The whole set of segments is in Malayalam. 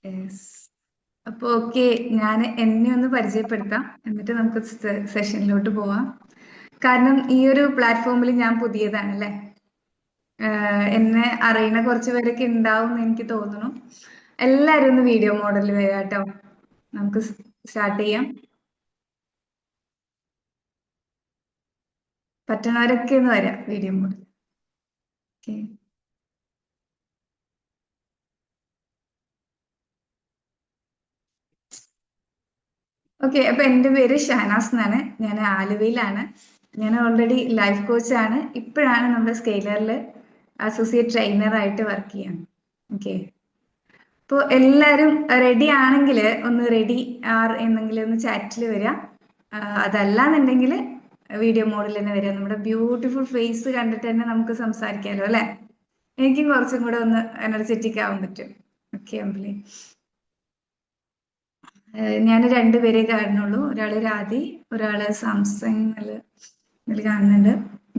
Yes. അപ്പൊ ഓക്കെ, ഞാൻ എന്നെ ഒന്ന് പരിചയപ്പെടുത്താം, എന്നിട്ട് നമുക്ക് സെഷനിലോട്ട് പോവാം. കാരണം ഈ ഒരു പ്ലാറ്റ്ഫോമിൽ ഞാൻ പുതിയതാണല്ലേ. എന്നെ അറിയുന്ന കുറച്ച് പേരൊക്കെ ഉണ്ടാവും എന്ന് എനിക്ക് തോന്നുന്നു. എല്ലാരും ഒന്ന് വീഡിയോ മോഡലിൽ വരാം കേട്ടോ. നമുക്ക് സ്റ്റാർട്ട് ചെയ്യാം. പറ്റുന്നവരൊക്കെ ഒന്ന് വരാം വീഡിയോ മോഡൽ. ഓക്കെ. ഓക്കെ, അപ്പൊ എന്റെ പേര് ഷഹനാസ് എന്നാണ്. ഞാൻ ആലുവയിലാണ്. ഞാൻ ഓൾറെഡി ലൈഫ് കോച്ചാണ്. ഇപ്പോഴാണ് നമ്മുടെ സ്കെയിലറിൽ അസോസിയേറ്റ് ട്രെയിനർ ആയിട്ട് വർക്ക് ചെയ്യാൻ. ഓക്കെ, അപ്പോൾ എല്ലാവരും റെഡി ആണെങ്കിൽ ഒന്ന് റെഡി ആർ എന്നെങ്കിലും ഒന്ന് ചാറ്റിൽ വരിക. അതല്ലാന്നുണ്ടെങ്കിൽ വീഡിയോ മോഡിൽ തന്നെ വരിക. നമ്മുടെ ബ്യൂട്ടിഫുൾ ഫേസ് കണ്ടിട്ട് തന്നെ നമുക്ക് സംസാരിക്കാമല്ലോ അല്ലെ. എനിക്കും കുറച്ചും കൂടെ ഒന്ന് എനർജറ്റിക് ആവാൻ പറ്റും. ഓക്കെ അമ്പിളി, ഞാൻ രണ്ടുപേരെ കാണുന്നുള്ളൂ. ഒരാള് രാധി, ഒരാള് സാംസങ് ഇതിൽ കാണുന്നുണ്ട്.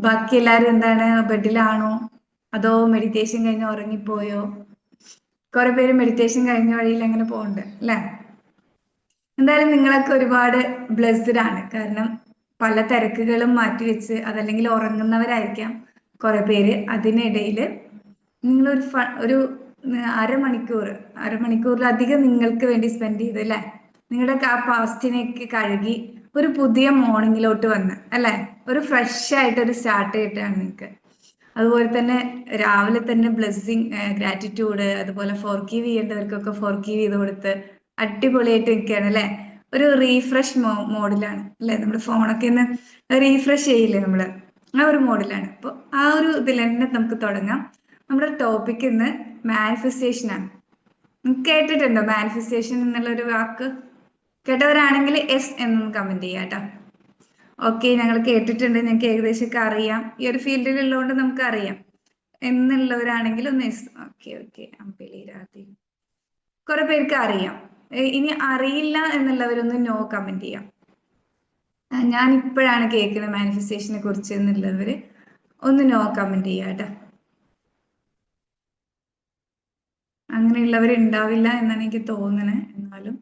ബാക്കി എല്ലാരും എന്താണ്, ബെഡിലാണോ അതോ മെഡിറ്റേഷൻ കഴിഞ്ഞ് ഉറങ്ങിപ്പോയോ? കുറെ പേര് മെഡിറ്റേഷൻ കഴിഞ്ഞ വഴിയിൽ അങ്ങനെ പോകുന്നുണ്ട് അല്ലെ. എന്തായാലും നിങ്ങളൊക്കെ ഒരുപാട് ബ്ലെസ്ഡ് ആണ്. കാരണം പല തിരക്കുകളും മാറ്റിവെച്ച്, അതല്ലെങ്കിൽ ഉറങ്ങുന്നവരായിരിക്കാം കുറെ പേര്. അതിനിടയിൽ നിങ്ങളൊരു ഒരു അരമണിക്കൂറിലധികം നിങ്ങൾക്ക് വേണ്ടി സ്പെൻഡ് ചെയ്തു അല്ലെ. നിങ്ങളുടെ ആ പാസ്റ്റിനെയൊക്കെ കഴുകി ഒരു പുതിയ മോർണിംഗിലോട്ട് വന്ന് അല്ലെ, ഒരു ഫ്രഷ് ആയിട്ട് ഒരു സ്റ്റാർട്ട് ചെയ്തിട്ടാണ് നിങ്ങൾക്ക്. അതുപോലെ തന്നെ രാവിലെ തന്നെ ബ്ലെസ്സിങ്, ഗ്രാറ്റിറ്റ്യൂഡ്, അതുപോലെ ഫോർഗീവ് ചെയ്യേണ്ടവർക്കൊക്കെ ഫോർഗീവ് ചെയ്ത് കൊടുത്ത് അടിപൊളിയായിട്ട് നിൽക്കുകയാണ് അല്ലെ. ഒരു റീഫ്രഷ് മോഡിലാണ് അല്ലെ. നമ്മുടെ ഫോണൊക്കെ ഇന്ന് റീഫ്രഷ് ചെയ്യില്ലേ നമ്മള്, ആ ഒരു മോഡിലാണ്. അപ്പോൾ ആ ഒരു ഇതിൽ തന്നെ നമുക്ക് തുടങ്ങാം. നമ്മുടെ ടോപ്പിക് ഇന്ന് മാനിഫെസ്റ്റേഷൻ ആണ്. കേട്ടിട്ടുണ്ടോ മാനിഫെസ്റ്റേഷൻ എന്നുള്ള ഒരു വാക്ക്? കേട്ടവരാണെങ്കിൽ എസ് എന്നൊന്ന് കമന്റ് ചെയ്യാം കേട്ടോ. ഓക്കെ, ഞങ്ങൾ കേട്ടിട്ടുണ്ട്, ഞങ്ങൾക്ക് ഏകദേശമൊക്കെ അറിയാം. ഈ ഒരു ഫീൽഡിലുള്ളതുകൊണ്ട് നമുക്ക് അറിയാം എന്നുള്ളവരാണെങ്കിൽ ഒന്ന് എസ്. ഓക്കെ ഓക്കെ, അമ്പിളി രാധി, കുറെ പേർക്ക് അറിയാം. ഇനി അറിയില്ല എന്നുള്ളവരൊന്ന് നോ കമന്റ് ചെയ്യാം. ഞാൻ ഇപ്പോഴാണ് കേൾക്കുന്നത് മാനിഫെസ്റ്റേഷനെ കുറിച്ച് എന്നുള്ളവര് ഒന്ന് നോ കമന്റ് ചെയ്യാം കേട്ടോ. അങ്ങനെയുള്ളവർ ഉണ്ടാവില്ല എന്നാണ് എനിക്ക് തോന്നുന്നത്. എന്നാലും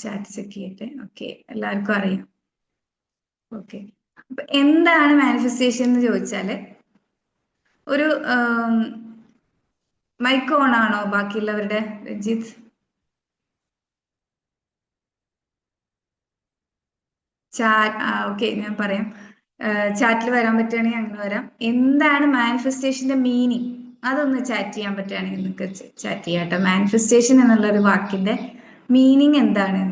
ചാറ്റ് ചെക്ക് ചെയ്യട്ടെ. ഓക്കെ, എല്ലാവർക്കും അറിയാം. ഓക്കെ, അപ്പൊ എന്താണ് മാനിഫെസ്റ്റേഷൻ എന്ന് ചോദിച്ചാല്, ഒരു മൈക്ക് ഓൺ ആണോ ബാക്കിയുള്ളവരുടെ? രഞ്ജിത്ത്, ഓക്കെ, ഞാൻ പറയാം. ചാറ്റിൽ വരാൻ പറ്റുകയാണെങ്കിൽ അങ്ങനെ വരാം. എന്താണ് മാനിഫെസ്റ്റേഷന്റെ മീനിങ് അതൊന്ന് ചാറ്റ് ചെയ്യാൻ പറ്റുകയാണെങ്കിൽ നിങ്ങൾക്ക് ചാറ്റ് ചെയ്യാം കേട്ടോ. മാനിഫെസ്റ്റേഷൻ എന്നുള്ള ഒരു വാക്കിന്റെ മീനിങ് എന്താണ്?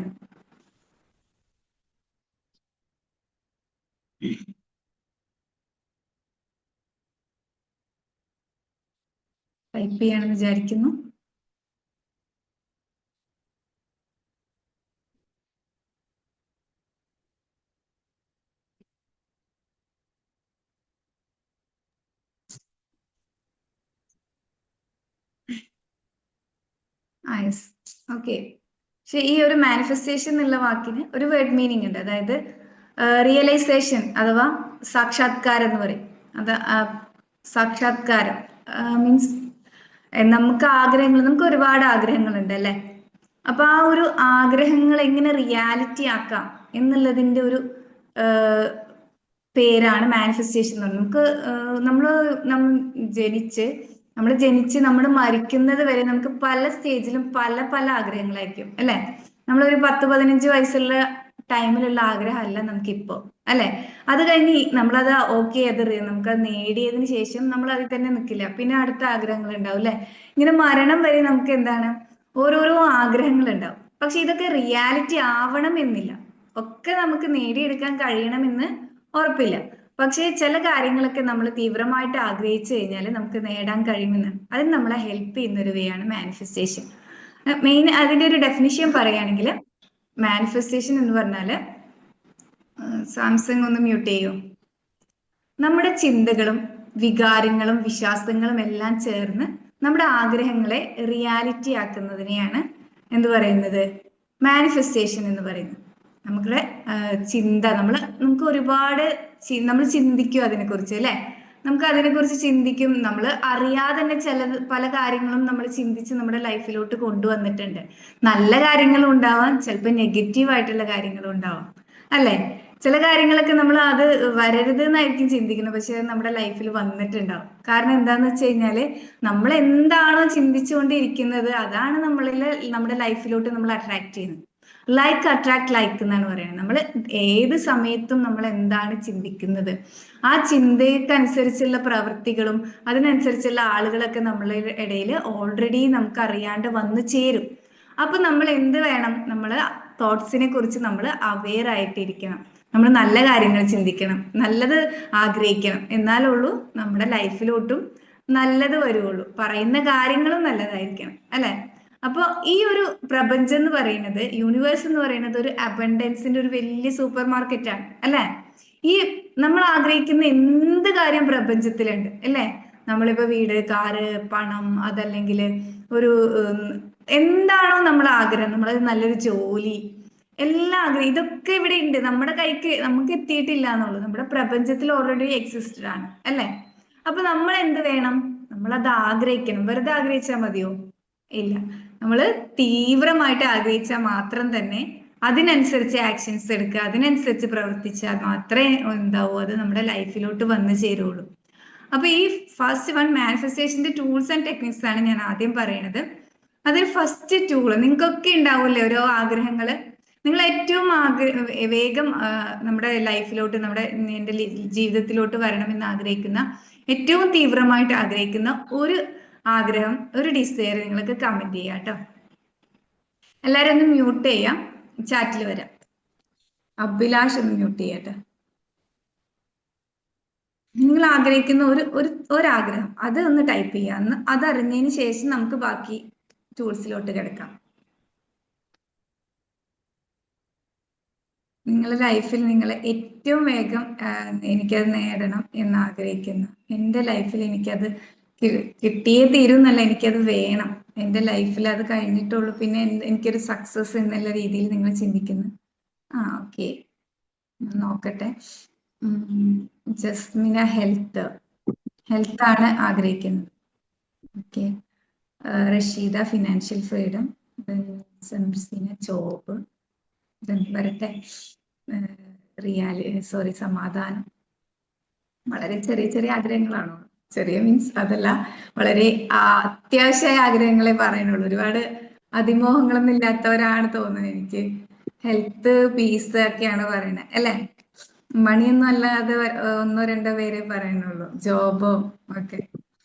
ടൈപ്പ് ചെയ്യാണെന്ന് വിചാരിക്കുന്നു. Yes, okay. പക്ഷെ ഈ ഒരു മാനിഫെസ്റ്റേഷൻ എന്നുള്ള വാക്കിന് ഒരു വേർഡ് മീനിങ് ഉണ്ട്. അതായത് റിയലൈസേഷൻ അഥവാ സാക്ഷാത്കാരം എന്ന് പറയും. അത് സാക്ഷാത്കാരം മീൻസ് നമുക്ക് ആഗ്രഹങ്ങൾ, നമുക്ക് ഒരുപാട് ആഗ്രഹങ്ങളുണ്ട് അല്ലെ. അപ്പൊ ആ ഒരു ആഗ്രഹങ്ങൾ എങ്ങനെ റിയാലിറ്റി ആക്കാം എന്നുള്ളതിന്റെ ഒരു പേരാണ് മാനിഫെസ്റ്റേഷൻ എന്ന് പറയുന്നത്. നമുക്ക് ജനിച്ച് നമ്മൾ മരിക്കുന്നത് വരെ നമുക്ക് പല സ്റ്റേജിലും പല പല ആഗ്രഹങ്ങളായിരിക്കും അല്ലെ. നമ്മളൊരു 10-15 വയസ്സുള്ള ടൈമിലുള്ള ആഗ്രഹമല്ല നമുക്കിപ്പോ അല്ലെ. അത് കഴിഞ്ഞ് നമ്മളത് ഓക്കെ, നമുക്കത് നേടിയതിന് ശേഷം നമ്മൾ അതിൽ തന്നെ നിൽക്കില്ല. പിന്നെ അടുത്ത ആഗ്രഹങ്ങൾ ഉണ്ടാവും അല്ലെ. ഇങ്ങനെ മരണം വരെ നമുക്ക് എന്താണ്, ഓരോരോ ആഗ്രഹങ്ങൾ ഉണ്ടാവും. പക്ഷെ ഇതൊക്കെ റിയാലിറ്റി ആവണം എന്നില്ല. ഒക്കെ നമുക്ക് നേടിയെടുക്കാൻ കഴിയണമെന്ന് ഉറപ്പില്ല. പക്ഷേ ചില കാര്യങ്ങളൊക്കെ നമ്മൾ തീവ്രമായിട്ട് ആഗ്രഹിച്ചു കഴിഞ്ഞാൽ നമുക്ക് നേടാൻ കഴിയുമെന്ന്, അതിന് നമ്മളെ ഹെൽപ്പ് ചെയ്യുന്ന ഒരു വേ ആണ് മാനിഫെസ്റ്റേഷൻ. മെയിൻ അതിന്റെ ഒരു ഡെഫിനിഷൻ പറയുകയാണെങ്കിൽ, മാനിഫെസ്റ്റേഷൻ എന്ന് പറഞ്ഞാല്, സാംസങ് ഒന്ന് മ്യൂട്ട് ചെയ്യൂ. നമ്മുടെ ചിന്തകളും വികാരങ്ങളും വിശ്വാസങ്ങളും എല്ലാം ചേർന്ന് നമ്മുടെ ആഗ്രഹങ്ങളെ റിയാലിറ്റി ആക്കുന്നതിനെയാണ് എന്ത് പറയുന്നത്, മാനിഫെസ്റ്റേഷൻ എന്ന് പറയുന്നത്. നമ്മുടെ ചിന്ത, നമുക്ക് ഒരുപാട് നമ്മൾ ചിന്തിക്കും അതിനെ കുറിച്ച് അല്ലെ. നമുക്ക് അതിനെക്കുറിച്ച് ചിന്തിക്കും. നമ്മൾ അറിയാതെ തന്നെ പല കാര്യങ്ങളും നമ്മൾ ചിന്തിച്ച് നമ്മുടെ ലൈഫിലോട്ട് കൊണ്ടുവന്നിട്ടുണ്ട്. നല്ല കാര്യങ്ങളും ഉണ്ടാവാം, ചിലപ്പോൾ നെഗറ്റീവ് ആയിട്ടുള്ള കാര്യങ്ങളും ഉണ്ടാവാം, അല്ലെ? ചില കാര്യങ്ങളൊക്കെ നമ്മൾ അത് വരരുത് എന്നായിരിക്കും ചിന്തിക്കുന്നത്, പക്ഷെ നമ്മുടെ ലൈഫിൽ വന്നിട്ടുണ്ടാവും. കാരണം എന്താന്ന് വെച്ച് കഴിഞ്ഞാല് നമ്മൾ എന്താണോ ചിന്തിച്ചുകൊണ്ടിരിക്കുന്നത് അതാണ് നമ്മുടെ ലൈഫിലോട്ട് നമ്മൾ അട്രാക്ട് ചെയ്യുന്നത്. ലൈക്ക് അട്രാക്ട് ലൈക്ക് എന്നാണ് പറയുന്നത്. നമ്മൾ ഏത് സമയത്തും നമ്മൾ എന്താണ് ചിന്തിക്കുന്നത്, ആ ചിന്തയ്ക്കനുസരിച്ചുള്ള പ്രവൃത്തികളും അതിനനുസരിച്ചുള്ള ആളുകളൊക്കെ നമ്മളുടെ ഇടയിൽ ഓൾറെഡി നമുക്ക് അറിയാണ്ട് വന്നു ചേരും. അപ്പൊ നമ്മൾ എന്ത് വേണം, നമ്മൾ തോട്ട്സിനെ കുറിച്ച് നമ്മൾ അവെയർ ആയിട്ടിരിക്കണം. നമ്മൾ നല്ല കാര്യങ്ങൾ ചിന്തിക്കണം, നല്ലത് ആഗ്രഹിക്കണം. എന്നാലുള്ളൂ നമ്മുടെ ലൈഫിലോട്ടും നല്ലത് വരുള്ളൂ. പറയുന്ന കാര്യങ്ങളും നല്ലതായിരിക്കണം, അല്ലെ? അപ്പൊ ഈ ഒരു പ്രപഞ്ചം എന്ന് പറയുന്നത്, യൂണിവേഴ്സ് എന്ന് പറയുന്നത് ഒരു അബണ്ടൻസിന്റെ ഒരു വലിയ സൂപ്പർ മാർക്കറ്റ് ആണ്, അല്ലെ? ഈ നമ്മൾ ആഗ്രഹിക്കുന്ന എന്ത് കാര്യം പ്രപഞ്ചത്തിലുണ്ട്, അല്ലെ? നമ്മളിപ്പോ വീട്, കാറ്, പണം, അതല്ലെങ്കിൽ ഒരു എന്താണോ നമ്മൾ ആഗ്രഹം, നമ്മൾ നല്ലൊരു ജോലി, എല്ലാ ആഗ്രഹം, ഇതൊക്കെ ഇവിടെ ഉണ്ട്. നമ്മുടെ കൈക്ക് നമുക്ക് എത്തിയിട്ടില്ല എന്നുള്ളൂ. നമ്മുടെ പ്രപഞ്ചത്തിൽ ഓൾറെഡി എക്സിസ്റ്റഡ് ആണ്, അല്ലെ? അപ്പൊ നമ്മൾ എന്ത് വേണം, നമ്മളത് ആഗ്രഹിക്കണം. വെറുതെ ആഗ്രഹിച്ചാൽ മതിയോ? ഇല്ല. നമ്മൾ തീവ്രമായിട്ട് ആഗ്രഹിച്ചാൽ മാത്രം തന്നെ അതിനനുസരിച്ച് ആക്ഷൻസ് എടുക്കുക, അതിനനുസരിച്ച് പ്രവർത്തിച്ചാൽ മാത്രമേ എന്താവൂ, അത് നമ്മുടെ ലൈഫിലോട്ട് വന്നു ചേരുള്ളൂ. അപ്പൊ ഈ ഫസ്റ്റ് വൺ മാനിഫെസ്റ്റേഷന്റെ ടൂൾസ് ആൻഡ് ടെക്നിക്സ് ആണ് ഞാൻ ആദ്യം പറയുന്നത്. അതിൽ ഫസ്റ്റ് ടൂള്, നിങ്ങൾക്കൊക്കെ ഉണ്ടാവില്ലേ ഓരോ ആഗ്രഹങ്ങള്. നിങ്ങൾ ഏറ്റവും വേഗം നമ്മുടെ ലൈഫിലോട്ട്, എന്റെ ജീവിതത്തിലോട്ട് വരണമെന്ന് ആഗ്രഹിക്കുന്ന, ഏറ്റവും തീവ്രമായിട്ട് ആഗ്രഹിക്കുന്ന ഒരു ആഗ്രഹം, ഒരു ഡിസയർ നിങ്ങൾക്ക് കമന്റ് ചെയ്യാം കേട്ടോ. എല്ലാരും ഒന്ന് മ്യൂട്ട് ചെയ്യാം, ചാറ്റിൽ വരാം. അഭിലാഷ് ഒന്ന് മ്യൂട്ട് ചെയ്യട്ടെ. നിങ്ങൾ ആഗ്രഹിക്കുന്ന ഒരാഗ്രഹം അത് ഒന്ന് ടൈപ്പ് ചെയ്യാം. അതറിഞ്ഞതിന് ശേഷം നമുക്ക് ബാക്കി ടൂൾസിലോട്ട് കിടക്കാം. നിങ്ങളുടെ ലൈഫിൽ നിങ്ങൾ ഏറ്റവും വേഗം എനിക്കത് നേടണം എന്ന് ആഗ്രഹിക്കുന്നു. എൻ്റെ ലൈഫിൽ എനിക്കത് കിട്ടിയേ തീരുന്നല്ല, എനിക്കത് വേണം. എൻ്റെ ലൈഫിൽ അത് കഴിഞ്ഞിട്ടുള്ളൂ പിന്നെ എനിക്കൊരു സക്സസ് എന്നുള്ള രീതിയിൽ നിങ്ങൾ ചിന്തിക്കുന്നു. ഓക്കെ, നോക്കട്ടെ. ജസ്മിന ഹെൽത്ത് ആണ് ആഗ്രഹിക്കുന്നത്. Okay. Rasheeda financial freedom, Samseena job, വരട്ടെ. സമാധാനം. വളരെ ചെറിയ ചെറിയ ആഗ്രഹങ്ങളാണോ? ചെറിയ മീൻസ് അതല്ല, വളരെ അത്യാവശ്യമായ ആഗ്രഹങ്ങളെ പറയുന്നുള്ളൂ. ഒരുപാട് അതിമോഹങ്ങളൊന്നും ഇല്ലാത്തവരാണ് തോന്നുന്നത് എനിക്ക്. ഹെൽത്ത്, പീസ് ഒക്കെയാണ് പറയുന്നത്, അല്ലെ? മണിയൊന്നും അല്ലാതെ ഒന്നോ രണ്ടോ പേരെ പറയുന്നുള്ളൂ. ജോബോ ഒക്കെ.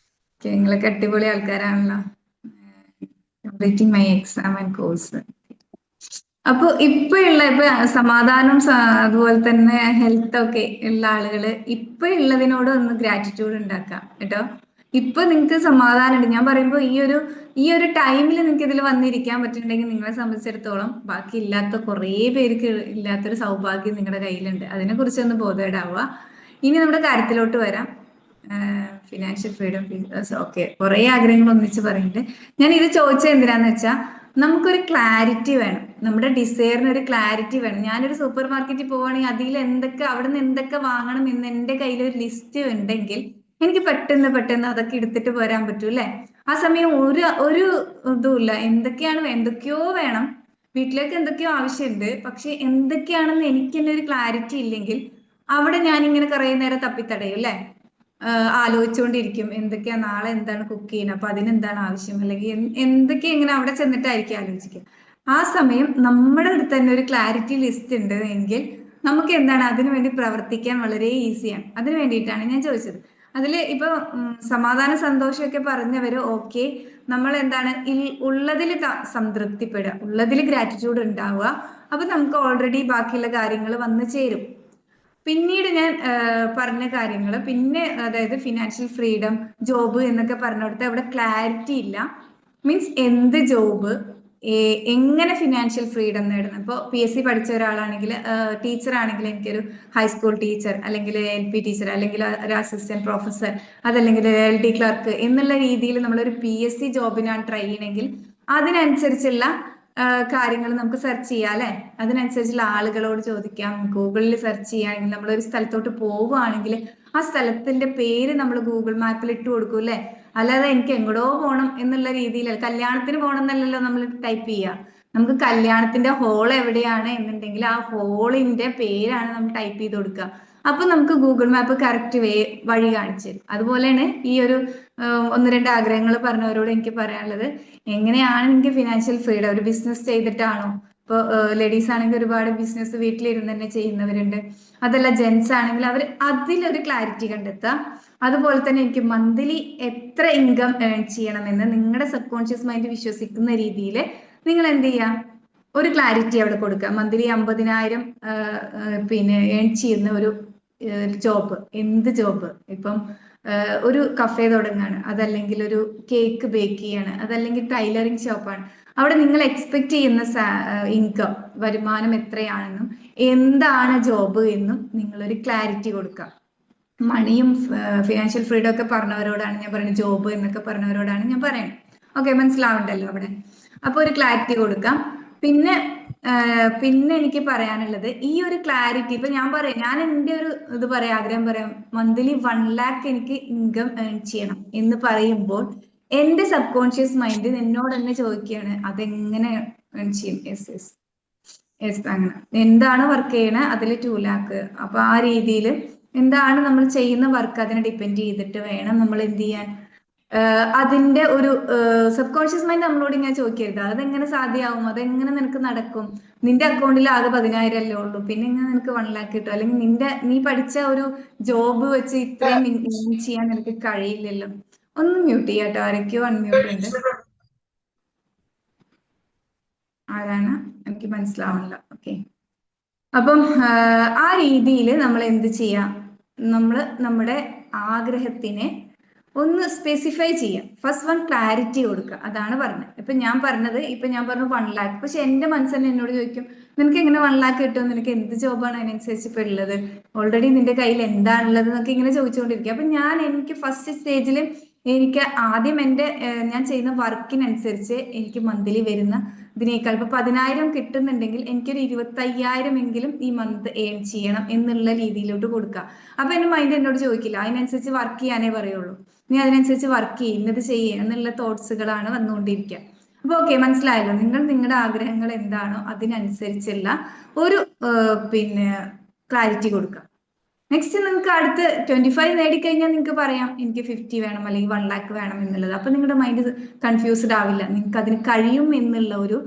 നിങ്ങളൊക്കെ അടിപൊളി ആൾക്കാരാണല്ലോ. Completing my exam and course. അപ്പൊ ഇപ്പൊ സമാധാനം, അതുപോലെ തന്നെ ഹെൽത്ത് ഒക്കെ ഉള്ള ആളുകള് ഇപ്പൊ ഉള്ളതിനോട് ഒന്ന് ഗ്രാറ്റിറ്റ്യൂഡ് ഉണ്ടാക്കാം കേട്ടോ. ഇപ്പൊ നിങ്ങൾക്ക് സമാധാനം ഉണ്ട്. ഞാൻ പറയുമ്പോ ഈ ഒരു ടൈമിൽ നിങ്ങൾക്ക് ഇതിൽ വന്നിരിക്കാൻ പറ്റുന്നുണ്ടെങ്കിൽ നിങ്ങളെ സംബന്ധിച്ചിടത്തോളം ബാക്കി ഇല്ലാത്ത കുറേ പേർക്ക് ഇല്ലാത്തൊരു സൗഭാഗ്യം നിങ്ങളുടെ കയ്യിലുണ്ട്. അതിനെ കുറിച്ചൊന്ന് ബോധേഡാവുക. ഇനി നമ്മുടെ കാര്യത്തിലോട്ട് വരാം. ഫിനാൻഷ്യൽ ഫ്രീഡം, ഓക്കെ, കുറെ ആഗ്രഹങ്ങൾ ഒന്നിച്ച് പറയുന്നുണ്ട്. ഞാൻ ഇത് ചോദിച്ചത് എന്തിനാന്ന് വെച്ചാൽ നമുക്കൊരു ക്ലാരിറ്റി വേണം. നമ്മുടെ ഡിസയറിന് ഒരു ക്ലാരിറ്റി വേണം. ഞാനൊരു സൂപ്പർ മാർക്കറ്റിൽ പോവുകയാണെങ്കിൽ അതിൽ അവിടെ നിന്ന് എന്തൊക്കെ വാങ്ങണം എന്ന് എൻ്റെ കയ്യിൽ ഒരു ലിസ്റ്റ് ഉണ്ടെങ്കിൽ എനിക്ക് പെട്ടെന്ന് അതൊക്കെ എടുത്തിട്ട് പോരാൻ പറ്റും, അല്ലെ? ആ സമയം ഒരു ഇതുമില്ല. എന്തൊക്കെയോ വേണം, വീട്ടിലേക്ക് എന്തൊക്കെയോ ആവശ്യമുണ്ട്, പക്ഷെ എന്തൊക്കെയാണെന്ന് എനിക്ക് തന്നെ ഒരു ക്ലാരിറ്റി ഇല്ലെങ്കിൽ അവിടെ ഞാനിങ്ങനെ കുറെ നേരം തപ്പിത്തടയും, അല്ലെ? ആലോചിച്ചുകൊണ്ടിരിക്കും എന്തൊക്കെയാ, നാളെ എന്താണ് കുക്ക് ചെയ്യുന്നത്, അപ്പൊ അതിനെന്താണ് ആവശ്യം, അല്ലെങ്കിൽ എന്തൊക്കെയാ, ഇങ്ങനെ അവിടെ ചെന്നിട്ടായിരിക്കും ആലോചിക്കുക. ആ സമയം നമ്മുടെ അടുത്ത് തന്നെ ഒരു ക്ലാരിറ്റി ലിസ്റ്റ് ഉണ്ട് എങ്കിൽ നമുക്ക് എന്താണ് അതിനു വേണ്ടി പ്രവർത്തിക്കാൻ വളരെ ഈസിയാണ്. അതിനു വേണ്ടിയിട്ടാണ് ഞാൻ ചോദിച്ചത്. അതില് ഇപ്പൊ സമാധാന സന്തോഷമൊക്കെ പറഞ്ഞവര് ഓക്കെ, നമ്മൾ എന്താണ് ഉള്ളതിൽ സംതൃപ്തിപ്പെടുക, ഉള്ളതിൽ ഗ്രാറ്റിറ്റ്യൂഡ് ഉണ്ടാവുക. അപ്പൊ നമുക്ക് ഓൾറെഡി ബാക്കിയുള്ള കാര്യങ്ങൾ വന്നു ചേരും. പിന്നീട് ഞാൻ പറഞ്ഞ കാര്യങ്ങൾ, പിന്നെ അതായത് ഫിനാൻഷ്യൽ ഫ്രീഡം, ജോബ് എന്നൊക്കെ പറഞ്ഞിടത്ത് അവിടെ ക്ലാരിറ്റി ഇല്ല. മീൻസ് എന്ത് ജോബ്, എങ്ങനെ ഫിനാൻഷ്യൽ ഫ്രീഡം നേടണം. ഇപ്പോൾ PSC പഠിച്ച ഒരാളാണെങ്കിൽ, ടീച്ചർ ആണെങ്കിൽ എനിക്കൊരു ഹൈസ്കൂൾ ടീച്ചർ, അല്ലെങ്കിൽ LP ടീച്ചർ, അല്ലെങ്കിൽ ഒരു അസിസ്റ്റന്റ് പ്രൊഫസർ, അതല്ലെങ്കിൽ LD ക്ലർക്ക് എന്നുള്ള രീതിയിൽ നമ്മളൊരു PSC ജോബിനാണ് ട്രൈ ചെയ്യണമെങ്കിൽ അതിനനുസരിച്ചുള്ള കാര്യങ്ങൾ നമുക്ക് സെർച്ച് ചെയ്യാം, അല്ലെ? അതിനനുസരിച്ചുള്ള ആളുകളോട് ചോദിക്കാം. ഗൂഗിളിൽ സെർച്ച് ചെയ്യുകയാണെങ്കിൽ, നമ്മളൊരു സ്ഥലത്തോട്ട് പോവുകയാണെങ്കിൽ ആ സ്ഥലത്തിന്റെ പേര് നമ്മൾ ഗൂഗിൾ മാപ്പിൽ ഇട്ട് കൊടുക്കും അല്ലെ. അല്ലാതെ എനിക്ക് എങ്ങടോ പോകണം എന്നുള്ള രീതിയിൽ കല്യാണത്തിന് പോകണം എന്നല്ലല്ലോ നമ്മൾ ടൈപ്പ് ചെയ്യുക. നമുക്ക് കല്യാണത്തിന്റെ ഹോൾ എവിടെയാണ് എന്നുണ്ടെങ്കിൽ ആ ഹോളിന്റെ പേരാണ് നമ്മൾ ടൈപ്പ് ചെയ്ത് കൊടുക്കുക. അപ്പൊ നമുക്ക് ഗൂഗിൾ മാപ്പ് കറക്റ്റ് വഴി കാണിച്ചു തരും. അതുപോലെയാണ് ഈ ഒരു ഒന്ന് രണ്ട് ആഗ്രഹങ്ങൾ പറഞ്ഞവരോട് എനിക്ക് പറയാനുള്ളത്, എങ്ങനെയാണ് നിങ്ങൾക്ക് ഫിനാൻഷ്യൽ ഫ്രീഡം, ഒരു ബിസിനസ് ചെയ്തിട്ടാണോ? ഇപ്പോൾ ലേഡീസ് ആണെങ്കിൽ ഒരുപാട് ബിസിനസ് വീട്ടിലിരുന്ന് തന്നെ ചെയ്യുന്നവരുണ്ട്. അതല്ല ജെന്റ്സ് ആണെങ്കിൽ അവർ അതിലൊരു ക്ലാരിറ്റി കണ്ടെത്തുക. അതുപോലെ തന്നെ എനിക്ക് മന്ത്ലി എത്ര ഇൻകം ഏൺ ചെയ്യണമെന്ന് നിങ്ങളുടെ സബ് കോൺഷ്യസ് മൈൻഡ് വിശ്വസിക്കുന്ന രീതിയിൽ നിങ്ങൾ എന്ത് ചെയ്യുക, ഒരു ക്ലാരിറ്റി അവിടെ കൊടുക്കുക. മന്ത്ലി 50,000 പിന്നെ ഏൺ ചെയ്യുന്ന ഒരു ജോബ്, എന്ത് ജോബ്, ഇപ്പം ഒരു കഫേ തുടങ്ങാണ്, അതല്ലെങ്കിൽ ഒരു കേക്ക് ബേക്ക് ചെയ്യാണ്, അതല്ലെങ്കിൽ ടൈലറിങ് ഷോപ്പാണ്, അവിടെ നിങ്ങൾ എക്സ്പെക്ട് ചെയ്യുന്ന ഇൻകം, വരുമാനം എത്രയാണെന്നും എന്താണ് ജോബ് എന്നും നിങ്ങളൊരു ക്ലാരിറ്റി കൊടുക്കുക. മണിയും ഫിനാൻഷ്യൽ ഫ്രീഡം ഒക്കെ പറഞ്ഞവരോടാണ് ഞാൻ പറയുന്നത്, ജോബ് എന്നൊക്കെ പറഞ്ഞവരോടാണ് ഞാൻ പറയുന്നത്. ഓക്കെ, മനസ്സിലാവണ്ടല്ലോ അവിടെ. അപ്പൊ ഒരു ക്ലാരിറ്റി കൊടുക്കാം. പിന്നെ എനിക്ക് പറയാനുള്ളത് ഈ ഒരു ക്ലാരിറ്റി, ഇപ്പൊ ഞാൻ പറയാം, ഞാൻ എൻ്റെ ഒരു ഇത് പറയാം, ആഗ്രഹം പറയാം, മന്ത്ലി 1 lakh എനിക്ക് ഇൻകം ഏൺ ചെയ്യണം എന്ന് പറയുമ്പോൾ എന്റെ സബ് കോൺഷ്യസ് മൈൻഡ് എന്നോട് തന്നെ ചോദിക്കുകയാണ്, അതെങ്ങനെ ഏൺ ചെയ്യും? യെസ് അങ്ങനെ എന്താണ് വർക്ക് ചെയ്യണേ അതിൽ 2 lakh. അപ്പൊ ആ രീതിയിൽ എന്താണ് നമ്മൾ ചെയ്യുന്ന വർക്ക്, അതിനെ ഡിപ്പെൻഡ് ചെയ്തിട്ട് വേണം നമ്മൾ എന്ത് ചെയ്യാൻ. അതിന്റെ ഒരു സബ് കോൺഷ്യസ് മൈൻഡ് നമ്മളോട് ഇങ്ങനെ ചോദിക്കരുത്, അതെങ്ങനെ സാധ്യമാവും, അതെങ്ങനെ നിനക്ക് നടക്കും, നിന്റെ അക്കൗണ്ടിൽ ആകെ 10,000 അല്ലേ ഉള്ളൂ, പിന്നെ എങ്ങനെ നിനക്ക് 1 lakh കിട്ടും, അല്ലെങ്കിൽ നീ പഠിച്ച ഒരു ജോബ് വെച്ച് ഇത്രയും ചെയ്യാൻ നിനക്ക് കഴിയില്ലല്ലോ. ഒന്ന് മ്യൂട്ട് ചെയ്യാട്ടോ, ആരൊക്കെയോ അൺമ്യൂട്ട് ഉണ്ട്. ആരാണ് എനിക്ക് മനസ്സിലാവണില്ല. ഓക്കെ, അപ്പം ആ രീതിയിൽ നമ്മൾ എന്ത് ചെയ്യാം, നമ്മൾ നമ്മുടെ ആഗ്രഹത്തിനെ ഒന്ന് സ്പെസിഫൈ ചെയ്യാം. ഫസ്റ്റ് ക്ലാരിറ്റി കൊടുക്കുക, അതാണ് പറഞ്ഞത്. ഇപ്പൊ ഞാൻ പറഞ്ഞത്, ഇപ്പൊ ഞാൻ പറഞ്ഞു 1 lakh, പക്ഷെ എന്റെ മനസ്സ് തന്നെ എന്നോട് ചോദിക്കും, നിനക്ക് എങ്ങനെ 1 lakh കിട്ടും, നിനക്ക് എന്ത് ജോബാണ് അതിനനുസരിച്ച് ഇപ്പൊ ഉള്ളത്, ഓൾറെഡി നിന്റെ കയ്യിൽ എന്താണുള്ളത് എന്നൊക്കെ ഇങ്ങനെ ചോദിച്ചുകൊണ്ടിരിക്കുക. അപ്പൊ എനിക്ക് ഫസ്റ്റ് സ്റ്റേജിൽ എനിക്ക് ആദ്യം ഞാൻ ചെയ്യുന്ന വർക്കിനനുസരിച്ച് എനിക്ക് മന്ത്ലി വരുന്ന ഇതിനേക്കാൾ ഇപ്പൊ 10,000 കിട്ടുന്നുണ്ടെങ്കിൽ എനിക്കൊരു 25,000 എങ്കിലും ഈ മന്ത് ഏൺ ചെയ്യണം എന്നുള്ള രീതിയിലോട്ട് കൊടുക്കുക. അപ്പൊ എന്റെ മൈൻഡ് എന്നോട് ചോദിക്കില്ല, അതിനനുസരിച്ച് വർക്ക് ചെയ്യാനേ പറയുള്ളൂ, നീ അതിനനുസരിച്ച് വർക്ക് ചെയ്യുന്നത് ചെയ്യുക എന്നുള്ള തോട്ട്സുകളാണ് വന്നുകൊണ്ടിരിക്കുക. അപ്പൊ ഓക്കെ, മനസ്സിലായല്ലോ. നിങ്ങൾ നിങ്ങളുടെ ആഗ്രഹങ്ങൾ എന്താണോ അതിനനുസരിച്ചുള്ള ഒരു പിന്നെ ക്ലാരിറ്റി കൊടുക്കുക. നെക്സ്റ്റ് നിങ്ങൾക്ക് അടുത്ത് 25 നേടിക്കഴിഞ്ഞാൽ നിങ്ങൾക്ക് പറയാം എനിക്ക് 50 വേണം അല്ലെങ്കിൽ 1 lakh വേണം എന്നുള്ളത്. അപ്പൊ നിങ്ങളുടെ മൈൻഡ് കൺഫ്യൂസ്ഡ് ആവില്ല, നിങ്ങൾക്ക് അതിന് കഴിയും എന്നുള്ള ഒരു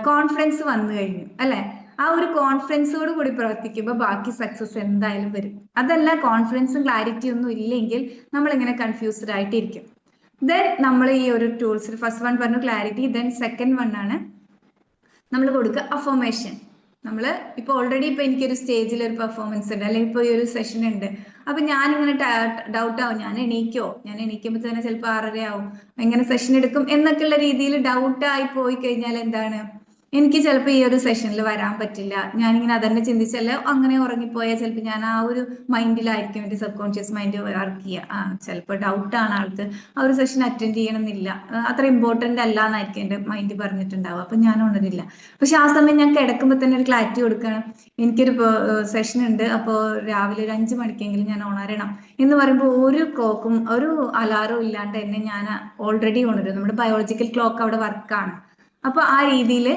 കോൺഫിഡൻസ് വന്നു കഴിഞ്ഞു അല്ലെ. ആ ഒരു കോൺഫിഡൻസോട് കൂടി പ്രവർത്തിക്കുമ്പോൾ ബാക്കി സക്സസ് എന്തായാലും വരും. അതല്ല, കോൺഫിഡൻസും ക്ലാരിറ്റിയും ഒന്നും ഇല്ലെങ്കിൽ നമ്മൾ ഇങ്ങനെ കൺഫ്യൂസ്ഡ് ആയിട്ടിരിക്കും. ദെൻ നമ്മൾ ഈ ഒരു ടൂൾസിൽ ഫസ്റ്റ് വൺ പറഞ്ഞു ക്ലാരിറ്റി, ദെൻ സെക്കൻഡ് വൺ ആണ് നമ്മൾ കൊടുക്കുക അഫർമേഷൻ. നമ്മൾ ഇപ്പൊ ഓൾറെഡി ഇപ്പൊ എനിക്കൊരു സ്റ്റേജിൽ ഒരു പെർഫോമൻസ് ഉണ്ട്, അല്ലെങ്കിൽ ഇപ്പൊ ഈ ഒരു സെഷൻ ഉണ്ട്, അപ്പൊ ഞാനിങ്ങനെ ഡൗട്ട് ആവും, ഞാൻ എണീക്കുമ്പോൾ തന്നെ ചിലപ്പോൾ 6:30 ആവും, എങ്ങനെ സെഷൻ എടുക്കും എന്നൊക്കെയുള്ള രീതിയിൽ ഡൗട്ട് ആയി പോയി കഴിഞ്ഞാൽ എന്താണ്, എനിക്ക് ചിലപ്പോൾ ഈ ഒരു സെഷനിൽ വരാൻ പറ്റില്ല. ഞാനിങ്ങനെ അതന്നെ ചിന്തിച്ചല്ലേ അങ്ങനെ ഉറങ്ങിപ്പോയാൽ ചിലപ്പോൾ ഞാൻ ആ ഒരു മൈൻഡിലായിരിക്കും, എന്റെ സബ് കോൺഷ്യസ് മൈൻഡ് വർക്ക് ചെയ്യുക. ചിലപ്പോൾ ഡൗട്ടാണ് ആൾക്ക്, ആ ഒരു സെഷൻ അറ്റൻഡ് ചെയ്യണമെന്നില്ല, അത്ര ഇമ്പോർട്ടന്റ് അല്ല എന്നായിരിക്കും എന്റെ മൈൻഡ് പറഞ്ഞിട്ടുണ്ടാവുക, അപ്പൊ ഞാൻ ഉണരില്ല. പക്ഷെ ആ സമയം ഞാൻ കിടക്കുമ്പോൾ തന്നെ ഒരു ക്ലാരിറ്റി കൊടുക്കണം, എനിക്കൊരു സെഷൻ ഉണ്ട്, അപ്പോൾ രാവിലെ ഒരു 5 മണിക്കെങ്കിലും ഞാൻ ഉണരണം എന്ന് പറയുമ്പോൾ ഒരു ക്ലോക്കും ഒരു അലാറവും ഇല്ലാണ്ട് തന്നെ ഞാൻ ഓൾറെഡി ഉണരും. നമ്മുടെ ബയോളജിക്കൽ ക്ലോക്ക് അവിടെ വർക്കാണ്. അപ്പൊ ആ രീതിയിൽ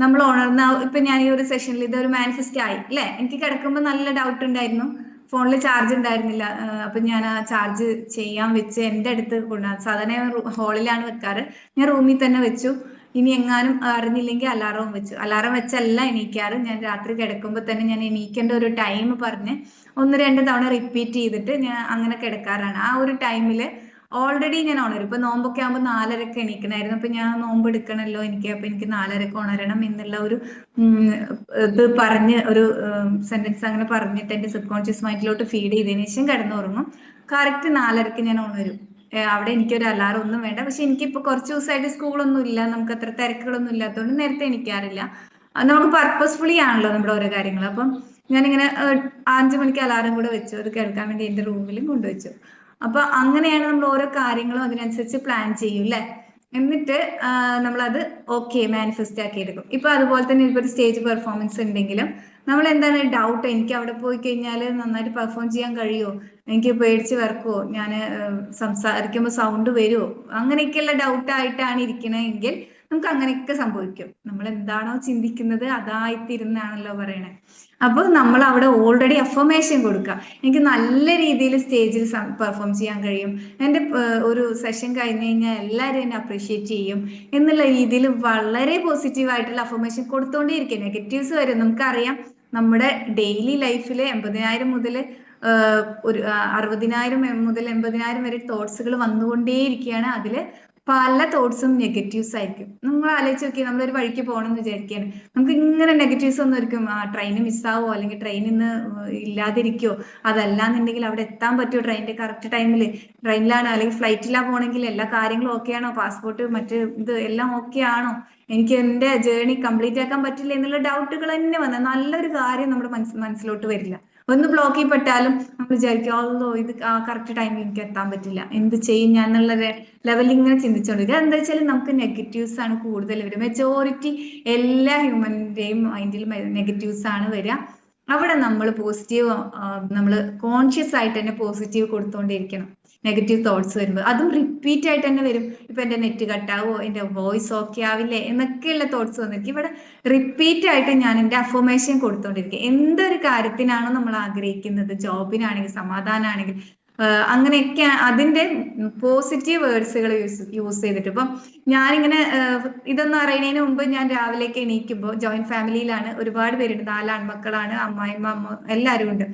നമ്മൾ ഉണർന്ന, ഇപ്പൊ ഞാൻ ഈ ഒരു സെഷനിൽ ഇതൊരു മാനിഫെസ്റ്റ് ആയി അല്ലെ. എനിക്ക് കിടക്കുമ്പോൾ നല്ല ഡൗട്ട് ഉണ്ടായിരുന്നു, ഫോണിൽ ചാർജ് ഉണ്ടായിരുന്നില്ല, അപ്പൊ ഞാൻ ആ ചാർജ് ചെയ്യാൻ വെച്ച് എന്റെ അടുത്ത് കൊണ്ടുവന്നു. സാധാരണ ഹോളിലാണ് വെക്കാറ്, ഞാൻ റൂമിൽ തന്നെ വെച്ചു. ഇനി എങ്ങാനും അറിഞ്ഞില്ലെങ്കിൽ അലാറവും വെച്ചു. അലാറം വെച്ചല്ല എണീക്കാറ്, ഞാൻ രാത്രി കിടക്കുമ്പോൾ തന്നെ ഞാൻ എണീക്കേണ്ട ഒരു ടൈം പറഞ്ഞ് 1-2 തവണ റിപ്പീറ്റ് ചെയ്തിട്ട് ഞാൻ അങ്ങനെ കിടക്കാറാണ്. ആ ഒരു ടൈമില് ഓൾറെഡി ഞാൻ ഉണരും. ഇപ്പൊ നോമ്പൊക്കെ ആകുമ്പോൾ 4:30ക്ക് എണീക്കണായിരുന്നു, അപ്പൊ ഞാൻ നോമ്പ് എടുക്കണല്ലോ എനിക്ക്, അപ്പൊ എനിക്ക് 4:30ക്ക് ഉണരണം എന്നുള്ള ഒരു ഇത് പറഞ്ഞ് ഒരു സെന്റൻസ് അങ്ങനെ പറഞ്ഞിട്ട് എന്റെ സബ് കോൺഷ്യസ് മൈൻഡിലോട്ട് ഫീഡ് ചെയ്തതിനു ശേഷം കിടന്നുറങ്ങും. കറക്റ്റ് 4:30ക്ക് ഞാൻ ഉണരും. അവിടെ എനിക്കൊരു അലാറം ഒന്നും വേണ്ട. പക്ഷെ എനിക്കിപ്പോ കുറച്ച് ദിവസമായിട്ട് സ്കൂളൊന്നും ഇല്ല, നമുക്ക് അത്ര തിരക്കുകളൊന്നും ഇല്ലാത്തതുകൊണ്ട് നേരത്തെ എണീക്കാറില്ല. നമുക്ക് പർപ്പസ്ഫുള്ളി ആണല്ലോ നമ്മുടെ ഓരോ കാര്യങ്ങൾ. അപ്പം ഞാനിങ്ങനെ 5 മണിക്ക് അലാറം കൂടെ വെച്ചു, അത് കേൾക്കാൻ വേണ്ടി എന്റെ റൂമിലും കൊണ്ടുവച്ചു. അപ്പൊ അങ്ങനെയാണ് നമ്മൾ ഓരോ കാര്യങ്ങളും അതിനനുസരിച്ച് പ്ലാൻ ചെയ്യും അല്ലെ. എന്നിട്ട് നമ്മളത് ഓക്കെ മാനിഫെസ്റ്റ് ആക്കി എടുക്കും. ഇപ്പൊ അതുപോലെ തന്നെ ഇപ്പൊ ഒരു സ്റ്റേജ് പെർഫോമൻസ് ഉണ്ടെങ്കിലും നമ്മൾ എന്താണ് ഡൗട്ട്, എനിക്ക് അവിടെ പോയി കഴിഞ്ഞാൽ നന്നായിട്ട് പെർഫോം ചെയ്യാൻ കഴിയുമോ, എനിക്ക് പേടിച്ച് വിറക്കുവോ, ഞാൻ സംസാരിക്കുമ്പോൾ സൗണ്ട് വരുമോ, അങ്ങനെയൊക്കെയുള്ള ഡൗട്ടായിട്ടാണ് ഇരിക്കണമെങ്കിൽ നമുക്ക് അങ്ങനെയൊക്കെ സംഭവിക്കും. നമ്മൾ എന്താണോ ചിന്തിക്കുന്നത് അതായിത്തീരുന്നാണല്ലോ പറയണേ. അപ്പൊ നമ്മൾ അവിടെ ഓൾറെഡി അഫർമേഷൻ കൊടുക്കുക. എനിക്ക് നല്ല രീതിയിൽ സ്റ്റേജിൽ പെർഫോം ചെയ്യാൻ കഴിയും, എൻ്റെ ഒരു സെഷൻ കഴിഞ്ഞ് കഴിഞ്ഞാൽ എല്ലാവരും എന്നെ അപ്രീഷിയേറ്റ് ചെയ്യും എന്നുള്ള രീതിയിൽ വളരെ പോസിറ്റീവ് ആയിട്ടുള്ള അഫർമേഷൻ കൊടുത്തോണ്ടേയിരിക്കും. നെഗറ്റീവ്സ് വരും, നമുക്കറിയാം. നമ്മുടെ ഡെയിലി ലൈഫിൽ 80,000 മുതൽ ഒരു 60,000 മുതൽ 80,000 വരെ തോട്ട്സുകൾ വന്നുകൊണ്ടേയിരിക്കുകയാണ്. അതിൽ പല തോട്ട്സും നെഗറ്റീവ്സ് ആയിരിക്കും. നമ്മൾ ആലോചിച്ച് നോക്കി, നമ്മളൊരു വഴിക്ക് പോകണമെന്ന് വിചാരിക്കുകയാണ്, നമുക്ക് ഇങ്ങനെ നെഗറ്റീവ്സ് ഒന്നും ആയിരിക്കും. ട്രെയിൻ മിസ്സാവോ, അല്ലെങ്കിൽ ട്രെയിൻ ഇന്ന് ഇല്ലാതിരിക്കോ, അതല്ലാന്നുണ്ടെങ്കിൽ അവിടെ എത്താൻ പറ്റുമോ ട്രെയിനിന്റെ കറക്റ്റ് ടൈമിൽ, ട്രെയിനിലാണ് അല്ലെങ്കിൽ ഫ്ലൈറ്റിലാണ് പോകണമെങ്കിൽ എല്ലാ കാര്യങ്ങളും ഓക്കെ ആണോ, പാസ്പോർട്ട് മറ്റ് ഇത് എല്ലാം ഓക്കെ ആണോ, എനിക്ക് എന്റെ ജേർണി കംപ്ലീറ്റ് ആക്കാൻ പറ്റില്ല എന്നുള്ള ഡൗട്ടുകൾ തന്നെ വന്ന നല്ലൊരു കാര്യം നമ്മുടെ മനസ്സിലോട്ട് വരില്ല. ഒന്ന് ബ്ലോക്കിൽ പെട്ടാലും നമ്മൾ വിചാരിക്കും, അല്ലോ ഇത് കറക്റ്റ് ടൈമിൽ എനിക്ക് എത്താൻ പറ്റില്ല, എന്ത് ചെയ്യും ഞാൻ എന്നുള്ള ലെവലിൽ ഇങ്ങനെ ചിന്തിച്ചുകൊണ്ടിരിക്കുക. എന്താ വെച്ചാൽ നമുക്ക് നെഗറ്റീവ്സ് ആണ് കൂടുതൽ വരിക. മെജോറിറ്റി എല്ലാ ഹ്യൂമന്റെയും മൈൻഡിൽ നെഗറ്റീവ്സ് ആണ് വരിക. അവിടെ നമ്മൾ പോസിറ്റീവ്, നമ്മൾ കോൺഷ്യസ് ആയിട്ട് തന്നെ പോസിറ്റീവ് കൊടുത്തുകൊണ്ടിരിക്കണം. നെഗറ്റീവ് തോട്ട്സ് വരുമ്പോൾ അതും റിപ്പീറ്റ് ആയിട്ട് തന്നെ വരും. ഇപ്പൊ എന്റെ നെറ്റ് കട്ടാവോ, എന്റെ വോയിസ് ഓക്കെ ആവില്ലേ എന്നൊക്കെയുള്ള തോട്ട്സ് വന്നിരിക്കും. ഇവിടെ റിപ്പീറ്റ് ആയിട്ട് ഞാൻ എന്റെ അഫർമേഷൻ കൊടുത്തോണ്ടിരിക്കുക. എന്തൊരു കാര്യത്തിനാണോ നമ്മൾ ആഗ്രഹിക്കുന്നത്, ജോബിനാണെങ്കിൽ, സമാധാനമാണെങ്കിൽ, അങ്ങനെയൊക്കെ അതിന്റെ പോസിറ്റീവ് വേർഡ്സുകൾ യൂസ് ചെയ്തിട്ട്. ഇപ്പം ഞാനിങ്ങനെ ഇതൊന്നും അറിയുന്നതിന് മുമ്പ് ഞാൻ രാവിലേക്ക് എണീക്കുമ്പോൾ, ജോയിന്റ് ഫാമിലിയിലാണ്, ഒരുപാട് പേരുണ്ട്, 4 ആൺമക്കളാണ്, അമ്മായിമ്മ, അമ്മ എല്ലാവരും ഉണ്ട്.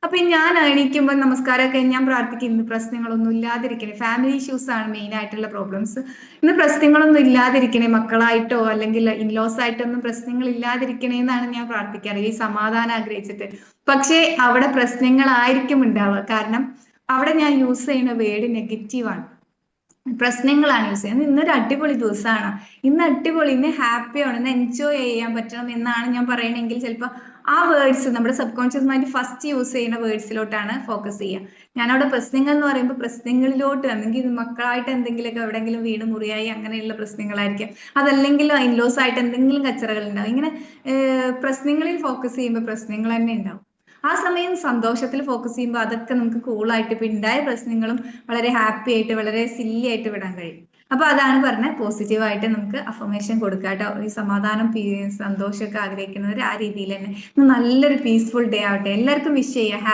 അപ്പൊ ഞാൻ എണീക്കുമ്പോൾ നമസ്കാരമൊക്കെ ഞാൻ പ്രാർത്ഥിക്കും, ഇന്ന് പ്രശ്നങ്ങളൊന്നും ഇല്ലാതിരിക്കണേ. ഫാമിലി ഇഷ്യൂസ് ആണ് മെയിൻ ആയിട്ടുള്ള പ്രോബ്ലംസ്. ഇന്ന് പ്രശ്നങ്ങളൊന്നും ഇല്ലാതിരിക്കണേ, മക്കളായിട്ടോ അല്ലെങ്കിൽ ഇൻലോസ് ആയിട്ടോ ഒന്നും പ്രശ്നങ്ങൾ ഇല്ലാതിരിക്കണേ എന്നാണ് ഞാൻ പ്രാർത്ഥിക്കാറ്, ഈ സമാധാനം ആഗ്രഹിച്ചിട്ട്. പക്ഷേ അവിടെ പ്രശ്നങ്ങളായിരിക്കും ഉണ്ടാവുക. കാരണം അവിടെ ഞാൻ യൂസ് ചെയ്യുന്ന വേർഡ് നെഗറ്റീവാണ്, പ്രശ്നങ്ങളാണ് യൂസ് ചെയ്യുന്നത്. ഇന്നൊരു അടിപൊളി ദിവസമാണ്, ഇന്ന് അടിപൊളി, ഇന്ന് ഹാപ്പിയാണ്, ഇന്ന് എൻജോയ് ചെയ്യാൻ പറ്റണം എന്നാണ് ഞാൻ പറയണമെങ്കിൽ ചിലപ്പോൾ ആ വേർഡ്സ് നമ്മുടെ sub conscious mind first use ചെയ്യുന്ന വേർഡ്സിലോട്ടാണ് ഫോക്കസ് ചെയ്യുക. ഞാനവിടെ പ്രശ്നങ്ങൾ എന്ന് പറയുമ്പോൾ പ്രശ്നങ്ങളിലോട്ട്, അല്ലെങ്കിൽ മക്കളായിട്ട് എന്തെങ്കിലുമൊക്കെ എവിടെയെങ്കിലും വീണ് മുറിയായി അങ്ങനെയുള്ള പ്രശ്നങ്ങളായിരിക്കും, അതല്ലെങ്കിൽ ഇൻലോസ് ആയിട്ട് എന്തെങ്കിലും കച്ചറകൾ ഉണ്ടാവും. ഇങ്ങനെ പ്രശ്നങ്ങളിൽ ഫോക്കസ് ചെയ്യുമ്പോൾ പ്രശ്നങ്ങൾ തന്നെ ഉണ്ടാവും. ആ സമയം സന്തോഷത്തിൽ ഫോക്കസ് ചെയ്യുമ്പോൾ അതൊക്കെ നമുക്ക് കൂളായിട്ട്, ഇപ്പൊ ഉണ്ടായ പ്രശ്നങ്ങളും വളരെ ഹാപ്പി ആയിട്ട്, വളരെ സില്ലി ആയിട്ട് വിടാൻ കഴിയും. അപ്പൊ അതാണ് പറഞ്ഞത്, പോസിറ്റീവായിട്ട് നമുക്ക് അഫർമേഷൻ കൊടുക്കുക കേട്ടോ. ഈ സമാധാനം, സന്തോഷമൊക്കെ ആഗ്രഹിക്കുന്നവർ ആ രീതിയിൽ തന്നെ നല്ലൊരു പീസ്ഫുൾ ഡേ ആവട്ടെ. എല്ലാവർക്കും വിഷ് ചെയ്യുക,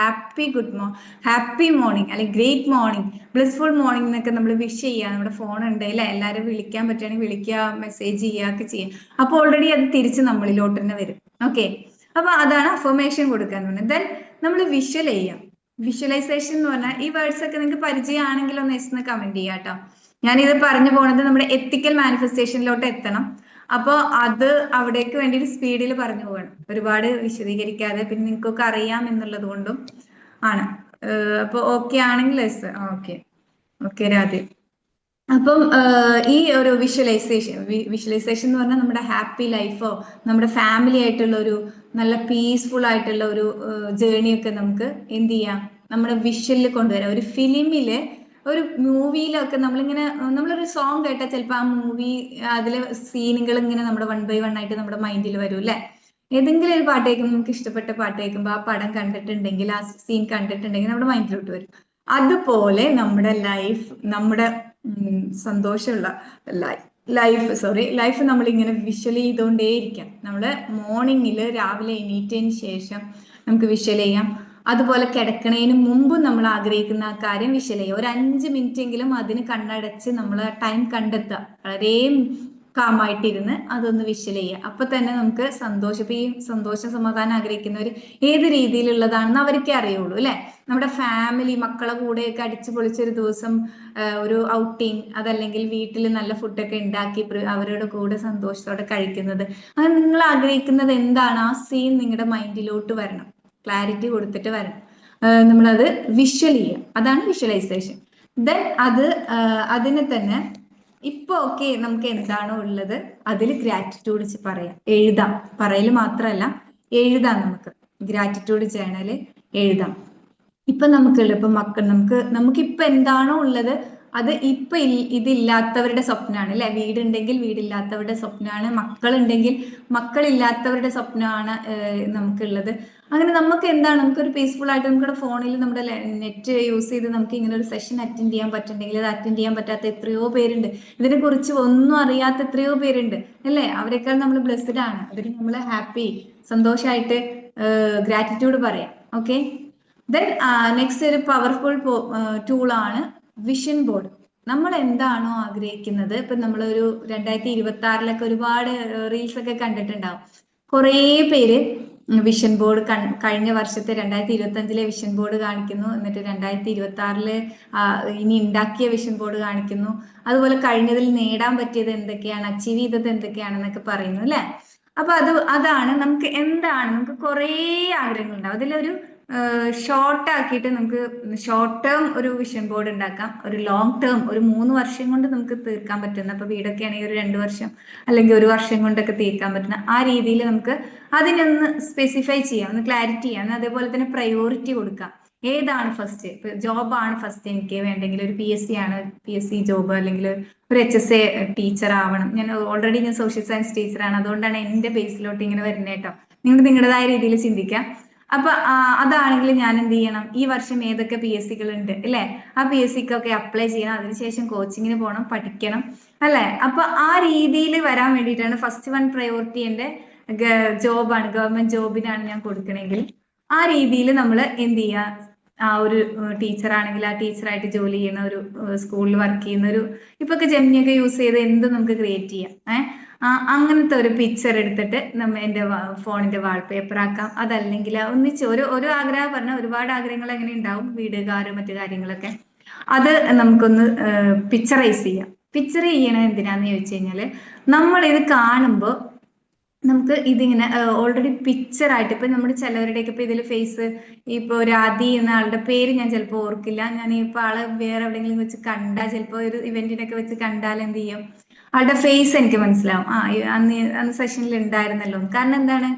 ഹാപ്പി മോർണിംഗ്, അല്ലെങ്കിൽ ഗ്രേറ്റ് മോർണിംഗ്, ബ്ലിസ്ഫുൾ മോർണിംഗ് എന്നൊക്കെ നമ്മൾ വിഷ് ചെയ്യുക. നമ്മുടെ ഫോൺ ഉണ്ട് അല്ലെ, എല്ലാവരും വിളിക്കാൻ പറ്റുകയാണെങ്കിൽ വിളിക്കുക, മെസ്സേജ് ചെയ്യുക ഒക്കെ ചെയ്യാം. അപ്പൊ ഓൾറെഡി അത് തിരിച്ച് നമ്മളിലോട്ട് തന്നെ വരും. ഓക്കെ, അപ്പൊ അതാണ് അഫർമേഷൻ കൊടുക്കുക എന്ന് പറഞ്ഞത്. ദെൻ നമ്മൾ വിഷ്വൽ ചെയ്യാം. വിഷ്വലൈസേഷൻ എന്ന് പറഞ്ഞാൽ ഈ വേർഡ്സ് ഒക്കെ നിങ്ങൾക്ക് പരിചയമാണെങ്കിൽ ഒന്ന് എസ് കമന്റ് ചെയ്യാം കേട്ടോ. ഞാനിത് പറഞ്ഞു പോണത് നമ്മുടെ എത്തിക്കൽ മാനിഫെസ്റ്റേഷനിലോട്ട് എത്തണം. അപ്പൊ അത് അവിടേക്ക് വേണ്ടിയിട്ട് സ്പീഡിൽ പറഞ്ഞു പോകണം, ഒരുപാട് വിശദീകരിക്കാതെ, പിന്നെ നിങ്ങൾക്കൊക്കെ അറിയാം എന്നുള്ളത് കൊണ്ടും ആണ്. അപ്പൊ ഓക്കെ ആണെങ്കിൽ എസ്. Okay okay Radhe. അപ്പം ഈ ഒരു വിഷ്വലൈസേഷൻ എന്ന് പറഞ്ഞാൽ നമ്മുടെ ഹാപ്പി ലൈഫോ, നമ്മുടെ ഫാമിലി ആയിട്ടുള്ള ഒരു നല്ല പീസ്ഫുൾ ആയിട്ടുള്ള ഒരു ജേർണിയൊക്കെ നമുക്ക് എന്ത് ചെയ്യാം, നമ്മുടെ വിഷ്വലിൽ കൊണ്ടുവരാം. ഒരു ഫിലിമില്, ഒരു മൂവിയിലൊക്കെ നമ്മളിങ്ങനെ, നമ്മളൊരു സോങ് കേട്ടാൽ ചിലപ്പോൾ ആ മൂവി, അതിലെ സീനുകൾ ഇങ്ങനെ നമ്മുടെ 1 by 1 ആയിട്ട് നമ്മുടെ മൈൻഡിൽ വരും അല്ലെ. ഏതെങ്കിലും ഒരു പാട്ട് കേൾക്കുമ്പോൾ, നമുക്ക് ഇഷ്ടപ്പെട്ട പാട്ട് കേൾക്കുമ്പോൾ ആ പടം കണ്ടിട്ടുണ്ടെങ്കിൽ, ആ സീൻ കണ്ടിട്ടുണ്ടെങ്കിൽ നമ്മുടെ മൈൻഡിലോട്ട് വരും. അതുപോലെ നമ്മുടെ ലൈഫ്, നമ്മുടെ സന്തോഷമുള്ള ലൈഫ് നമ്മൾ ഇങ്ങനെ വിഷ്വൽ ചെയ്തുകൊണ്ടേയിരിക്കാം. നമ്മള് മോർണിംഗിൽ രാവിലെ എണീറ്റതിന് ശേഷം നമുക്ക് വിഷ്വൽ ചെയ്യാം. അതുപോലെ കിടക്കണതിന് മുമ്പ് നമ്മൾ ആഗ്രഹിക്കുന്ന ആ കാര്യം വിഷ്വൽ ചെയ്യുക. ഒരു 5 മിനിറ്റ് എങ്കിലും അതിന് കണ്ണടച്ച് നമ്മൾ ടൈം കണ്ടെത്തുക, വളരെ കാമായിട്ടിരുന്ന് അതൊന്ന് വിഷ്വൽ ചെയ്യുക. അപ്പൊ തന്നെ നമുക്ക് സന്തോഷം, ഇപ്പൊ ഈ സന്തോഷം, സമാധാനം ആഗ്രഹിക്കുന്നവർ ഏത് രീതിയിലുള്ളതാണെന്ന് അവർക്കേ അറിയുള്ളൂ അല്ലെ. നമ്മുടെ ഫാമിലി, മക്കളെ കൂടെയൊക്കെ അടിച്ചു പൊളിച്ചൊരു ദിവസം, ഒരു ഔട്ടിങ്, അതല്ലെങ്കിൽ വീട്ടിൽ നല്ല ഫുഡൊക്കെ ഉണ്ടാക്കി അവരുടെ കൂടെ സന്തോഷത്തോടെ കഴിക്കുന്നത്, അങ്ങനെ നിങ്ങൾ ആഗ്രഹിക്കുന്നത് എന്താണ്, ആ സീൻ നിങ്ങളുടെ മൈൻഡിലോട്ട് വരണം, ക്ലാരിറ്റി കൊടുത്തിട്ട് വരണം. നമ്മളത് വിഷ്വൽ ചെയ്യുക, അതാണ് വിഷ്വലൈസേഷൻ. ദെൻ അതിനെ തന്നെ ഇപ്പൊ ഓക്കെ, നമുക്ക് എന്താണോ ഉള്ളത് അതിൽ ഗ്രാറ്റിറ്റ്യൂഡ് പറയാം, എഴുതാം. പറയൽ മാത്രമല്ല, എഴുതാം. നമുക്ക് ഗ്രാറ്റിറ്റ്യൂഡ് ജേണൽ എഴുതാം. ഇപ്പൊ നമുക്കുള്ള, ഇപ്പൊ നമുക്കിപ്പൊ എന്താണോ ഉള്ളത് അത് ഇപ്പൊ ഇതില്ലാത്തവരുടെ സ്വപ്നമാണ് അല്ലെ. വീടുണ്ടെങ്കിൽ വീടില്ലാത്തവരുടെ സ്വപ്നമാണ്, മക്കളുണ്ടെങ്കിൽ മക്കളില്ലാത്തവരുടെ സ്വപ്നമാണ് നമുക്കുള്ളത്. അങ്ങനെ നമുക്ക് എന്താണ്, നമുക്കൊരു പീസ്ഫുൾ ആയിട്ട് നമ്മുടെ ഫോണിൽ നമ്മുടെ നെറ്റ് യൂസ് ചെയ്ത് നമുക്ക് ഇങ്ങനെ ഒരു സെഷൻ അറ്റൻഡ് ചെയ്യാൻ പറ്റുന്നുണ്ടെങ്കിൽ അത് അറ്റൻഡ് ചെയ്യാൻ പറ്റാത്ത എത്രയോ പേരുണ്ട്. ഇതിനെ കുറിച്ച് ഒന്നും അറിയാത്ത എത്രയോ പേരുണ്ട് അല്ലേ. അവരെക്കാൾ നമ്മൾ ബ്ലെസ്ഡ് ആണ്. അതിന് നമ്മൾ ഹാപ്പി, സന്തോഷമായിട്ട് ഗ്രാറ്റിറ്റ്യൂഡ് പറയാം. ഓക്കെ. ദെൻ നെക്സ്റ്റ് ഒരു പവർഫുൾ ടൂളാണ് വിഷൻ ബോർഡ്. നമ്മൾ എന്താണോ ആഗ്രഹിക്കുന്നത്, ഇപ്പൊ നമ്മളൊരു 2026 ഒരുപാട് റീൽസ് ഒക്കെ കണ്ടിട്ടുണ്ടാവും. കുറേ പേര് വിഷൻ ബോർഡ് കഴിഞ്ഞ വർഷത്തെ 2025 വിഷൻ ബോർഡ് കാണിക്കുന്നു, എന്നിട്ട് 2026 ഇനി ഉണ്ടാക്കിയ വിഷൻ ബോർഡ് കാണിക്കുന്നു. അതുപോലെ കഴിഞ്ഞതിൽ നേടാൻ പറ്റിയത് എന്തൊക്കെയാണ്, അച്ചീവ് ചെയ്തത് എന്തൊക്കെയാണെന്നൊക്കെ പറയുന്നു അല്ലെ. അപ്പൊ അതാണ് നമുക്ക് എന്താണ്, നമുക്ക് കുറേ ആഗ്രഹങ്ങളുണ്ടാവും. അതിലൊരു ഷോർട്ട് ആക്കിയിട്ട് നമുക്ക് ഷോർട്ട് ടേം ഒരു വിഷൻ ബോർഡ് ഉണ്ടാക്കാം, ഒരു ലോങ് ടേം ഒരു 3 വർഷം കൊണ്ട് നമുക്ക് തീർക്കാൻ പറ്റുന്ന, അപ്പൊ വീടൊക്കെ ആണെങ്കിൽ ഒരു 2 വർഷം അല്ലെങ്കിൽ 1 വർഷം കൊണ്ടൊക്കെ തീർക്കാൻ പറ്റുന്ന ആ രീതിയിൽ നമുക്ക് അതിനൊന്ന് സ്പെസിഫൈ ചെയ്യാം, ഒന്ന് ക്ലാരിറ്റി ചെയ്യാം. അതേപോലെ തന്നെ പ്രയോറിറ്റി കൊടുക്കാം. ഏതാണ് ഫസ്റ്റ്, ഇപ്പൊ ജോബാണ് ഫസ്റ്റ് എനിക്ക് വേണ്ടെങ്കിൽ ഒരു PSC ആണ്, PSC ജോബ്, അല്ലെങ്കിൽ ഒരു HSA ടീച്ചർ ആവണം. ഞാൻ ഓൾറെഡി സോഷ്യൽ സയൻസ് ടീച്ചറാണ്, അതുകൊണ്ടാണ് എന്റെ ബേസിലോട്ട് ഇങ്ങനെ വരുന്നത് കേട്ടോ. നിങ്ങൾക്ക് നിങ്ങളുടേതായ രീതിയിൽ ചിന്തിക്കാം. അപ്പൊ അതാണെങ്കിൽ ഞാൻ എന്ത് ചെയ്യണം, ഈ വർഷം ഏതൊക്കെ PSCകൾ ഉണ്ട് അല്ലെ, ആ PSCക്കൊക്കെ അപ്ലൈ ചെയ്യണം, അതിനുശേഷം കോച്ചിങ്ങിന് പോകണം, പഠിക്കണം അല്ലെ. അപ്പൊ ആ രീതിയിൽ വരാൻ വേണ്ടിയിട്ടാണ് ഫസ്റ്റ് വൺ പ്രയോറിറ്റി എന്റെ ജോബാണ്, ഗവൺമെന്റ് ജോബിനാണ് ഞാൻ കൊടുക്കണമെങ്കിൽ ആ രീതിയിൽ നമ്മൾ എന്ത് ചെയ്യുക, ആ ഒരു ടീച്ചർ ആണെങ്കിൽ ആ ടീച്ചറായിട്ട് ജോലി ചെയ്യുന്ന ഒരു സ്കൂളിൽ വർക്ക് ചെയ്യുന്ന ഒരു, ഇപ്പൊക്കെ ജെമിനിയൊക്കെ യൂസ് ചെയ്ത് എന്ത് നമുക്ക് ക്രിയേറ്റ് ചെയ്യാം. അങ്ങനത്തെ ഒരു പിക്ചർ എടുത്തിട്ട് എന്റെ ഫോണിന്റെ വാൾപേപ്പർ ആക്കാം. അതല്ലെങ്കിൽ ഒന്നിച്ച് ഒരു ആഗ്രഹം പറഞ്ഞാൽ ഒരുപാട് ആഗ്രഹങ്ങൾ എങ്ങനെ ഉണ്ടാവും, വീട്, കാറ്, മറ്റു കാര്യങ്ങളൊക്കെ. അത് നമുക്കൊന്ന് പിക്ചറൈസ് ചെയ്യാം. പിക്ചർ ചെയ്യണത് എന്തിനാന്ന് ചോദിച്ചു കഴിഞ്ഞാല്, നമ്മൾ ഇത് കാണുമ്പോൾ നമുക്ക് ഇതിങ്ങനെ ഓൾറെഡി പിക്ചർ ആയിട്ട്, ഇപ്പൊ നമ്മുടെ ചിലവരുടെയൊക്കെ ഇപ്പൊ ഇതിൽ ഫേസ്, ഇപ്പൊ രാധി എന്ന ആളുടെ പേര് ഞാൻ ചിലപ്പോൾ ഓർക്കില്ല, ഞാൻ ഇപ്പൊ ആള് വേറെ എവിടെയെങ്കിലും വെച്ച് കണ്ടാൽ, ചിലപ്പോൾ ഒരു ഇവന്റിനൊക്കെ വെച്ച് കണ്ടാൽ എന്ത് ചെയ്യും, ആളുടെ ഫേസ് എനിക്ക് മനസ്സിലാവും. അന്ന് സെഷനിൽ ഉണ്ടായിരുന്നല്ലോ. കാരണം എന്താണ്,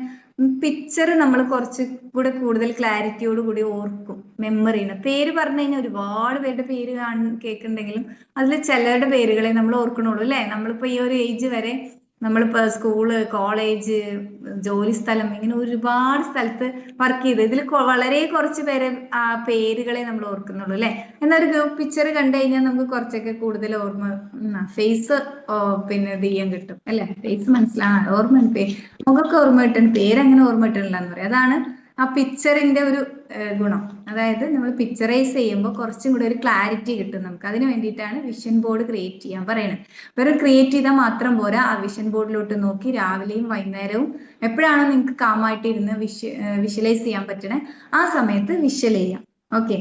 പിക്ചർ നമ്മൾ കുറച്ച് കൂടെ കൂടുതൽ ക്ലാരിറ്റിയോട് കൂടി ഓർക്കും, മെമ്മറിയാണ്. പേര് പറഞ്ഞു കഴിഞ്ഞാൽ ഒരുപാട് പേരുടെ പേര് കേൾക്കുന്നുണ്ടെങ്കിലും അതിൽ ചിലരുടെ പേരുകളെ നമ്മൾ ഓർക്കണുള്ളൂ അല്ലെ. നമ്മളിപ്പോ ഈ ഒരു ഏജ് വരെ നമ്മളിപ്പോ സ്കൂള്, കോളേജ്, ജോലി സ്ഥലം, ഇങ്ങനെ ഒരുപാട് സ്ഥലത്ത് വർക്ക് ചെയ്ത് ഇതിൽ വളരെ കുറച്ച് പേരെ ആ പേരുകളെ നമ്മൾ ഓർക്കുന്നുള്ളൂ അല്ലെ. എന്നാൽ ഒരു ഗ്രൂപ്പ് പിക്ചർ കണ്ടു കഴിഞ്ഞാൽ നമുക്ക് കുറച്ചൊക്കെ കൂടുതൽ ഓർമ്മ, ഫേസ് പിന്നെ ഇത് ചെയ്യാൻ കിട്ടും അല്ലെ. ഫേസ് ഓർമ്മ, മുഖമൊക്കെ ഓർമ്മ കിട്ടും, പേരങ്ങനെ ഓർമ്മ കിട്ടണില്ല എന്ന് പറയും. അതാണ് ആ പിക്ചറിന്റെ ഒരു ഗുണം. അതായത് നമ്മൾ പിക്ചറൈസ് ചെയ്യുമ്പോൾ കുറച്ചും കൂടി ഒരു ക്ലാരിറ്റി കിട്ടും നമുക്ക്. അതിന് വേണ്ടിയിട്ടാണ് വിഷൻ ബോർഡ് ക്രിയേറ്റ് ചെയ്യാൻ പറയുന്നത്. വെറും ക്രിയേറ്റ് ചെയ്താൽ മാത്രം പോരാ, ആ വിഷൻ ബോർഡിലോട്ട് നോക്കി രാവിലെയും വൈകുന്നേരവും എപ്പോഴാണോ നിങ്ങൾക്ക് കാമായിട്ട് ഇരുന്ന് വിഷ്വലൈസ് ചെയ്യാൻ പറ്റണേ ആ സമയത്ത് വിഷ്വൽ ചെയ്യാം. ഓക്കെ.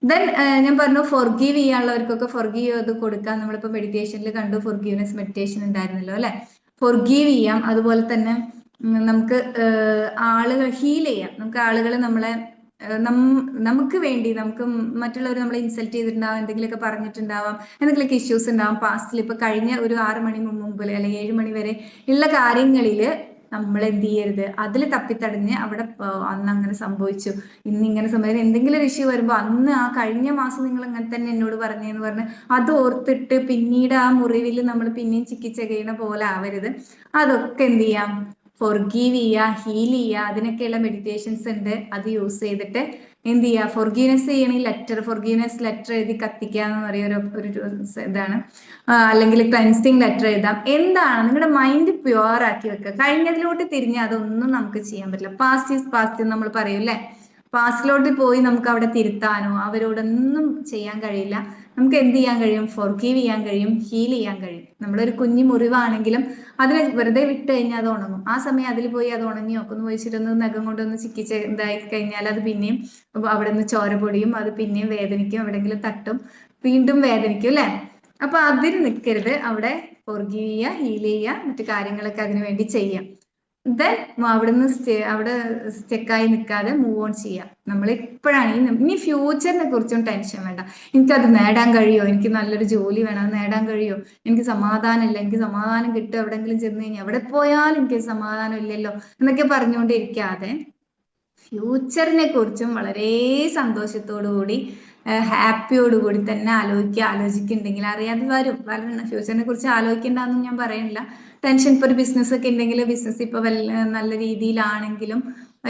ദെൻ ഞാൻ പറഞ്ഞു ഫോർഗീവ് ചെയ്യാനുള്ളവർക്കൊക്കെ ഫോർഗീവ് ചെയ്ത് കൊടുക്കാം. നമ്മളിപ്പോ മെഡിറ്റേഷനിൽ കണ്ടു, ഫോർഗീവ്നെസ് മെഡിറ്റേഷൻ ഉണ്ടായിരുന്നല്ലോ അല്ലെ. ഫോർഗീവ് ചെയ്യാം. അതുപോലെ തന്നെ നമുക്ക് ആളുകൾ ഹീൽ ചെയ്യാം. നമുക്ക് ആളുകൾ നമ്മളെ നമുക്ക് വേണ്ടി, നമുക്ക് മറ്റുള്ളവർ നമ്മളെ ഇൻസൾട്ട് ചെയ്തിട്ടുണ്ടാവാം, എന്തെങ്കിലുമൊക്കെ പറഞ്ഞിട്ടുണ്ടാവാം, എന്തെങ്കിലുമൊക്കെ ഇഷ്യൂസ് ഉണ്ടാവാം പാസ്റ്റിൽ. ഇപ്പൊ കഴിഞ്ഞ ഒരു 6 മണി മുമ്പ് അല്ലെങ്കിൽ 7 മണി വരെ ഉള്ള കാര്യങ്ങളിൽ നമ്മൾ എന്ത് ചെയ്യരുത്, അതിൽ തപ്പിത്തടഞ്ഞ് അവിടെ അന്ന് അങ്ങനെ സംഭവിച്ചു, ഇന്ന് ഇങ്ങനെ സംഭവിച്ചു, എന്തെങ്കിലും ഒരു ഇഷ്യൂ വരുമ്പോൾ അന്ന് ആ കഴിഞ്ഞ മാസം നിങ്ങൾ അങ്ങനെ തന്നെ എന്നോട് പറഞ്ഞെന്ന് പറഞ്ഞ് അത് ഓർത്തിട്ട് പിന്നീട് ആ മുറിവിൽ നമ്മൾ പിന്നെയും ചിക്കിച്ചകയണ പോലെ ആവരുത്. അതൊക്കെ എന്ത് ചെയ്യാം, ഫോർഗീവ് ചെയ്യുക, ഹീൽ ചെയ്യുക. അതിനൊക്കെയുള്ള മെഡിറ്റേഷൻസ് ഉണ്ട്. അത് യൂസ് ചെയ്തിട്ട് എന്ത് ചെയ്യുക, ഫോർഗീവ്നെസ് ചെയ്യണമെങ്കിൽ ഫോർഗീവ്നെസ് ലെറ്റർ എഴുതി കത്തിക്കുക എന്ന് പറയുന്ന ഒരു ഇതാണ്. അല്ലെങ്കിൽ ക്ലെൻസിങ് ലെറ്റർ എഴുതാം. എന്താണ് നിങ്ങളുടെ മൈൻഡ് പ്യുവർ ആക്കി വെക്കുക. കഴിഞ്ഞതിലോട്ട് തിരിഞ്ഞ് അതൊന്നും നമുക്ക് ചെയ്യാൻ പറ്റില്ല. പാസ്റ്റ് ഈസ് പാസ്റ്റ് നമ്മൾ പറയൂല്ലേ. പാസ്റ്റിലോട്ട് പോയി നമുക്ക് അവിടെ തിരുത്താനോ അവരോടൊന്നും ചെയ്യാൻ കഴിയില്ല. നമുക്ക് എന്ത് ചെയ്യാൻ കഴിയും, ഫോർഗീവ് ചെയ്യാൻ കഴിയും, ഹീൽ ചെയ്യാൻ കഴിയും. നമ്മളൊരു കുഞ്ഞു മുറിവാണെങ്കിലും അതിനെ വെറുതെ വിട്ട് കഴിഞ്ഞാൽ അത് ഉണങ്ങും. ആ സമയം അതിൽ പോയി അത് ഉണങ്ങി നോക്കുന്നു വെച്ചിട്ടൊന്ന് നഖം കൊണ്ടൊന്ന് ചിക്കിച്ച് ഇതായി കഴിഞ്ഞാൽ അത് പിന്നെയും അവിടെ നിന്ന് ചോര പൊടിയും, അത് പിന്നെയും വേദനിക്കും, എവിടെയെങ്കിലും തട്ടും, വീണ്ടും വേദനിക്കും അല്ലെ. അപ്പൊ അതിന് നിൽക്കരുത്, അവിടെ ഫോർഗീവ് ചെയ്യുക, ഹീൽ ചെയ്യുക, മറ്റു കാര്യങ്ങളൊക്കെ അതിനു വേണ്ടി ചെയ്യാം. ദെൻ അവിടെ സ്റ്റെക്കായി നിൽക്കാതെ മൂവ് ഓൺ ചെയ്യാം. നമ്മൾ ഇപ്പോഴാണ് ഇനി ഫ്യൂച്ചറിനെ കുറിച്ചും ടെൻഷൻ വേണ്ട. എനിക്കത് നേടാൻ കഴിയോ, എനിക്ക് നല്ലൊരു ജോലി വേണം, അത് നേടാൻ കഴിയോ, എനിക്ക് സമാധാനമില്ല, എനിക്ക് സമാധാനം കിട്ടും എവിടെങ്കിലും ചെന്ന് കഴിഞ്ഞാൽ, എവിടെ പോയാലും എനിക്ക് സമാധാനം ഇല്ലല്ലോ എന്നൊക്കെ പറഞ്ഞുകൊണ്ടിരിക്കാതെ ഫ്യൂച്ചറിനെ കുറിച്ചും വളരെ സന്തോഷത്തോടു കൂടി ഹാപ്പിയോടുകൂടി തന്നെ ആലോചിക്കുന്നുണ്ടെങ്കിൽ അറിയാതെ വരും. ഫ്യൂച്ചറിനെ കുറിച്ച് ആലോചിക്കേണ്ടെന്ന് ഞാൻ പറയുന്നില്ല. ടെൻഷൻ ഇപ്പൊ ഒരു ബിസിനസ് ഒക്കെ ഉണ്ടെങ്കിൽ ബിസിനസ് ഇപ്പൊ നല്ല രീതിയിലാണെങ്കിലും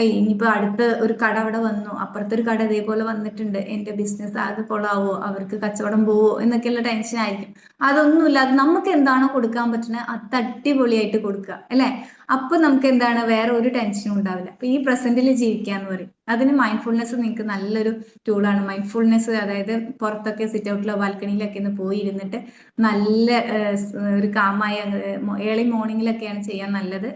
ഇനിയിപ്പോ അടുത്ത ഒരു കട അവിടെ വന്നു, അപ്പുറത്തെ ഒരു കട ഇതേപോലെ വന്നിട്ടുണ്ട്, എന്റെ ബിസിനസ് ആകെ കൊളാവോ, അവർക്ക് കച്ചവടം പോവോ എന്നൊക്കെയുള്ള ടെൻഷൻ ആയിരിക്കും. അതൊന്നുമില്ല, അത് നമുക്ക് എന്താണോ കൊടുക്കാൻ പറ്റുന്നത് അത് അടിപൊളിയായിട്ട് കൊടുക്കുക അല്ലെ. അപ്പൊ നമുക്ക് എന്താണ് വേറെ ഒരു ടെൻഷനും ഉണ്ടാവില്ല. അപ്പൊ ഈ പ്രസന്റിൽ ജീവിക്കാന്ന് പറയും. അതിന് മൈൻഡ്ഫുൾനെസ് നിങ്ങൾക്ക് നല്ലൊരു ടൂളാണ്. മൈൻഡ്ഫുൾനെസ് അതായത് പുറത്തൊക്കെ സിറ്റ് ഔട്ടിലോ ബാൽക്കണിയിലൊക്കെ ഒന്ന് പോയി ഇരുന്നിട്ട് നല്ല ഒരു കാമായ ഏർലി മോർണിംഗിലൊക്കെയാണ് ചെയ്യാൻ നല്ലത്.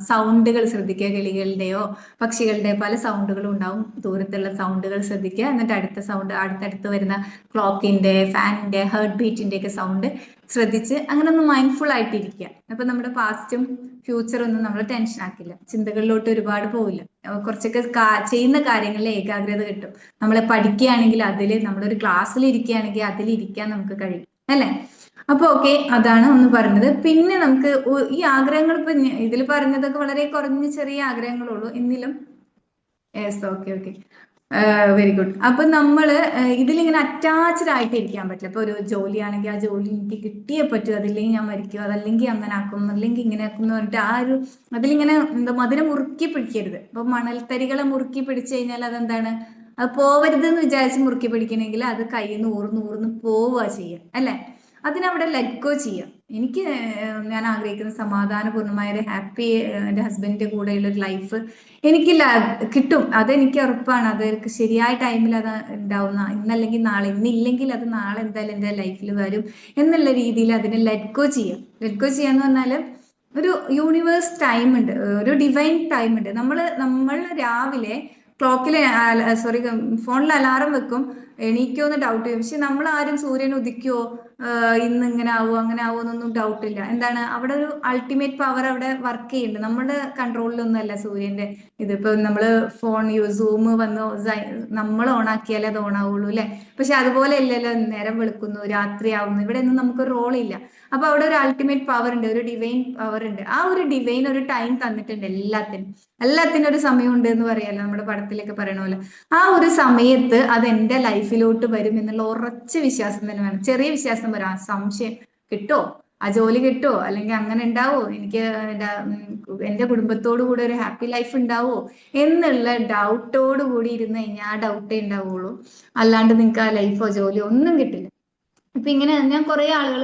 സൗണ്ടുകൾ ശ്രദ്ധിക്കുക, കിളികളുടെയോ പക്ഷികളുടെ പല സൗണ്ടുകളും ഉണ്ടാവും, ദൂരത്തുള്ള സൗണ്ടുകൾ ശ്രദ്ധിക്കുക. എന്നിട്ട് അടുത്ത സൗണ്ട്, അടുത്തടുത്ത് വരുന്ന ക്ലോക്കിന്റെ, ഫാനിന്റെ, ഹേർട്ട് ബീറ്റിന്റെ ഒക്കെ സൗണ്ട് ശ്രദ്ധിച്ച് അങ്ങനെ ഒന്ന് മൈൻഡ്ഫുൾ ആയിട്ടിരിക്കുക. അപ്പൊ നമ്മുടെ പാസ്റ്റും ഫ്യൂച്ചറും ഒന്നും നമ്മൾ ടെൻഷൻ ആക്കില്ല, ചിന്തകളിലോട്ട് ഒരുപാട് പോവില്ല. കുറച്ചൊക്കെ ചെയ്യുന്ന കാര്യങ്ങളിൽ ഏകാഗ്രത കിട്ടും. നമ്മളെ പഠിക്കുകയാണെങ്കിൽ അതിൽ, നമ്മളൊരു ക്ലാസ്സിൽ ഇരിക്കുകയാണെങ്കിൽ അതിൽ ഇരിക്കാൻ നമുക്ക് കഴിയും അല്ലെ. അപ്പൊ ഓക്കെ, അതാണ് ഒന്ന് പറഞ്ഞത്. പിന്നെ നമുക്ക് ഈ ആഗ്രഹങ്ങൾ ഇപ്പൊ ഇതിൽ പറഞ്ഞതൊക്കെ വളരെ കുറഞ്ഞ ചെറിയ ആഗ്രഹങ്ങളുള്ളൂ എന്നിലും. Yes, okay okay, very good. അപ്പൊ നമ്മള് ഇതിലിങ്ങനെ അറ്റാച്ച്ഡ് ആയിട്ട് ഇരിക്കാൻ പറ്റില്ല. ഇപ്പൊ ഒരു ജോലിയാണെങ്കിൽ ആ ജോലി എനിക്ക് കിട്ടിയേ പറ്റൂ, അതില്ലെങ്കിൽ ഞാൻ മരിക്കും, അതല്ലെങ്കിൽ അങ്ങനെ ആക്കും, അല്ലെങ്കിൽ ഇങ്ങനെ ആക്കും എന്ന് പറഞ്ഞിട്ട് ആ ഒരു അതിലിങ്ങനെ എന്താ അതിനെ മുറുക്കി പിടിക്കരുത്. ഇപ്പൊ മണൽത്തരികളെ മുറുക്കി പിടിച്ചു കഴിഞ്ഞാൽ അതെന്താണ്, അത് പോവരുത് എന്ന് വിചാരിച്ച് മുറുക്കി പിടിക്കണമെങ്കിൽ അത് കയ്യിൽ നിന്ന് ഊർന്ന് പോവുക ചെയ്യുക അല്ലെ. അതിനവിടെ ലെറ്റ് ഗോ ചെയ്യാം. എനിക്ക് ഞാൻ ആഗ്രഹിക്കുന്ന സമാധാനപൂർണ്ണമായ ഒരു ഹാപ്പി എൻ്റെ ഹസ്ബൻഡിന്റെ കൂടെയുള്ള ഒരു ലൈഫ് എനിക്ക് കിട്ടും, അതെനിക്ക് ഉറപ്പാണ്. അത് ശരിയായ ടൈമിൽ അത് ഉണ്ടാവുന്ന, ഇന്നല്ലെങ്കിൽ നാളെ, ഇന്നില്ലെങ്കിൽ അത് നാളെ എന്തായാലും എൻ്റെ ലൈഫിൽ വരും എന്നുള്ള രീതിയിൽ അതിനെ ലെറ്റ് ഗോ ചെയ്യാം. ലെറ്റ് ഗോ ചെയ്യാന്ന് പറഞ്ഞാല് ഒരു യൂണിവേഴ്സ് ടൈം ഉണ്ട്, ഒരു ഡിവൈൻ ടൈം ഉണ്ട്. നമ്മൾ രാവിലെ ക്ലോക്കിൽ, സോറി, ഫോണിൽ അലാറം വെക്കും, എണീക്കോന്ന് ഡൗട്ട് ചെയ്യും. പക്ഷെ നമ്മൾ ആരും സൂര്യൻ ഉദിക്കുവോ ഇന്ന് ഇങ്ങനെ ആവോ അങ്ങനെ ആവോ എന്നൊന്നും ഡൗട്ട് ഇല്ല. എന്താണ്, അവിടെ ഒരു അൾട്ടിമേറ്റ് പവർ അവിടെ വർക്ക് ചെയ്യുന്നുണ്ട്. നമ്മുടെ കൺട്രോളിലൊന്നും അല്ല സൂര്യന്റെ ഇതിപ്പോ നമ്മള് ഫോൺ സൂം വന്ന് നമ്മൾ ഓണാക്കിയാലേ അത് ഓൺ ആവുള്ളൂ അല്ലെ. പക്ഷെ അതുപോലെ ഇല്ലല്ലോ, നേരം വെളുക്കുന്നു, രാത്രി ആവുന്നു, ഇവിടെ ഒന്നും നമുക്ക് റോളില്ല. അപ്പൊ അവിടെ ഒരു അൾട്ടിമേറ്റ് പവർ ഉണ്ട്, ഒരു ഡിവൈൻ പവർ ഉണ്ട്. ആ ഒരു ഡിവൈൻ ഒരു ടൈം തന്നിട്ടുണ്ട് എല്ലാത്തിനും ഒരു സമയമുണ്ട് എന്ന് പറയാലോ, നമ്മുടെ പടത്തിലൊക്കെ പറയണ പോലെ. ആ ഒരു സമയത്ത് അത് എന്റെ ലൈഫിലോട്ട് വരും എന്നുള്ള ഉറച്ച വിശ്വാസം തന്നെ വേണം. ചെറിയ വിശ്വാസം വരാം, സംശയം കിട്ടോ, ആ ജോലി കിട്ടോ, അല്ലെങ്കിൽ അങ്ങനെ ഉണ്ടാവോ, എനിക്ക് എന്റെ കുടുംബത്തോടു കൂടെ ഒരു ഹാപ്പി ലൈഫ് ഉണ്ടാവോ എന്നുള്ള ഡൗട്ടോട് കൂടി ഇരുന്ന് കഴിഞ്ഞാൽ ആ ഡൗട്ടേ ഉണ്ടാവുള്ളൂ. അല്ലാണ്ട് നിങ്ങൾക്ക് ആ ലൈഫോ ജോലിയോ ഒന്നും കിട്ടില്ല. ഇപ്പൊ ഇങ്ങനെ ഞാൻ കുറെ ആളുകൾ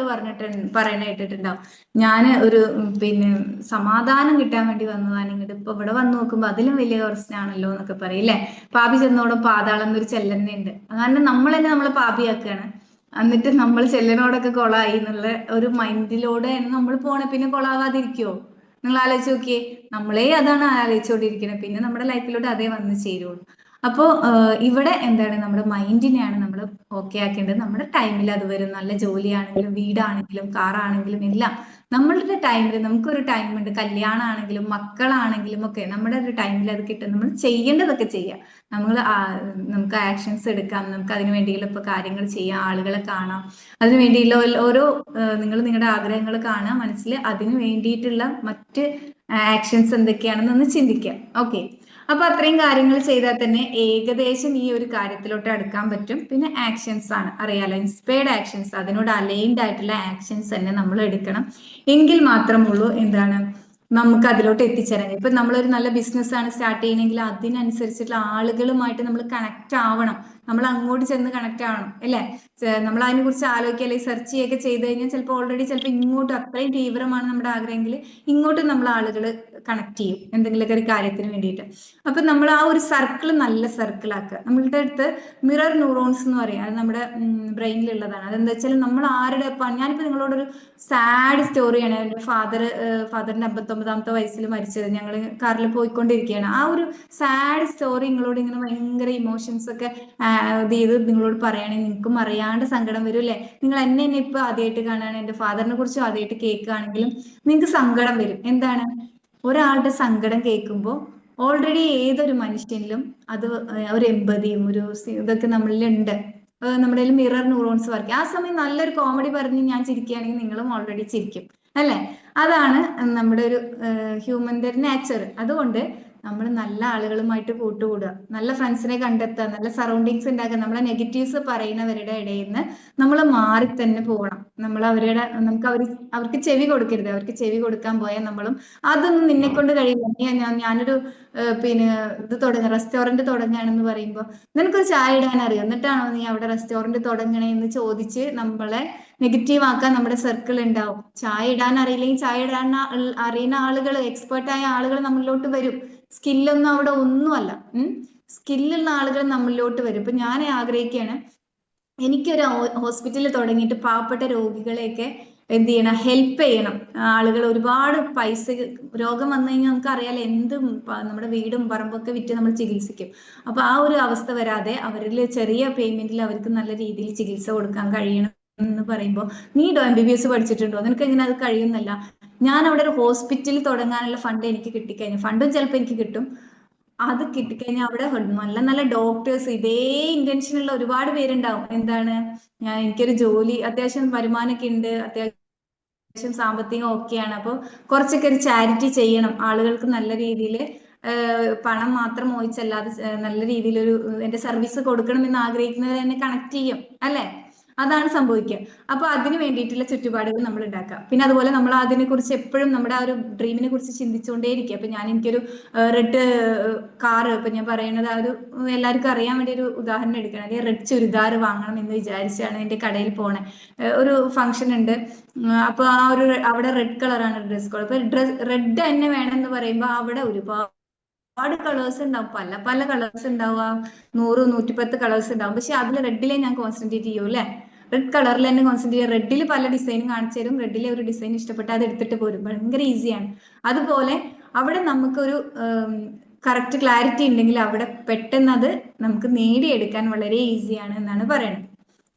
പറയണ കേട്ടിട്ടുണ്ടാവും, ഞാൻ ഒരു പിന്നെ സമാധാനം കിട്ടാൻ വേണ്ടി വന്നതാണ് ഇങ്ങോട്ട്, ഇപ്പൊ ഇവിടെ വന്ന് നോക്കുമ്പോ അതിലും വലിയ പ്രശ്നമാണല്ലോ എന്നൊക്കെ പറയില്ലേ. പാപി ചെന്നോടും പാതാളം എന്നൊരു ചെല്ലന്നെ ഉണ്ട്. കാരണം നമ്മൾ തന്നെ നമ്മളെ പാപിയാക്കുകയാണ്, എന്നിട്ട് നമ്മൾ ചെല്ലനോടൊക്കെ കൊളായി എന്നുള്ള ഒരു മൈൻഡിലൂടെയാണ് നമ്മൾ പോണേ. പിന്നെ കൊളാവാതിരിക്കുവോ? നിങ്ങൾ ആലോചിച്ച് നോക്കിയേ, നമ്മളെ അതാണ് ആലോചിച്ചുകൊണ്ടിരിക്കുന്നത്, പിന്നെ നമ്മുടെ ലൈഫിലൂടെ അതേ വന്ന് ചേരുള്ളൂ. അപ്പോ ഇവിടെ എന്താണ്, നമ്മുടെ മൈൻഡിനെയാണ് നമ്മൾ ഓക്കെ ആക്കേണ്ടത്. നമ്മുടെ ടൈമിൽ അത് വരും. നല്ല ജോലിയാണെങ്കിലും വീടാണെങ്കിലും കാറാണെങ്കിലും എല്ലാം നമ്മളുടെ ടൈമിൽ, നമുക്കൊരു ടൈമുണ്ട്. കല്യാണമാണെങ്കിലും മക്കളാണെങ്കിലും ഒക്കെ നമ്മുടെ ഒരു ടൈമിൽ അത് കിട്ടും. നമ്മൾ ചെയ്യേണ്ടതൊക്കെ ചെയ്യാം. നമുക്ക് ആക്ഷൻസ് എടുക്കാം, നമുക്ക് അതിനു വേണ്ടിയുള്ള ഇപ്പൊ കാര്യങ്ങൾ ചെയ്യാം, ആളുകളെ കാണാം, അതിനു വേണ്ടിയുള്ള ഓരോ നിങ്ങൾ നിങ്ങളുടെ ആഗ്രഹങ്ങൾ കാണാം മനസ്സിൽ, അതിനു വേണ്ടിയിട്ടുള്ള മറ്റ് ആക്ഷൻസ് എന്തൊക്കെയാണെന്നൊന്ന് ചിന്തിക്കാം. ഓക്കെ, അപ്പൊ അത്രയും കാര്യങ്ങൾ ചെയ്താൽ തന്നെ ഏകദേശം ഈ ഒരു കാര്യത്തിലോട്ട് അടുക്കാൻ പറ്റും. പിന്നെ ആക്ഷൻസ് ആണ്, അറിയാലോ, ഇൻസ്പയർഡ് ആക്ഷൻസ്, അതിനോട് അലൈൻഡ് ആയിട്ടുള്ള ആക്ഷൻസ് തന്നെ നമ്മൾ എടുക്കണം. എങ്കിൽ മാത്രമുള്ളൂ എന്താണ് നമുക്ക് അതിലോട്ട് എത്തിച്ചേരാൻ. ഇപ്പൊ നമ്മളൊരു നല്ല ബിസിനസ് ആണ് സ്റ്റാർട്ട് ചെയ്യണമെങ്കിൽ അതിനനുസരിച്ചിട്ടുള്ള ആളുകളുമായിട്ട് നമ്മൾ കണക്ട് ആവണം, നമ്മൾ അങ്ങോട്ട് ചെന്ന് കണക്ട് ആവണം അല്ലെ. നമ്മൾ അതിനെ കുറിച്ച് ആലോചിക്കുക അല്ലെങ്കിൽ സെർച്ച് ചെയ്യുകയൊക്കെ ചെയ്ത് കഴിഞ്ഞാൽ ചിലപ്പോൾ ചിലപ്പോൾ ഇങ്ങോട്ടും അത്രയും തീവ്രമാണ് നമ്മുടെ ആഗ്രഹമെങ്കിൽ ഇങ്ങോട്ടും നമ്മൾ ആളുകൾ കണക്ട് ചെയ്യും എന്തെങ്കിലുമൊക്കെ ഒരു കാര്യത്തിന് വേണ്ടിയിട്ട്. അപ്പൊ നമ്മൾ ആ ഒരു സർക്കിൾ നല്ല സർക്കിൾ ആക്കുക. നമ്മളുടെ അടുത്ത് മിറർ ന്യൂറോൺസ് എന്ന് പറയും, അത് നമ്മുടെ ബ്രെയിനിലുള്ളതാണ്. അതെന്താ വെച്ചാൽ നമ്മൾ ആരുടെ, ഞാനിപ്പോ നിങ്ങളോടൊരു സാഡ് സ്റ്റോറിയാണ്. എൻ്റെ ഫാദറിന്റെ 59ാമത്തെ വയസ്സിൽ മരിച്ചത്. ഞങ്ങൾ കാറിൽ പോയിക്കൊണ്ടിരിക്കുകയാണ്. ആ ഒരു സാഡ് സ്റ്റോറി നിങ്ങളോട് ഇങ്ങനെ ഭയങ്കര ഇമോഷൻസ് ഒക്കെ ഇത് ചെയ്ത് നിങ്ങളോട് പറയുകയാണെങ്കിൽ നിങ്ങൾക്കും അറിയാണ്ട് സങ്കടം വരും അല്ലെ. നിങ്ങൾ എന്നെ ഇപ്പൊ ആദ്യമായിട്ട് കാണുകയാണ്, എൻ്റെ ഫാദറിനെ കുറിച്ച് ആദ്യമായിട്ട് കേൾക്കുകയാണെങ്കിലും നിങ്ങൾക്ക് സങ്കടം വരും. എന്താണ്, ഒരാളുടെ സങ്കടം കേൾക്കുമ്പോൾ ഓൾറെഡി ഏതൊരു മനുഷ്യനിലും അത് ഒരു എമ്പതിയും ഒരു ഇതൊക്കെ നമ്മളിലുണ്ട്. നമ്മുടെ മിറർ ന്യൂറോൺസ് വർക്ക്. ആ സമയം നല്ലൊരു കോമഡി പറഞ്ഞ് ഞാൻ ചിരിക്കുകയാണെങ്കിൽ നിങ്ങളും ഓൾറെഡി ചിരിക്കും അല്ലെ. അതാണ് നമ്മുടെ ഒരു ഹ്യൂമന്റെ നേച്ചർ. അതുകൊണ്ട് നമ്മൾ നല്ല ആളുകളുമായിട്ട് കൂട്ടുകൂടുക, നല്ല ഫ്രണ്ട്സിനെ കണ്ടെത്തുക, നല്ല സറൗണ്ടിങ്സ് ഉണ്ടാക്കുക. നമ്മളെ നെഗറ്റീവ്സ് പറയുന്നവരുടെ ഇടയിൽ നിന്ന് നമ്മൾ മാറി തന്നെ പോകണം. നമ്മൾ അവർക്ക് ചെവി കൊടുക്കരുത്. അവർക്ക് ചെവി കൊടുക്കാൻ പോയാൽ നമ്മളും അതൊന്നും നിന്നെ കൊണ്ട് കഴിയില്ല, ഞാനൊരു പിന്നെ ഇത് റെസ്റ്റോറന്റ് തുടങ്ങുകയാണെന്ന് പറയുമ്പോൾ നിനക്കൊരു ചായ ഇടാൻ അറിയാം, എന്നിട്ടാണോ നീ അവിടെ റെസ്റ്റോറന്റ് തുടങ്ങണേ എന്ന് ചോദിച്ച് നമ്മളെ നെഗറ്റീവ് ആക്കാൻ നമ്മുടെ സർക്കിൾ ഉണ്ടാവും. ചായ ഇടാൻ അറിയില്ലെങ്കിൽ ചായ ഇടാൻ അറിയുന്ന ആളുകൾ, എക്സ്പേർട്ടായ ആളുകൾ നമ്മളിലോട്ട് വരും. സ്കില്ലൊന്നും അവിടെ ഒന്നുമല്ല. സ്കില്ലുള്ള ആളുകൾ നമ്മളിലോട്ട് വരും. ഇപ്പൊ ഞാൻ ആഗ്രഹിക്കുകയാണ്, എനിക്കൊരു ഹോസ്പിറ്റലിൽ തുടങ്ങിയിട്ട് പാവപ്പെട്ട രോഗികളെയൊക്കെ എന്ത് ചെയ്യണം, ഹെൽപ്പ് ചെയ്യണം. ആളുകൾ ഒരുപാട് പൈസ, രോഗം വന്നു കഴിഞ്ഞാൽ നമുക്ക് അറിയാലോ, എന്തും നമ്മുടെ വീടും പറമ്പൊക്കെ വിറ്റ് നമ്മൾ ചികിത്സിക്കും. അപ്പൊ ആ ഒരു അവസ്ഥ വരാതെ അവരിൽ ചെറിയ പേയ്മെന്റിൽ അവർക്ക് നല്ല രീതിയിൽ ചികിത്സ കൊടുക്കാൻ കഴിയണം എന്ന് പറയുമ്പോൾ, നീ MBBS പഠിച്ചിട്ടുണ്ടോ, നിനക്ക് എങ്ങനെ അത് കഴിയുന്നല്ല. ഞാൻ അവിടെ ഒരു ഹോസ്പിറ്റൽ തുടങ്ങാനുള്ള ഫണ്ട് എനിക്ക് കിട്ടിക്കഴിഞ്ഞു, ഫണ്ടും ചിലപ്പോൾ എനിക്ക് കിട്ടും. അത് കിട്ടിക്കഴിഞ്ഞാൽ അവിടെ നല്ല നല്ല ഡോക്ടേഴ്സ്, ഇതേ ഇന്റൻഷനുള്ള ഒരുപാട് പേരുണ്ടാവും. എന്താണ്, എനിക്കൊരു ജോലി, അത്യാവശ്യം വരുമാനമൊക്കെ ഉണ്ട്, അത്യാവശ്യം സാമ്പത്തികം ഓക്കെയാണ്, അപ്പോൾ കുറച്ചൊക്കെ ഒരു ചാരിറ്റി ചെയ്യണം, ആളുകൾക്ക് നല്ല രീതിയിൽ പണം മാത്രം മോഹിച്ചല്ലാതെ നല്ല രീതിയിൽ ഒരു എന്റെ സർവീസ് കൊടുക്കണം എന്ന് ആഗ്രഹിക്കുന്നവർ എന്നെ കണക്ട് ചെയ്യും, അല്ലെ? അതാണ് സംഭവിക്കുക. അപ്പൊ അതിന് വേണ്ടിയിട്ടുള്ള ചുറ്റുപാടുകൾ നമ്മൾ ഉണ്ടാക്കുക. പിന്നെ അതുപോലെ നമ്മൾ അതിനെ കുറിച്ച് എപ്പോഴും നമ്മുടെ ആ ഒരു ഡ്രീമിനെ കുറിച്ച് ചിന്തിച്ചുകൊണ്ടേയിരിക്കുക. അപ്പൊ എനിക്കൊരു റെഡ് കാറ്, ഇപ്പൊ ഞാൻ പറയുന്നത് ആ ഒരു എല്ലാവർക്കും അറിയാൻ വേണ്ടി ഒരു ഉദാഹരണം എടുക്കണം, അല്ലെങ്കിൽ റെഡ് ചുരിദാർ വാങ്ങണം എന്ന് വിചാരിച്ചാണ് എന്റെ കടയിൽ പോണേ. ഒരു ഫംഗ്ഷൻ ഉണ്ട്, അപ്പൊ അവിടെ റെഡ് കളറാണ് ഡ്രസ് കോഡ്. അപ്പൊ റെഡ് തന്നെ വേണമെന്ന് പറയുമ്പോൾ അവിടെ ഒരുപാട് കളേഴ്സ് ഉണ്ടാവും, പല പല കളേഴ്സ് ഉണ്ടാവും, 100-110 കളേഴ്സ് ഉണ്ടാവും. പക്ഷെ അതിൽ റെഡിലെ ഞാൻ കോൺസെൻട്രേറ്റ് ചെയ്യൂ അല്ലെ, റെഡ് കളറിൽ തന്നെ കോൺസെൻട്രേറ്റ് ചെയ്യുക. റെഡിൽ പല ഡിസൈനും കാണിച്ചു തരും, റെഡിലെ ഒരു ഡിസൈൻ ഇഷ്ടപ്പെട്ട് അത് എടുത്തിട്ട് പോരും, ഭയങ്കര ഈസിയാണ്. അതുപോലെ അവിടെ നമുക്കൊരു കറക്റ്റ് ക്ലാരിറ്റി ഉണ്ടെങ്കിൽ അവിടെ പെട്ടെന്ന് അത് നമുക്ക് നേടിയെടുക്കാൻ വളരെ ഈസിയാണ് എന്നാണ് പറയുന്നത്.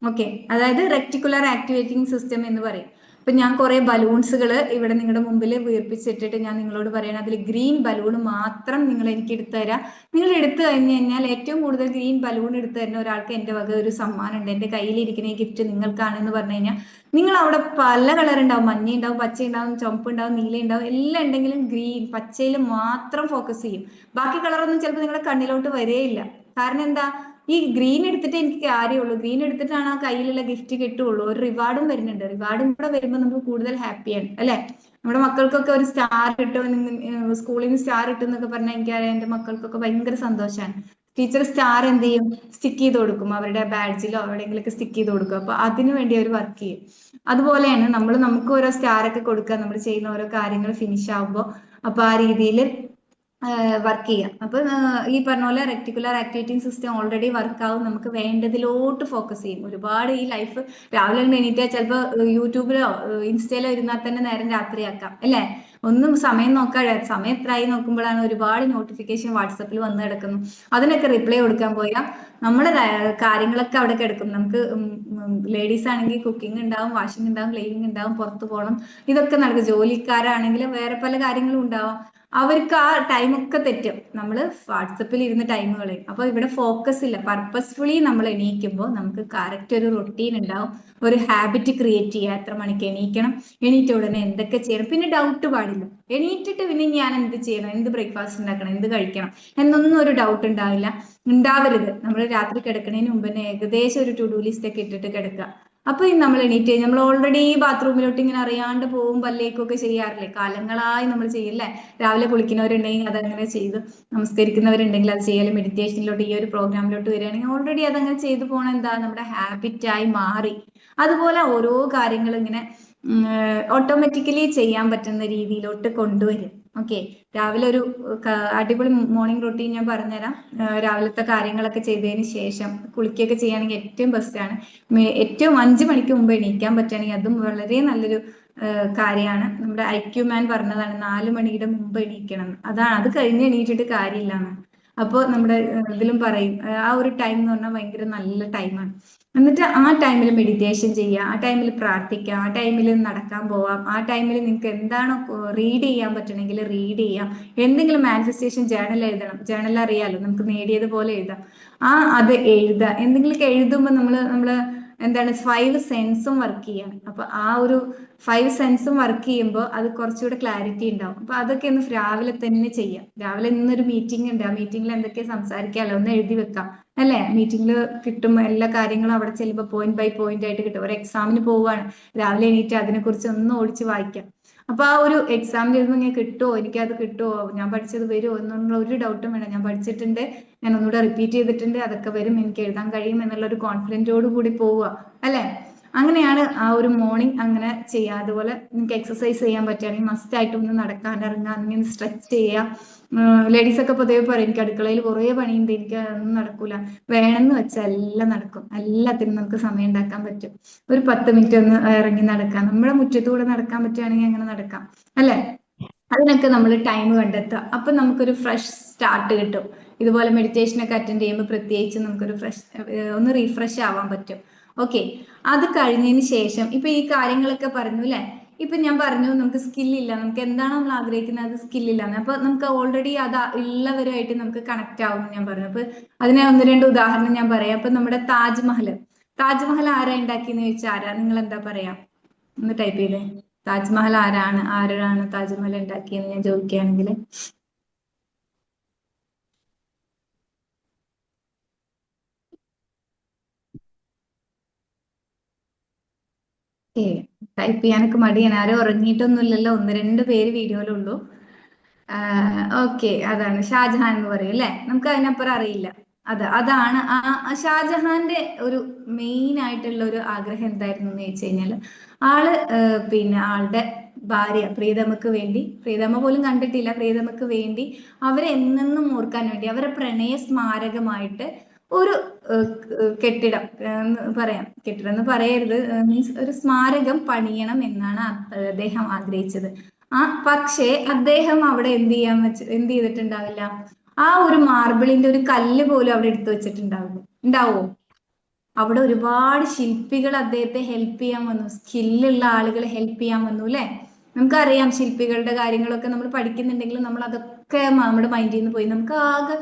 ഓക്കെ, അതായത് റെക്ടിക്കുലർ ആക്ടിവേറ്റിംഗ് സിസ്റ്റം എന്ന് പറയും. ഇപ്പൊ ഞാൻ കുറെ ബലൂൺസുകൾ ഇവിടെ നിങ്ങളുടെ മുമ്പിൽ വീർപ്പിച്ചിട്ടിട്ട് ഞാൻ നിങ്ങളോട് പറയണം, അതിൽ ഗ്രീൻ ബലൂൺ മാത്രം നിങ്ങൾ എനിക്ക് എടുത്തു തരാം. നിങ്ങൾ എടുത്തു കഴിഞ്ഞു കഴിഞ്ഞാൽ ഏറ്റവും കൂടുതൽ ഗ്രീൻ ബലൂൺ എടുത്തു തരുന്ന ഒരാൾക്ക് എന്റെ വക ഒരു സമ്മാനം ഉണ്ട്, എന്റെ കയ്യിലിരിക്കുന്ന ഈ ഗിഫ്റ്റ് നിങ്ങൾക്കാണെന്ന് പറഞ്ഞു കഴിഞ്ഞാൽ, നിങ്ങൾ അവിടെ പല കളർ ഉണ്ടാവും, മഞ്ഞ ഉണ്ടാവും, പച്ച ഉണ്ടാവും, ചുവപ്പ് ഉണ്ടാവും, നീല ഉണ്ടാവും, എല്ലാം ഉണ്ടെങ്കിലും ഗ്രീൻ പച്ചയിൽ മാത്രം ഫോക്കസ് ചെയ്യും. ബാക്കി കളറൊന്നും ചിലപ്പോൾ നിങ്ങളുടെ കണ്ണിലോട്ട് വരേയില്ല. കാരണം എന്താ, ഈ ഗ്രീൻ എടുത്തിട്ട് എനിക്ക് കാര്യമുള്ളൂ, ഗ്രീൻ എടുത്തിട്ടാണ് ആ കയ്യിലുള്ള ഗിഫ്റ്റ് കിട്ടുള്ളൂ. ഒരു റിവാർഡും വരുന്നുണ്ട്, റിവാർഡും കൂടെ വരുമ്പോൾ നമുക്ക് കൂടുതൽ ഹാപ്പിയാണ്, അല്ലെ? നമ്മുടെ മക്കൾക്കൊക്കെ ഒരു സ്റ്റാർ കിട്ടും, സ്കൂളിൽ നിന്ന് സ്റ്റാർ കിട്ടും എന്നൊക്കെ പറഞ്ഞാൽ എനിക്കറിയാം എന്റെ മക്കൾക്കൊക്കെ ഭയങ്കര സന്തോഷമാണ്. ടീച്ചർ സ്റ്റാർ എന്ത് ചെയ്യും, സ്റ്റിക്ക് ചെയ്ത് കൊടുക്കും, അവരുടെ ബാഡ്ജിലോ എവിടെയെങ്കിലൊക്കെ സ്റ്റിക്ക് ചെയ്ത് കൊടുക്കും. അപ്പൊ അതിനു വേണ്ടി അവർ വർക്ക് ചെയ്യും. അതുപോലെയാണ് നമുക്ക് ഓരോ സ്റ്റാർ ഒക്കെ കൊടുക്കുക, നമ്മൾ ചെയ്യുന്ന ഓരോ കാര്യങ്ങൾ ഫിനിഷ് ആവുമ്പോൾ. അപ്പൊ ആ രീതിയിൽ വർക്ക് ചെയ്യാം. അപ്പൊ ഈ പറഞ്ഞ പോലെ reticular activating system already work ആവും, നമുക്ക് വേണ്ടതിലോട്ട് ഫോക്കസ് ചെയ്യും. ഒരുപാട് ഈ ലൈഫ് രാവിലെ എണീറ്റാൽ ചിലപ്പോൾ യൂട്യൂബിലോ ഇൻസ്റ്റയിലോ ഇരുന്നാൽ തന്നെ നേരം രാത്രിയാക്കാം, അല്ലെ? ഒന്നും സമയം നോക്കാതെ, സമയം എത്രയായി നോക്കുമ്പോഴാണ് ഒരുപാട് നോട്ടിഫിക്കേഷൻ വാട്സപ്പിൽ വന്ന് കിടക്കുന്നു. അതിനൊക്കെ റിപ്ലൈ കൊടുക്കാൻ പോയാൽ നമ്മുടെ കാര്യങ്ങളൊക്കെ അവിടെ കിടക്കും. നമുക്ക് ലേഡീസ് ആണെങ്കിൽ കുക്കിംഗ് ഉണ്ടാവും, വാഷിംഗ് ഉണ്ടാവും, ക്ലീനിങ് ഉണ്ടാവും, പുറത്തു പോകണം, ഇതൊക്കെ നടക്കും. ജോലിക്കാരാണെങ്കിൽ വേറെ പല കാര്യങ്ങളും ഉണ്ടാവും, അവർക്ക് ആ ടൈമൊക്കെ തെറ്റും. നമ്മൾ വാട്സപ്പിൽ ഇരുന്ന് ടൈം കളയും. അപ്പൊ ഇവിടെ ഫോക്കസ് ഇല്ല. പർപ്പസ്ഫുള്ളി നമ്മൾ എണീക്കുമ്പോൾ നമുക്ക് കറക്റ്റ് ഒരു റൊട്ടീൻ ഉണ്ടാവും, ഒരു ഹാബിറ്റ് ക്രിയേറ്റ് ചെയ്യുക. എത്ര മണിക്ക് എണീക്കണം, എണീറ്റ ഉടനെ എന്തൊക്കെ ചെയ്യണം, പിന്നെ ഡൗട്ട് പാടില്ല. എണീറ്റിട്ട് പിന്നെ ഞാൻ എന്ത് ചെയ്യണം, എന്ത് ബ്രേക്ക്ഫാസ്റ്റ് ഉണ്ടാക്കണം, എന്ത് കഴിക്കണം എന്നൊന്നും ഒരു ഡൗട്ട് ഉണ്ടാവരുത്. നമ്മൾ രാത്രി കിടക്കുന്നതിന് മുമ്പ് തന്നെ ഏകദേശം ഒരു ടു ഡു ലിസ്റ്റ് ഒക്കെ ഇട്ടിട്ട് കിടക്കുക. അപ്പൊ നമ്മൾ എണീറ്റ് നമ്മൾ ഓൾറെഡി ബാത്റൂമിലോട്ട് ഇങ്ങനെ അറിയാണ്ട് പോകും, പല്ലേക്കൊക്കെ ചെയ്യാറില്ലേ, കാലങ്ങളായി നമ്മൾ ചെയ്യില്ലേ. രാവിലെ കുളിക്കുന്നവരുണ്ടെങ്കിൽ അതങ്ങനെ ചെയ്തു, നമസ്കരിക്കുന്നവരുണ്ടെങ്കിൽ അത് ചെയ്യല്, മെഡിറ്റേഷനിലോട്ട് ഈ ഒരു പ്രോഗ്രാമിലോട്ട് വരികയാണെങ്കിൽ ഓൾറെഡി അതങ്ങനെ ചെയ്തു പോകണ എന്താ, നമ്മുടെ ഹാബിറ്റായി മാറി. അതുപോലെ ഓരോ കാര്യങ്ങളും ഇങ്ങനെ ഓട്ടോമാറ്റിക്കലി ചെയ്യാൻ പറ്റുന്ന രീതിയിലോട്ട് കൊണ്ടുവരും. ഓക്കെ, രാവിലെ ഒരു അടിപൊളി മോർണിംഗ് റൊട്ടീൻ ഞാൻ പറഞ്ഞുതരാം. രാവിലത്തെ കാര്യങ്ങളൊക്കെ ചെയ്തതിന് ശേഷം കുളിക്കുകയൊക്കെ ചെയ്യുകയാണെങ്കിൽ ഏറ്റവും ബെസ്റ്റ് ആണ്. ഏറ്റവും 5 മണിക്ക് മുമ്പ് എണീക്കാൻ പറ്റുകയാണെങ്കിൽ അതും വളരെ നല്ലൊരു കാര്യമാണ്. നമ്മുടെ IQ മാൻ പറഞ്ഞതാണ് 4 മണിയുടെ മുമ്പ് എണീക്കണം. അതാണ്, അത് കഴിഞ്ഞ് എണീറ്റിട്ട് കാര്യമില്ലാന്ന്. അപ്പോൾ നമ്മുടെ ഇതിലും പറയും ആ ഒരു ടൈം എന്ന് പറഞ്ഞാൽ ഭയങ്കര നല്ല ടൈമാണ്. എന്നിട്ട് ആ ടൈമിൽ മെഡിറ്റേഷൻ ചെയ്യുക, ആ ടൈമിൽ പ്രാർത്ഥിക്കാം, ആ ടൈമിൽ നടക്കാൻ പോവാം, ആ ടൈമിൽ നിങ്ങൾക്ക് എന്താണോ റീഡ് ചെയ്യാൻ പറ്റണമെങ്കിൽ റീഡ് ചെയ്യാം. എന്തെങ്കിലും മാനിഫെസ്റ്റേഷൻ ജേണൽ എഴുതണം, ജേണൽ അറിയാലോ, നമുക്ക് നേടിയതുപോലെ എഴുതാം. അത് എഴുതുക. എന്തെങ്കിലുമൊക്കെ എഴുതുമ്പോൾ നമ്മള് എന്താണ് 5 സെൻസും വർക്ക് ചെയ്യാണ്. അപ്പൊ ആ ഒരു 5 സെൻസും വർക്ക് ചെയ്യുമ്പോൾ അത് കുറച്ചുകൂടെ ക്ലാരിറ്റി ഉണ്ടാവും. അപ്പൊ അതൊക്കെ ഒന്ന് രാവിലെ തന്നെ ചെയ്യാം. രാവിലെ ഇന്നൊരു മീറ്റിംഗ് ഉണ്ട്, ആ മീറ്റിംഗിൽ എന്തൊക്കെ സംസാരിക്കാമല്ലോ ഒന്ന് എഴുതി വെക്കാം അല്ലെ. മീറ്റിംഗിൽ കിട്ടുമ്പോൾ എല്ലാ കാര്യങ്ങളും അവിടെ ചെല്ലുമ്പോൾ പോയിന്റ് ബൈ പോയിന്റ് ആയിട്ട് കിട്ടും. ഒരു എക്സാമിന് പോവുകയാണ്, രാവിലെ എണീറ്റ് അതിനെ കുറിച്ച് ഒന്ന് ഓടിച്ച് വായിക്കാം. അപ്പൊ ആ ഒരു എക്സാമിന് എഴുതുമ്പോൾ ഇങ്ങനെ കിട്ടുമോ, എനിക്കത് കിട്ടുമോ, ഞാൻ പഠിച്ചത് വരുമോ എന്നുള്ള ഒരു ഡൗട്ടും വേണം. ഞാൻ പഠിച്ചിട്ടുണ്ട്, ഞാൻ ഒന്നുകൂടെ റിപ്പീറ്റ് ചെയ്തിട്ടുണ്ട്, അതൊക്കെ വരും, എനിക്ക് എഴുതാൻ കഴിയും എന്നുള്ള ഒരു കോൺഫിഡൻറ്റോട് കൂടി പോവുക അല്ലെ. അങ്ങനെയാണ് ആ ഒരു മോർണിംഗ് അങ്ങനെ ചെയ്യുക. അതുപോലെ നിങ്ങൾക്ക് എക്സസൈസ് ചെയ്യാൻ പറ്റുകയാണെങ്കിൽ മസ്റ്റ് ആയിട്ട് ഒന്ന് നടക്കാൻ ഇറങ്ങുക, അങ്ങനെ സ്ട്രെച്ച് ചെയ്യുക. ലേഡീസ് ഒക്കെ പൊതുവെ പറയും എനിക്ക് അടുക്കളയിൽ കുറേ പണിയുണ്ട്, എനിക്ക് ഒന്നും നടക്കൂല. വേണമെന്ന് വെച്ചാൽ എല്ലാം നടക്കും, എല്ലാത്തിനും നമുക്ക് സമയം ഉണ്ടാക്കാൻ പറ്റും. ഒരു 10 മിനിറ്റ് ഒന്ന് ഇറങ്ങി നടക്കാം, നമ്മുടെ മുറ്റത്തൂടെ നടക്കാൻ പറ്റുകയാണെങ്കിൽ അങ്ങനെ നടക്കാം അല്ലെ. അതിനൊക്കെ നമ്മൾ ടൈം കണ്ടെത്തുക. അപ്പൊ നമുക്കൊരു ഫ്രഷ് സ്റ്റാർട്ട് കിട്ടും. ഇതുപോലെ മെഡിറ്റേഷൻ ഒക്കെ അറ്റൻഡ് ചെയ്യുമ്പോൾ പ്രത്യേകിച്ച് നമുക്കൊരു ഒന്ന് റീഫ്രഷ് ആവാൻ പറ്റും. ഓക്കെ, അത് കഴിഞ്ഞതിന് ശേഷം ഇപ്പൊ ഈ കാര്യങ്ങളൊക്കെ പറഞ്ഞു അല്ലെ. ഇപ്പൊ ഞാൻ പറഞ്ഞു നമുക്ക് സ്കില്ലില്ല, നമുക്ക് എന്താണ് നമ്മൾ ആഗ്രഹിക്കുന്നത് അത് സ്കില്ലില്ല. അപ്പൊ നമുക്ക് ഓൾറെഡി അത് ഉള്ളവരുമായിട്ട് നമുക്ക് കണക്ട് ആവും ഞാൻ പറഞ്ഞു. അപ്പൊ അതിനെ ഒന്ന് രണ്ട് ഉദാഹരണം ഞാൻ പറയാം. അപ്പൊ നമ്മുടെ താജ്മഹൽ ആരാ ഉണ്ടാക്കിയെന്ന് ചോദിച്ചാൽ ആരാ, നിങ്ങൾ എന്താ പറയാ? ഒന്ന് ടൈപ്പ് ചെയ്തേ. താജ്മഹൽ ആരാണ് താജ്മഹൽ ഉണ്ടാക്കിയെന്ന് ഞാൻ ചോദിക്കുകയാണെങ്കിൽ ഏ ടൈപ്പ് ചെയ്യാനൊക്കെ മടിയാണ്. ആരും ഉറങ്ങിയിട്ടൊന്നുമില്ലല്ലോ, ഒന്ന് രണ്ട് പേര് വീഡിയോയിലുള്ളൂ. ഓക്കെ, അതാണ് ഷാജഹാൻ എന്ന് പറയും അല്ലെ. നമുക്ക് അതിനപ്പുറം അറിയില്ല. അതാണ് ഷാജഹാന്റെ ഒരു മെയിൻ ആയിട്ടുള്ള ഒരു ആഗ്രഹം എന്തായിരുന്നു എന്ന് ചോദിച്ചു കഴിഞ്ഞാല് പിന്നെ ആളുടെ ഭാര്യ പ്രീതമക്ക് വേണ്ടി, പ്രീതമ പോലും കണ്ടിട്ടില്ല, പ്രീതമക്ക് വേണ്ടി അവരെ എന്നെന്നും ഓർക്കാൻ വേണ്ടി അവരെ പ്രണയ സ്മാരകമായിട്ട് ഒരു കെട്ടിടം പറയാം, കെട്ടിടം എന്ന് പറയരുത്, മീൻസ് ഒരു സ്മാരകം പണിയണം എന്നാണ് അദ്ദേഹം ആഗ്രഹിച്ചത്. പക്ഷേ അദ്ദേഹം അവിടെ എന്ത് ചെയ്തിട്ടുണ്ടാവില്ല, ആ ഒരു മാർബിളിന്റെ ഒരു കല്ല് പോലും അവിടെ എടുത്തു വെച്ചിട്ടുണ്ടാവില്ല. ഉണ്ടാവോ? അവിടെ ഒരുപാട് ശില്പികൾ അദ്ദേഹത്തെ ഹെൽപ്പ് ചെയ്യാൻ വന്നു, സ്കില്ലുള്ള ആളുകൾ ഹെൽപ്പ് ചെയ്യാൻ വന്നു അല്ലെ. നമുക്കറിയാം ശില്പികളുടെ കാര്യങ്ങളൊക്കെ നമ്മൾ പഠിക്കുന്നുണ്ടെങ്കിൽ നമ്മൾ അതൊക്കെ നമ്മുടെ മൈൻഡിൽ നിന്ന് പോയി. നമുക്ക് ആകെ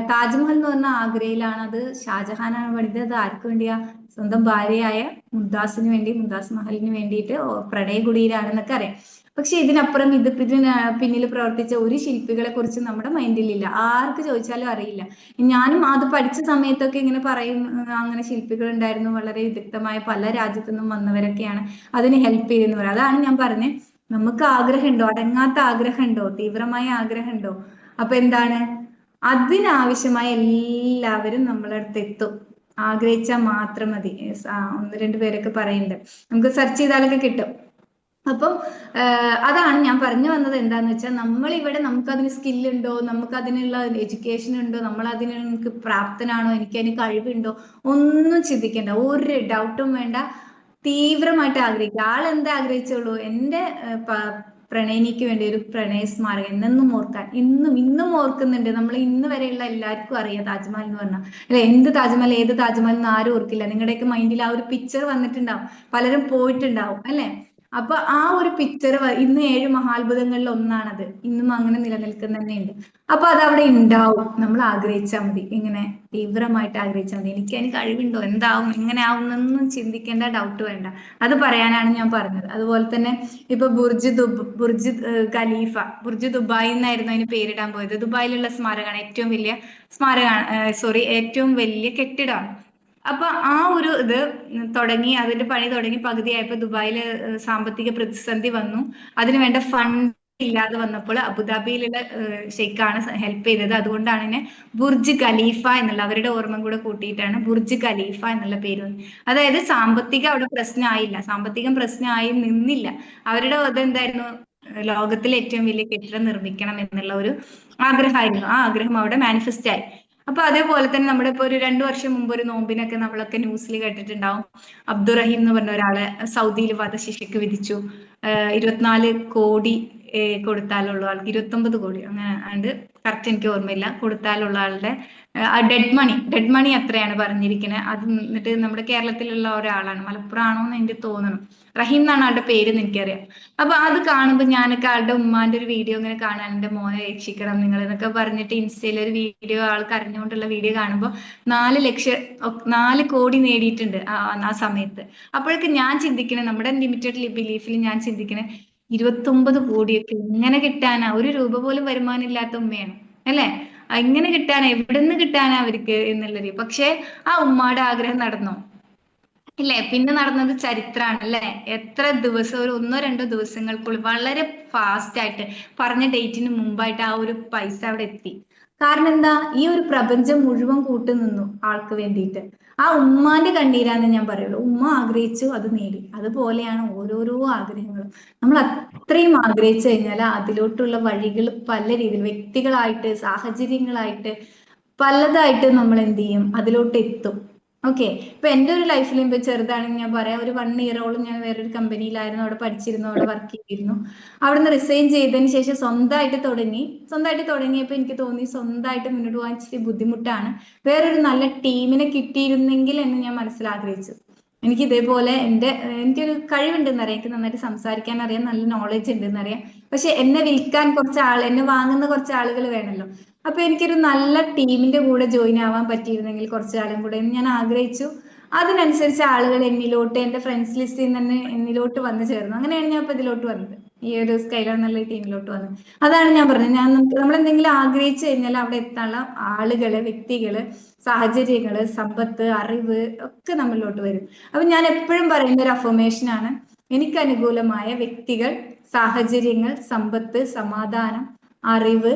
താജ്മഹൽ എന്ന് പറഞ്ഞ ആഗ്രയിലാണ്, അത് ഷാജഹാനാണ് പണിതത്. അത് ആർക്ക് വേണ്ടിയാ? സ്വന്തം ഭാര്യയായ മുംതാസിന് വേണ്ടി, മുംതാസ് മഹലിന് വേണ്ടിയിട്ട് പ്രണയ കുടീരാണെന്നൊക്കെ അറിയാം. പക്ഷെ ഇതിനപ്പുറം ഇതിന് പിന്നിൽ പ്രവർത്തിച്ച ഒരു ശില്പികളെ കുറിച്ച് നമ്മുടെ മൈൻഡിലില്ല, ആർക്ക് ചോദിച്ചാലും അറിയില്ല. ഞാനും അത് പഠിച്ച സമയത്തൊക്കെ ഇങ്ങനെ പറയും, അങ്ങനെ ശില്പികൾ ഉണ്ടായിരുന്നു, വളരെ വിദഗ്ധമായ പല രാജ്യത്തു നിന്നും വന്നവരൊക്കെയാണ് അതിന് ഹെൽപ്പ് ചെയ്തെന്ന് പറയാം. അതാണ് ഞാൻ പറഞ്ഞത്, നമുക്ക് ആഗ്രഹമുണ്ടോ, അടങ്ങാത്ത ആഗ്രഹമുണ്ടോ, തീവ്രമായ ആഗ്രഹമുണ്ടോ, അപ്പൊ എന്താണ്, അതിനാവശ്യമായ എല്ലാവരും നമ്മളെ അടുത്ത് എത്തും. ആഗ്രഹിച്ചാൽ മാത്രം മതി. ഒന്ന് രണ്ട് പേരൊക്കെ പറയുന്നുണ്ട്, നമുക്ക് സെർച്ച് ചെയ്താലൊക്കെ കിട്ടും. അപ്പം അതാണ് ഞാൻ പറഞ്ഞു വന്നത്. എന്താന്ന് വെച്ചാൽ നമ്മൾ ഇവിടെ നമുക്ക് അതിന് സ്കില്ലുണ്ടോ, നമുക്ക് അതിനുള്ള എഡ്യൂക്കേഷൻ ഉണ്ടോ, നമ്മൾ അതിന് എനിക്ക് പ്രാപ്തനാണോ, എനിക്ക് അതിന് കഴിവുണ്ടോ, ഒന്നും ചിന്തിക്കേണ്ട, ഒരു ഡൗട്ടും വേണ്ട. തീവ്രമായിട്ട് ആഗ്രഹിക്കുക. ആളെന്താ ആഗ്രഹിച്ചുള്ളൂ, എന്റെ പ്രണയിനിക്ക് വേണ്ടി ഒരു പ്രണയ സ്മാരകം എന്നെന്നും ഓർക്കാൻ. ഇന്നും ഓർക്കുന്നുണ്ട്. നമ്മൾ ഇന്ന് വരെയുള്ള എല്ലാവർക്കും അറിയാം താജ്മഹൽ എന്ന് പറഞ്ഞാൽ അല്ലെ. എന്ത് താജ്മഹൽ, ഏത് താജ്മഹൽ എന്ന് ആരും ഓർക്കില്ല. നിങ്ങളുടെയൊക്കെ മൈൻഡിൽ ആ ഒരു പിക്ചർ വന്നിട്ടുണ്ടാവും, പലരും പോയിട്ടുണ്ടാവും അല്ലെ. അപ്പൊ ആ ഒരു പിക്ചർ ഇന്ന് 7 മഹാത്ഭുതങ്ങളിൽ ഒന്നാണത്, ഇന്നും അങ്ങനെ നിലനിൽക്കുന്ന തന്നെയുണ്ട്. അപ്പൊ അത് അവിടെ ഉണ്ടാവും, നമ്മൾ ആഗ്രഹിച്ചാൽ മതി. ഇങ്ങനെ തീവ്രമായിട്ട് ആഗ്രഹിച്ചാൽ മതി. എനിക്ക് അതിന് കഴിവുണ്ടോ, എന്താവും, എങ്ങനെ ആവും എന്നൊന്നും ചിന്തിക്കേണ്ട, ഡൗട്ട് വേണ്ട. അത് പറയാനാണ് ഞാൻ പറഞ്ഞത്. അതുപോലെ തന്നെ ഇപ്പൊ ബുർജ് ഖലീഫ, ബുർജ് ദുബായ് എന്നായിരുന്നു അതിന് പേരിടാൻ പോയത്. ദുബായിലുള്ള സ്മാരകമാണ്, ഏറ്റവും വലിയ സ്മാരകമാണ്, സോറി, ഏറ്റവും വലിയ കെട്ടിടമാണ്. അപ്പൊ ആ ഒരു ഇത് തുടങ്ങി, അതിന്റെ പണി തുടങ്ങി പകുതിയായപ്പോ ദുബായില് സാമ്പത്തിക പ്രതിസന്ധി വന്നു. അതിനു വേണ്ട ഫണ്ട് ഇല്ലാതെ വന്നപ്പോൾ അബുദാബിയിലുള്ള ഷെയ്ഖാണ് ഹെൽപ്പ് ചെയ്തത്. അതുകൊണ്ടാണ് ഇതിനെ ബുർജ് ഖലീഫ എന്നുള്ള, അവരുടെ ഓർമ്മ കൂടെ കൂട്ടിയിട്ടാണ് ബുർജ് ഖലീഫ എന്നുള്ള പേര് വന്നത്. അതായത് സാമ്പത്തികം അവിടെ പ്രശ്നമായില്ല, സാമ്പത്തികം പ്രശ്നമായി നിന്നില്ല. അവരുടെ അതെന്തായിരുന്നു, ലോകത്തിലെ ഏറ്റവും വലിയ കെട്ടിടം നിർമ്മിക്കണം എന്നുള്ള ഒരു ആഗ്രഹമായിരുന്നു. ആ ആഗ്രഹം അവിടെ മാനിഫെസ്റ്റ് ആയി. അപ്പൊ അതേപോലെ തന്നെ നമ്മുടെ ഇപ്പൊ ഒരു 2 വർഷം മുമ്പ് ഒരു നോമ്പിനൊക്കെ നമ്മളൊക്കെ ന്യൂസിൽ കേട്ടിട്ടുണ്ടാവും, അബ്ദുറഹീം എന്ന് പറഞ്ഞ ഒരാളെ സൗദിയിൽ വധശിക്ഷയ്ക്ക് വിധിച്ചു. 24 കോടി കൊടുത്താലുള്ള ആൾക്ക് 29 കോടി അങ്ങനെ ആണ്ട് കറക്റ്റ് എനിക്ക് ഓർമ്മയില്ല കൊടുത്താലുള്ള ആളുടെ ഡെഡ് മണി എത്രയാണ് പറഞ്ഞിരിക്കുന്നത്. അത് എന്നിട്ട് നമ്മുടെ കേരളത്തിലുള്ള ഒരാളാണ്, മലപ്പുറം ആണോ എന്ന് എനിക്ക് തോന്നണം, റഹീം എന്നാണ് ആളുടെ പേര് എന്ന് എനിക്കറിയാം. അപ്പൊ അത് കാണുമ്പോൾ ഞാനൊക്കെ ആളുടെ ഉമ്മാന്റെ ഒരു വീഡിയോ ഇങ്ങനെ കാണാൻ, എന്റെ മോനെ രക്ഷിക്കണം നിങ്ങൾ എന്നൊക്കെ പറഞ്ഞിട്ട് ഇൻസ്റ്റയിൽ ഒരു വീഡിയോ, ആൾ കരഞ്ഞുകൊണ്ടുള്ള വീഡിയോ കാണുമ്പോൾ 4 കോടി നേടിയിട്ടുണ്ട് ആ സമയത്ത്. അപ്പോഴൊക്കെ ഞാൻ ചിന്തിക്കണേ, നമ്മുടെ ലിമിറ്റഡ് ബിലീഫിൽ ഞാൻ ചിന്തിക്കണേ 29 കോടിയൊക്കെ എങ്ങനെ കിട്ടാനാ, ഒരു രൂപ പോലും വരുമാനം ഇല്ലാത്ത ഉമ്മയാണ് അല്ലെ, എങ്ങനെ കിട്ടാനാ, എവിടെ നിന്ന് കിട്ടാനാ അവർക്ക് എന്നുള്ളത്. പക്ഷെ ആ ഉമ്മാടെ ആഗ്രഹം നടന്നോ? ഇല്ലേ, പിന്നെ നടന്നത് ചരിത്രമാണ് അല്ലെ. എത്ര ദിവസം, ഒരു 1-2 ദിവസങ്ങൾക്കുള്ളിൽ വളരെ ഫാസ്റ്റ് ആയിട്ട് പറഞ്ഞ ഡേറ്റിന് മുമ്പായിട്ട് ആ ഒരു പൈസ അവിടെ എത്തി. കാരണം എന്താ, ഈ ഒരു പ്രപഞ്ചം മുഴുവൻ കൂട്ടു നിന്നു ആൾക്ക് വേണ്ടിയിട്ട്. ആ ഉമ്മാന്റെ കണ്ണീരാന്ന് ഞാൻ പറയുള്ളൂ. ഉമ്മ ആഗ്രഹിച്ചു, അത് നേടി. അതുപോലെയാണ് ഓരോരോ ആഗ്രഹങ്ങളും. നമ്മൾ അത്രയും ആഗ്രഹിച്ചു കഴിഞ്ഞാൽ അതിലോട്ടുള്ള വഴികൾ പല രീതിയിൽ, വ്യക്തികളായിട്ട്, സാഹചര്യങ്ങളായിട്ട്, പലതായിട്ട് നമ്മൾ എന്ത് ചെയ്യും, അതിലോട്ട് എത്തും. ഓക്കെ. ഇപ്പൊ എന്റെ ഒരു ലൈഫിൽ ഇപ്പൊ ചെറുതാണെങ്കിൽ ഞാൻ പറയാം, ഒരു 1 ഇയറോളം ഞാൻ വേറൊരു കമ്പനിയിലായിരുന്നു, അവിടെ പഠിച്ചിരുന്നു, അവിടെ വർക്ക് ചെയ്തിരുന്നു. അവിടുന്ന് റിസൈൻ ചെയ്തതിന് ശേഷം സ്വന്തമായിട്ട് തുടങ്ങിയപ്പോൾ എനിക്ക് തോന്നി സ്വന്തമായിട്ട് മുന്നോട്ട് പോകാൻ ഇച്ചിരി ബുദ്ധിമുട്ടാണ്, വേറൊരു നല്ല ടീമിനെ കിട്ടിയിരുന്നെങ്കിൽ എന്ന് ഞാൻ മനസ്സിലാഗ്രഹിച്ചു. എനിക്ക് ഇതേപോലെ എനിക്കൊരു കഴിവുണ്ടെന്ന് അറിയാം, എനിക്ക് നന്നായിട്ട് സംസാരിക്കാൻ അറിയാം, നല്ല നോളജ് ഉണ്ടെന്ന് അറിയാം. പക്ഷെ എന്നെ വിൽക്കാൻ കുറച്ച് എന്നെ വാങ്ങുന്ന കുറച്ച് ആളുകൾ വേണമല്ലോ. അപ്പൊ എനിക്കൊരു നല്ല ടീമിന്റെ കൂടെ ജോയിൻ ആവാൻ പറ്റിയിരുന്നെങ്കിൽ കുറച്ചു കാലം കൂടെ എന്ന് ഞാൻ ആഗ്രഹിച്ചു. അതിനനുസരിച്ച് ആളുകൾ എന്നിലോട്ട്, എന്റെ ഫ്രണ്ട്സ് ലിസ്റ്റിൽ നിന്ന് തന്നെ എന്നിലോട്ട് വന്നു ചേർന്നു. അങ്ങനെയാണ് ഞാൻ ഇപ്പൊ ഇതിലോട്ട് വന്നത്, ഈ ഒരു സ്കൈലർ എന്നുള്ള ടീമിലോട്ട് വന്നത്. അതാണ് ഞാൻ പറഞ്ഞത്, നമ്മൾ എന്തെങ്കിലും ആഗ്രഹിച്ചു കഴിഞ്ഞാൽ അവിടെ എത്താനുള്ള ആളുകള്, വ്യക്തികള്, സാഹചര്യങ്ങള്, സമ്പത്ത്, അറിവ് ഒക്കെ നമ്മളിലോട്ട് വരും. അപ്പൊ ഞാൻ എപ്പോഴും പറയുന്ന ഒരു അഫർമേഷൻ ആണ്, എനിക്ക് അനുകൂലമായ വ്യക്തികൾ, സാഹചര്യങ്ങൾ, സമ്പത്ത്, സമാധാനം, അറിവ്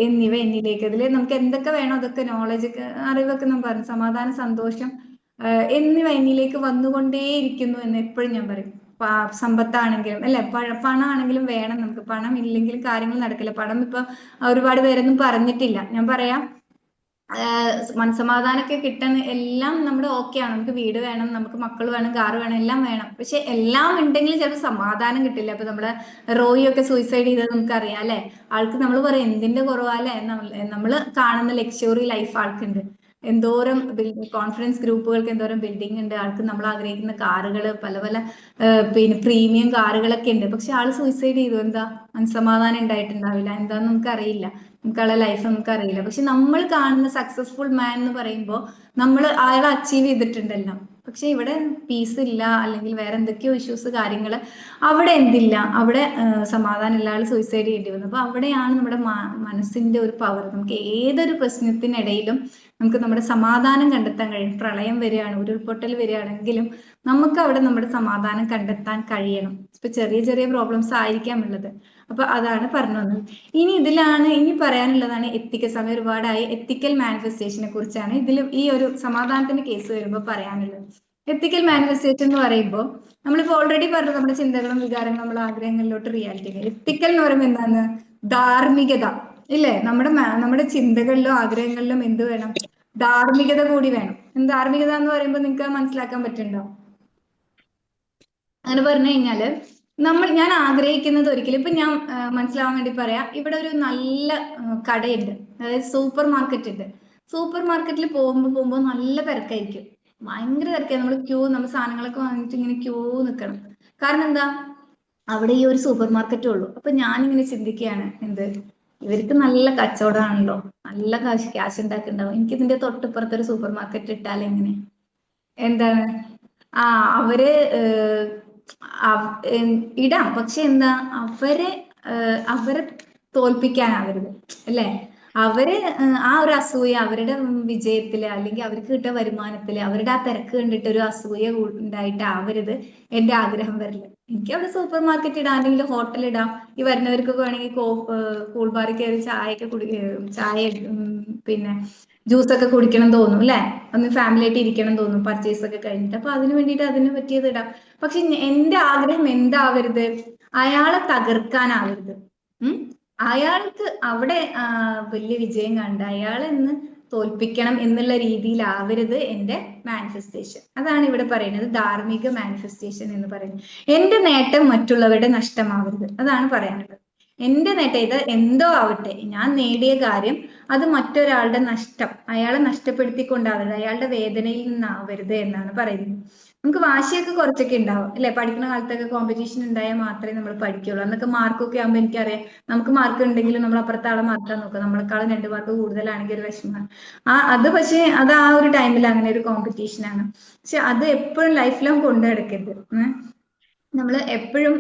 എന്നിലേക്ക്, അതിൽ നമുക്ക് എന്തൊക്കെ വേണോ അതൊക്കെ, നോളജ്, അറിവൊക്കെ നമ്മൾ പറഞ്ഞു, സമാധാനം, സന്തോഷം എന്നിവ എന്നിലേക്ക് വന്നുകൊണ്ടേയിരിക്കുന്നു എന്ന് എപ്പോഴും ഞാൻ പറയും. സമ്പത്താണെങ്കിലും അല്ലെ, പണമാണെങ്കിലും വേണം നമുക്ക്. പണം ഇല്ലെങ്കിലും കാര്യങ്ങൾ നടക്കില്ല. പണം ഇപ്പൊ ഒരുപാട് പേരൊന്നും പറഞ്ഞിട്ടില്ല, ഞാൻ പറയാം. മനസമാധാനമൊക്കെ കിട്ടുന്ന എല്ലാം നമ്മുടെ ഓക്കെയാണ്. നമുക്ക് വീട് വേണം, നമുക്ക് മക്കൾ വേണം, കാറ് വേണം, എല്ലാം വേണം. പക്ഷെ എല്ലാം ഉണ്ടെങ്കിൽ ചിലപ്പോൾ സമാധാനം കിട്ടില്ല. അപ്പൊ നമ്മളെ റോയി ഒക്കെ സൂയിസൈഡ് ചെയ്തത് നമുക്കറിയാം അല്ലെ. ആൾക്ക് നമ്മൾ പറയും എന്തിന്റെ കുറവാല്ലേ, നമ്മൾ കാണുന്ന ലക്ഷറി ലൈഫ് ആൾക്കുണ്ട്. എന്തോരം കോൺഫിഡൻസ് ഗ്രൂപ്പുകൾക്ക് എന്തോരം ബിൽഡിംഗ് ഉണ്ട് ആൾക്ക്, നമ്മൾ ആഗ്രഹിക്കുന്ന കാറുകൾ, പല പല പിന്നെ പ്രീമിയം കാറുകളൊക്കെ ഉണ്ട്. പക്ഷെ ആള് സൂയിസൈഡ് ചെയ്തു. എന്താ, മനസ്സമാധാനം ഉണ്ടായിട്ടുണ്ടാവില്ല. എന്താന്ന് നമുക്കറിയില്ല, നമുക്കുള്ള ലൈഫ് നമുക്കറിയില്ല. പക്ഷെ നമ്മൾ കാണുന്ന സക്സസ്ഫുൾ മാൻ എന്ന് പറയുമ്പോൾ നമ്മൾ അയാൾ അച്ചീവ് ചെയ്തിട്ടുണ്ടല്ലോ. പക്ഷെ ഇവിടെ പീസ് ഇല്ല, അല്ലെങ്കിൽ വേറെ എന്തൊക്കെയോ ഇഷ്യൂസ്, കാര്യങ്ങൾ, അവിടെ എന്തില്ല, അവിടെ സമാധാനം ഇല്ല, ആൾ സൂയിസൈഡ് ചെയ്യേണ്ടി വന്നു. അപ്പൊ അവിടെയാണ് നമ്മുടെ മനസ്സിന്റെ ഒരു പവർ. നമുക്ക് ഏതൊരു പ്രശ്നത്തിനിടയിലും നമുക്ക് നമ്മുടെ സമാധാനം കണ്ടെത്താൻ കഴിയും. പ്രളയം വരികയാണ്, ഉരുൾപൊട്ടൽ വരികയാണെങ്കിലും നമുക്ക് അവിടെ നമ്മുടെ സമാധാനം കണ്ടെത്താൻ കഴിയണം. ഇപ്പൊ ചെറിയ ചെറിയ പ്രോബ്ലംസ് ആയിരിക്കാം ഉള്ളത്. അപ്പൊ അതാണ് പറഞ്ഞു വന്നത്. ഇനി പറയാനുള്ളതാണ് എത്തിക്കൽ. സമയം ഒരുപാടായി. എത്തിക്കൽ മാനിഫെസ്റ്റേഷനെ കുറിച്ചാണ് ഈ ഒരു സമാധാനത്തിന്റെ കേസ് വരുമ്പോൾ പറയാനുള്ളത്. എത്തിക്കൽ മാനിഫെസ്റ്റേഷൻ എന്ന് പറയുമ്പോൾ നമ്മളിപ്പോ ഓൾറെഡി പറഞ്ഞു, നമ്മുടെ ചിന്തകളും വികാരങ്ങളും നമ്മുടെ ആഗ്രഹങ്ങളിലോട്ട് റിയാലിറ്റി. എത്തിക്കൽ എന്ന് പറയുമ്പോൾ എന്താണ്, ധാർമ്മികത ഇല്ലേ. നമ്മുടെ ചിന്തകളിലും ആഗ്രഹങ്ങളിലും എന്ത് വേണം, ധാർമ്മികത കൂടി വേണം. ധാർമ്മികത എന്ന് പറയുമ്പോൾ നിങ്ങൾക്ക് മനസ്സിലാക്കാൻ പറ്റുന്നുണ്ടോ? അങ്ങനെ പറഞ്ഞു കഴിഞ്ഞാല് ഞാൻ ആഗ്രഹിക്കുന്നത് ഒരിക്കലും, ഇപ്പൊ ഞാൻ മനസ്സിലാവാൻ വേണ്ടി പറയാം, ഇവിടെ ഒരു നല്ല കടയുണ്ട്, അതായത് സൂപ്പർ മാർക്കറ്റ് ഉണ്ട്. സൂപ്പർ മാർക്കറ്റിൽ പോകുമ്പോൾ നല്ല തിരക്കായിരിക്കും, ഭയങ്കര തിരക്കായി. നമ്മൾ സാധനങ്ങളൊക്കെ വാങ്ങിയിട്ട് ഇങ്ങനെ ക്യൂ നിൽക്കണം. കാരണം എന്താ, അവിടെ ഈ ഒരു സൂപ്പർ മാർക്കറ്റേ ഉള്ളൂ. അപ്പൊ ഞാനിങ്ങനെ ചിന്തിക്കുകയാണ്, ഇവർക്ക് നല്ല കച്ചവടമാണല്ലോ, നല്ല ക്യാഷ് ഉണ്ടാക്കുന്നുണ്ടാവും, എനിക്ക് ഇതിന്റെ തൊട്ടിപ്പുറത്ത് ഒരു സൂപ്പർ മാർക്കറ്റ് ഇട്ടാൽ എങ്ങനെ, എന്താണ്, ആ അവര് ഇടാം. പക്ഷെ എന്താ, അവരെ തോൽപ്പിക്കാനാവരുത് അല്ലെ. അവര് ആ ഒരു അസൂയ, അവരുടെ വിജയത്തില്, അല്ലെങ്കിൽ അവർക്ക് കിട്ടിയ വരുമാനത്തില്, അവരുടെ ആ തിരക്ക് കണ്ടിട്ട് ഒരു അസൂയ ഉണ്ടായിട്ട് ആവരുത് എന്റെ ആഗ്രഹം വരില്ല. എനിക്ക് അവിടെ സൂപ്പർ മാർക്കറ്റ് ഇടാം, അല്ലെങ്കിൽ ഹോട്ടൽ ഇടാം. ഈ വരുന്നവർക്കൊക്കെ വേണമെങ്കിൽ കൂൾ ബാറിൽ കയറി ചായ പിന്നെ ജ്യൂസൊക്കെ കുടിക്കണം തോന്നും അല്ലെ, ഒന്ന് ഫാമിലി ആയിട്ട് ഇരിക്കണം തോന്നും പർച്ചേസ് ഒക്കെ കഴിഞ്ഞിട്ട്. അപ്പൊ അതിന് വേണ്ടിയിട്ട് അതിന് പറ്റിയത് ഇടാം. പക്ഷെ എന്റെ ആഗ്രഹം എന്താവരുത്, അയാളെ തകർക്കാനാവരുത്. ഉം അയാൾക്ക് അവിടെ വലിയ വിജയം കണ്ട് അയാളെന്ന് തോൽപ്പിക്കണം എന്നുള്ള രീതിയിലാവരുത് എൻ്റെ മാനിഫെസ്റ്റേഷൻ. അതാണ് ഇവിടെ പറയുന്നത് ധാർമ്മിക മാനിഫെസ്റ്റേഷൻ എന്ന് പറയുന്നത്. എൻ്റെ നേട്ടം മറ്റുള്ളവരുടെ നഷ്ടമാവരുത്, അതാണ് പറയാനുള്ളത്. എൻ്റെ നേട്ടം ഇത് എന്തോ ആവട്ടെ, ഞാൻ നേടിയ കാര്യം അത് മറ്റൊരാളുടെ നഷ്ടം, അയാളെ നഷ്ടപ്പെടുത്തിക്കൊണ്ടാവരുത്, അയാളുടെ വേദനയിൽ നിന്നാവരുത് എന്നാണ് പറയുന്നത്. നമുക്ക് വാശിയൊക്കെ കുറച്ചൊക്കെ ഉണ്ടാവും അല്ലെ? പഠിക്കുന്ന കാലത്തൊക്കെ കോമ്പറ്റീഷൻ ഉണ്ടായാൽ മാത്രമേ നമ്മൾ പഠിക്കുള്ളൂ. അന്നൊക്കെ മാർക്കൊക്കെ ആകുമ്പോൾ എനിക്കറിയാം, നമുക്ക് മാർക്ക് ഉണ്ടെങ്കിലും നമ്മൾ അപ്പുറത്തെ ആളെ മാർക്കാണ് നോക്കുക, നമ്മളെക്കാളും 2 മാർക്ക് കൂടുതലാണെങ്കിൽ ഒരു വിഷമമാണ്. അത് പക്ഷേ അത് ആ ഒരു ടൈമിൽ അങ്ങനെ ഒരു കോമ്പറ്റീഷൻ ആണ്. പക്ഷെ അത് എപ്പോഴും ലൈഫ് ലോങ് കൊണ്ടു നടക്കരുത്. നമ്മൾ എപ്പോഴും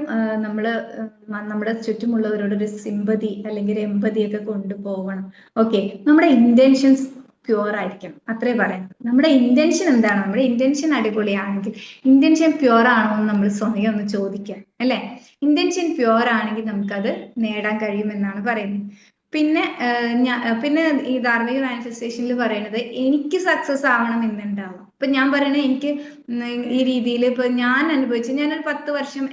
നമ്മുടെ ചുറ്റുമുള്ളവരോട് ഒരു സിമ്പതി അല്ലെങ്കിൽ ഒരു എമ്പതി ഒക്കെ കൊണ്ടുപോകണം. ഓക്കെ, നമ്മുടെ ഇന്റൻഷൻസ് പ്യുവർ ആയിരിക്കണം, അത്രേ പറയാം. നമ്മുടെ ഇന്റൻഷൻ എന്താണ്? നമ്മുടെ ഇന്റൻഷൻ അടിപൊളിയാണെങ്കിൽ, ഇന്റൻഷൻ പ്യുവർ ആണോ എന്ന് നമ്മൾ സ്വയം ഒന്ന് ചോദിക്കാം അല്ലെ? ഇന്റൻഷൻ പ്യുവർ ആണെങ്കിൽ നമുക്കത് നേടാൻ കഴിയുമെന്നാണ് പറയുന്നത്. പിന്നെ ഈ ധാർമ്മിക മാനിഫെസ്റ്റേഷനിൽ പറയുന്നത് എനിക്ക് സക്സസ് ആവണം എന്നുണ്ടാവും. ഇപ്പൊ ഞാൻ പറയണേ, എനിക്ക് ഈ രീതിയിൽ ഇപ്പൊ ഞാൻ അനുഭവിച്ചു, ഞാനൊരു 10 വർഷം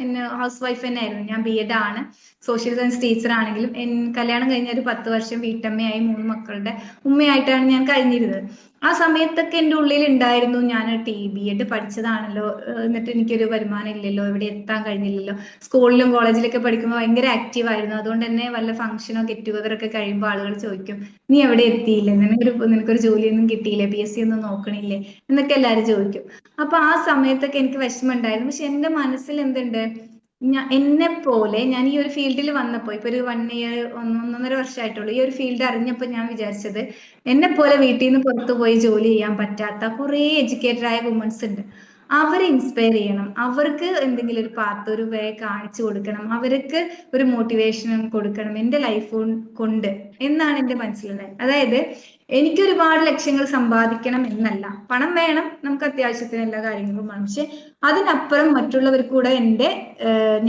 ഹൗസ് വൈഫ് തന്നെ ആയിരുന്നു. ഞാൻ BEd ആണ്, സോഷ്യൽ സയൻസ് ടീച്ചർ ആണെങ്കിലും കല്യാണം കഴിഞ്ഞ ഒരു 10 വർഷം വീട്ടമ്മയായി 3 മക്കളുടെ ഉമ്മയായിട്ടാണ് ഞാൻ കഴിഞ്ഞിരുന്നത്. ആ സമയത്തൊക്കെ എൻ്റെ ഉള്ളിൽ ഉണ്ടായിരുന്നു, ഞാൻ BEd പഠിച്ചതാണല്ലോ, എന്നിട്ട് എനിക്കൊരു വരുമാനം ഇല്ലല്ലോ, ഇവിടെ എത്താൻ കഴിഞ്ഞില്ലല്ലോ. സ്കൂളിലും കോളേജിലൊക്കെ പഠിക്കുമ്പോൾ ഭയങ്കര ആക്റ്റീവ് ആയിരുന്നു. അതുകൊണ്ട് തന്നെ വല്ല ഫംഗ്ഷനോ ഗെറ്റ് ടുഗദർ ഒക്കെ കഴിയുമ്പോൾ ആളുകൾ ചോദിക്കും, നീ എവിടെ എത്തിയില്ലേ, നിനക്കൊരു ജോലിയൊന്നും കിട്ടിയില്ലേ, PSC ഒന്നും നോക്കണില്ലേ എന്നൊക്കെ എല്ലാവരും ചോദിക്കും. അപ്പൊ ആ സമയത്തൊക്കെ എനിക്ക് വിഷമം ഉണ്ടായിരുന്നു. പക്ഷെ എൻ്റെ മനസ്സിൽ എന്തുണ്ട്, എന്നെ പോലെ ഞാൻ ഈ ഒരു ഫീൽഡിൽ വന്നപ്പോൾ, ഇപ്പൊ ഒരു 1 ഇയർ 1.5 വർഷമായിട്ടുള്ളൂ ഈ ഒരു ഫീൽഡ് അറിഞ്ഞപ്പോൾ ഞാൻ വിചാരിച്ചത്, എന്നെ പോലെ വീട്ടിൽ നിന്ന് പുറത്തു പോയി ജോലി ചെയ്യാൻ പറ്റാത്ത കുറെ എഡ്യൂക്കേറ്റഡ് ആയ വുമൻസ് ഉണ്ട്. അവരെ ഇൻസ്പയർ ചെയ്യണം, അവർക്ക് എന്തെങ്കിലും ഒരു പാത്ത്, ഒരു വേ കാണിച്ചു കൊടുക്കണം, അവർക്ക് ഒരു മോട്ടിവേഷൻ കൊടുക്കണം എൻ്റെ ലൈഫ് കൊണ്ട് എന്നാണ് എൻ്റെ മനസ്സിലുണ്ടായത്. അതായത് എനിക്ക് ഒരുപാട് ലക്ഷ്യങ്ങൾ സമ്പാദിക്കണം എന്നല്ല, പണം വേണം, നമുക്ക് അത്യാവശ്യത്തിന് എല്ലാ കാര്യങ്ങളും വേണം. പക്ഷെ അതിനപ്പുറം മറ്റുള്ളവർക്ക് കൂടെ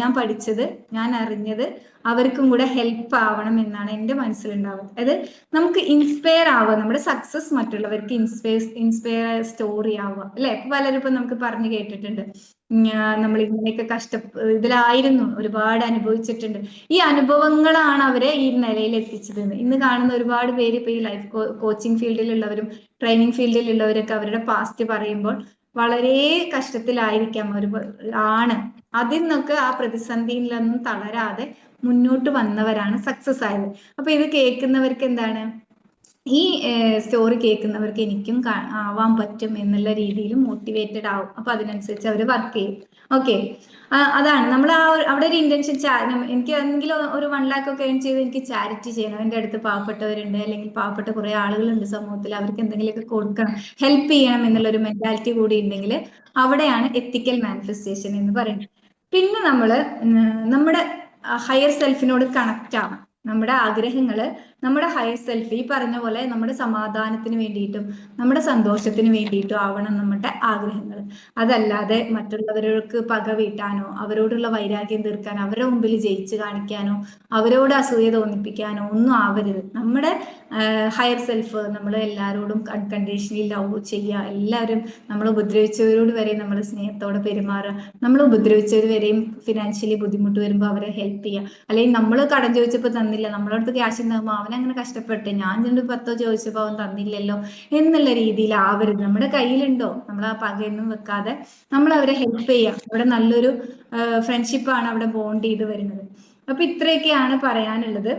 ഞാൻ പഠിച്ചത്, ഞാൻ അറിഞ്ഞത് അവർക്കും കൂടെ ഹെൽപ്പ് ആവണം എന്നാണ് എൻ്റെ മനസ്സിലുണ്ടാവുന്നത്. അതായത് നമുക്ക് ഇൻസ്പയർ ആവുക, നമ്മുടെ സക്സസ് മറ്റുള്ളവർക്ക് ഇൻസ്പയർ സ്റ്റോറി ആവുക അല്ലെ? പലരും ഇപ്പൊ നമുക്ക് പറഞ്ഞു കേട്ടിട്ടുണ്ട്, നമ്മൾ ഇങ്ങനെയൊക്കെ ഇതിലായിരുന്നു, ഒരുപാട് അനുഭവിച്ചിട്ടുണ്ട്. ഈ അനുഭവങ്ങളാണ് അവരെ ഈ നിലയിൽ എത്തിച്ചത്. ഇന്ന് കാണുന്ന ഒരുപാട് പേര് ഇപ്പൊ ഈ ലൈഫ് കോച്ചിങ് ഫീൽഡിലുള്ളവരും ട്രെയിനിങ് ഫീൽഡിലുള്ളവരൊക്കെ അവരുടെ പാസ്റ്റ് പറയുമ്പോൾ വളരെ കഷ്ടത്തിലായിരിക്കാം ആണ്. അതിൽ നിന്നൊക്കെ ആ പ്രതിസന്ധിയിലൊന്നും തളരാതെ മുന്നോട്ട് വന്നവരാണ് സക്സസ് ആയത്. അപ്പൊ ഇത് കേൾക്കുന്നവർക്ക് എന്താണ്, ഈ സ്റ്റോറി കേൾക്കുന്നവർക്ക് എനിക്കും ആവാൻ പറ്റും എന്നുള്ള രീതിയിൽ മോട്ടിവേറ്റഡ് ആവും. അപ്പൊ അതിനനുസരിച്ച് അവർ വർക്ക് ചെയ്യും. ഓക്കെ, അതാണ് നമ്മൾ അവിടെ ഒരു ഇന്റൻഷൻ. എനിക്ക് എന്തെങ്കിലും ഒരു 1 lakh ഒക്കെ ഏൺ ചെയ്ത് എനിക്ക് ചാരിറ്റി ചെയ്യണം, എൻ്റെ അടുത്ത് പാവപ്പെട്ടവരുണ്ട് അല്ലെങ്കിൽ പാവപ്പെട്ട കുറെ ആളുകളുണ്ട് സമൂഹത്തിൽ, അവർക്ക് എന്തെങ്കിലുമൊക്കെ കൊടുക്കണം, ഹെൽപ്പ് ചെയ്യണം എന്നുള്ള ഒരു മെന്റാലിറ്റി കൂടി ഉണ്ടെങ്കിൽ അവിടെയാണ് എത്തിക്കൽ മാനിഫെസ്റ്റേഷൻ എന്ന് പറയുന്നത്. പിന്നെ നമ്മുടെ ഹയർ സെൽഫിനോട് കണക്ട് ആവണം. നമ്മുടെ ആഗ്രഹങ്ങള് നമ്മുടെ ഹയർ സെൽഫ്, ഈ പറഞ്ഞ പോലെ നമ്മുടെ സമാധാനത്തിന് വേണ്ടിയിട്ടും നമ്മുടെ സന്തോഷത്തിന് വേണ്ടിയിട്ടും ആവണം നമ്മുടെ ആഗ്രഹങ്ങൾ. അതല്ലാതെ മറ്റുള്ളവർക്ക് പക വീട്ടാനോ, അവരോടുള്ള വൈരാഗ്യം തീർക്കാനോ, അവരുടെ മുമ്പിൽ ജയിച്ചു കാണിക്കാനോ, അവരോട് അസൂയ തോന്നിപ്പിക്കാനോ ഒന്നും ആവരുത്. നമ്മുടെ ഹയർ സെൽഫ് നമ്മൾ എല്ലാവരോടും അൺകണ്ടീഷണലി ലവ് ചെയ്യുക, എല്ലാവരും നമ്മൾ ഉപദ്രവിച്ചവരോട് വരെ നമ്മൾ സ്നേഹത്തോടെ പെരുമാറുക, നമ്മൾ ഉപദ്രവിച്ചവർ വരെയും ഫിനാൻഷ്യലി ബുദ്ധിമുട്ട് വരുമ്പോൾ അവരെ ഹെൽപ്പ് ചെയ്യുക. അല്ലെങ്കിൽ നമ്മൾ കടം ചോദിച്ചപ്പോൾ തന്നില്ല, നമ്മളടുത്ത് ക്യാഷ് ഉണ്ടാകുമ്പോൾ അവനങ്ങനെ കഷ്ടപ്പെട്ട് ഞാൻ 10 ചോദിച്ചപ്പോൾ അവൻ തന്നില്ലല്ലോ എന്നുള്ള രീതിയിൽ ആവരുത്. നമ്മുടെ കയ്യിലുണ്ടോ നമ്മൾ ആ പകയൊന്നും വെക്കാതെ നമ്മൾ അവരെ ഹെൽപ്പ് ചെയ്യാം. അവിടെ നല്ലൊരു ഫ്രണ്ട്ഷിപ്പാണ് അവിടെ ബോണ്ട് ചെയ്ത് വരുന്നത്. അപ്പൊ ഇത്രയൊക്കെയാണ് പറയാനുള്ളത്.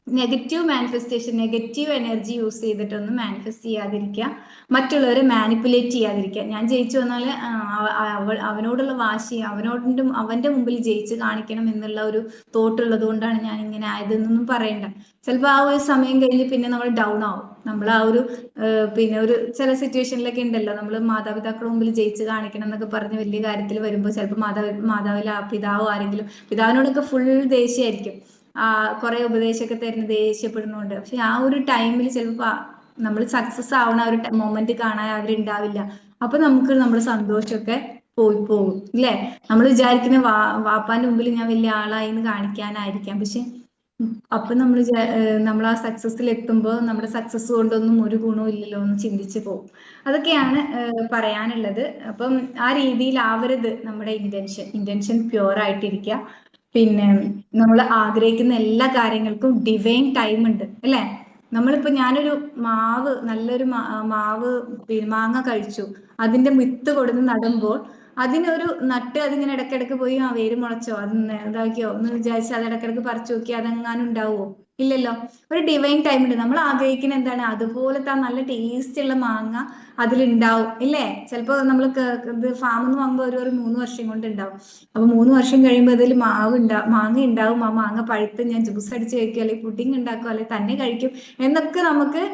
Negative manifestation, negative energy use ചെയ്തിട്ടൊന്നും മാനിഫെസ്റ്റ് ചെയ്യാതിരിക്കുക, മറ്റുള്ളവരെ മാനിപ്പുലേറ്റ് ചെയ്യാതിരിക്കുക. ഞാൻ ജയിച്ചു വന്നാൽ അവനോടുള്ള വാശി, അവന്റെ മുമ്പിൽ ജയിച്ച് കാണിക്കണം എന്നുള്ള ഒരു തോട്ട് ഉള്ളത് കൊണ്ടാണ് ഞാൻ ഇങ്ങനെ ആയതെന്നൊന്നും പറയണ്ട. ചിലപ്പോൾ ആ ഒരു സമയം കഴിഞ്ഞ് പിന്നെ നമ്മൾ ഡൗൺ ആവും. നമ്മൾ ആ ഒരു പിന്നെ ഒരു ചില സിറ്റുവേഷനിലൊക്കെ ഉണ്ടല്ലോ, നമ്മൾ മാതാപിതാക്കളുടെ മുമ്പിൽ ജയിച്ച് കാണിക്കണം എന്നൊക്കെ പറഞ്ഞ് വലിയ കാര്യത്തിൽ വരുമ്പോൾ ചിലപ്പോൾ പിതാവോ ആരെങ്കിലും, പിതാവിനോടൊക്കെ ഫുൾ ദേഷ്യമായിരിക്കും, കുറെ ഉപദേശമൊക്കെ തരുന്ന ദേഷ്യപ്പെടുന്നുണ്ട്. പക്ഷെ ആ ഒരു ടൈമിൽ ചിലപ്പോ നമ്മൾ സക്സസ് ആവണ ഒരു മൊമെന്റ് കാണാൻ അവരുണ്ടാവില്ല. അപ്പൊ നമുക്ക് നമ്മുടെ സന്തോഷമൊക്കെ പോകും ഇല്ലേ? നമ്മൾ വിചാരിക്കുന്ന വാപ്പാന്റെ മുമ്പിൽ ഞാൻ വലിയ ആളായി എന്ന് കാണിക്കാനായിരിക്കാം. പക്ഷെ അപ്പൊ നമ്മൾ ആ സക്സസിൽ എത്തുമ്പോൾ നമ്മുടെ സക്സസ് കൊണ്ടൊന്നും ഒരു ഗുണവും ഇല്ലല്ലോ എന്ന് ചിന്തിച്ചു പോകും. അതൊക്കെയാണ് പറയാനുള്ളത്. അപ്പം ആ രീതിയിലാവരുത് നമ്മുടെ ഇന്റൻഷൻ പ്യുവർ ആയിട്ടിരിക്കുക. പിന്നെ നമ്മൾ ആഗ്രഹിക്കുന്ന എല്ലാ കാര്യങ്ങൾക്കും ഡിവൈൻ ടൈം ഉണ്ട് അല്ലെ? നമ്മളിപ്പോ ഞാനൊരു മാവ് നല്ലൊരു മാവ് മാങ്ങ കഴിച്ചു, അതിന്റെ വിത്ത് കൊടുന്ന് നടുമ്പോൾ അതിനൊരു നട്ട് അതിങ്ങനെ ഇടയ്ക്കിടയ്ക്ക് പോയി ആ വേര് മുളച്ചോ അത് ഇതാക്കിയോ എന്ന് വിചാരിച്ച് അത് ഇടയ്ക്കിടയ്ക്ക് പറിച്ചു നോക്കി അതെങ്ങാനും ഉണ്ടാവുമോ? ഇല്ലല്ലോ. ഒരു ഡിവൈൻ ടൈം ഉണ്ട്. നമ്മൾ ആഗ്രഹിക്കുന്ന എന്താണ്? അതുപോലത്തെ ആ നല്ല ടേസ്റ്റ് ഉള്ള മാങ്ങ അതിലുണ്ടാവും ഇല്ലേ? ചിലപ്പോ നമ്മൾ ഇത് ഫാമിൽ നിന്ന് വാങ്ങുമ്പോൾ ഒരു 3 വർഷം കൊണ്ട് ഉണ്ടാവും. അപ്പൊ 3 വർഷം കഴിയുമ്പോൾ അതിൽ മാങ്ങ ഉണ്ടാവും. ആ മാങ്ങ പഴുത്ത് ഞാൻ ജ്യൂസ് അടിച്ച് കഴിക്കും, അല്ലെങ്കിൽ പുഡിംഗ് ഉണ്ടാക്കും, അല്ലെങ്കിൽ തന്നെ കഴിക്കും എന്നൊക്കെ നമുക്ക്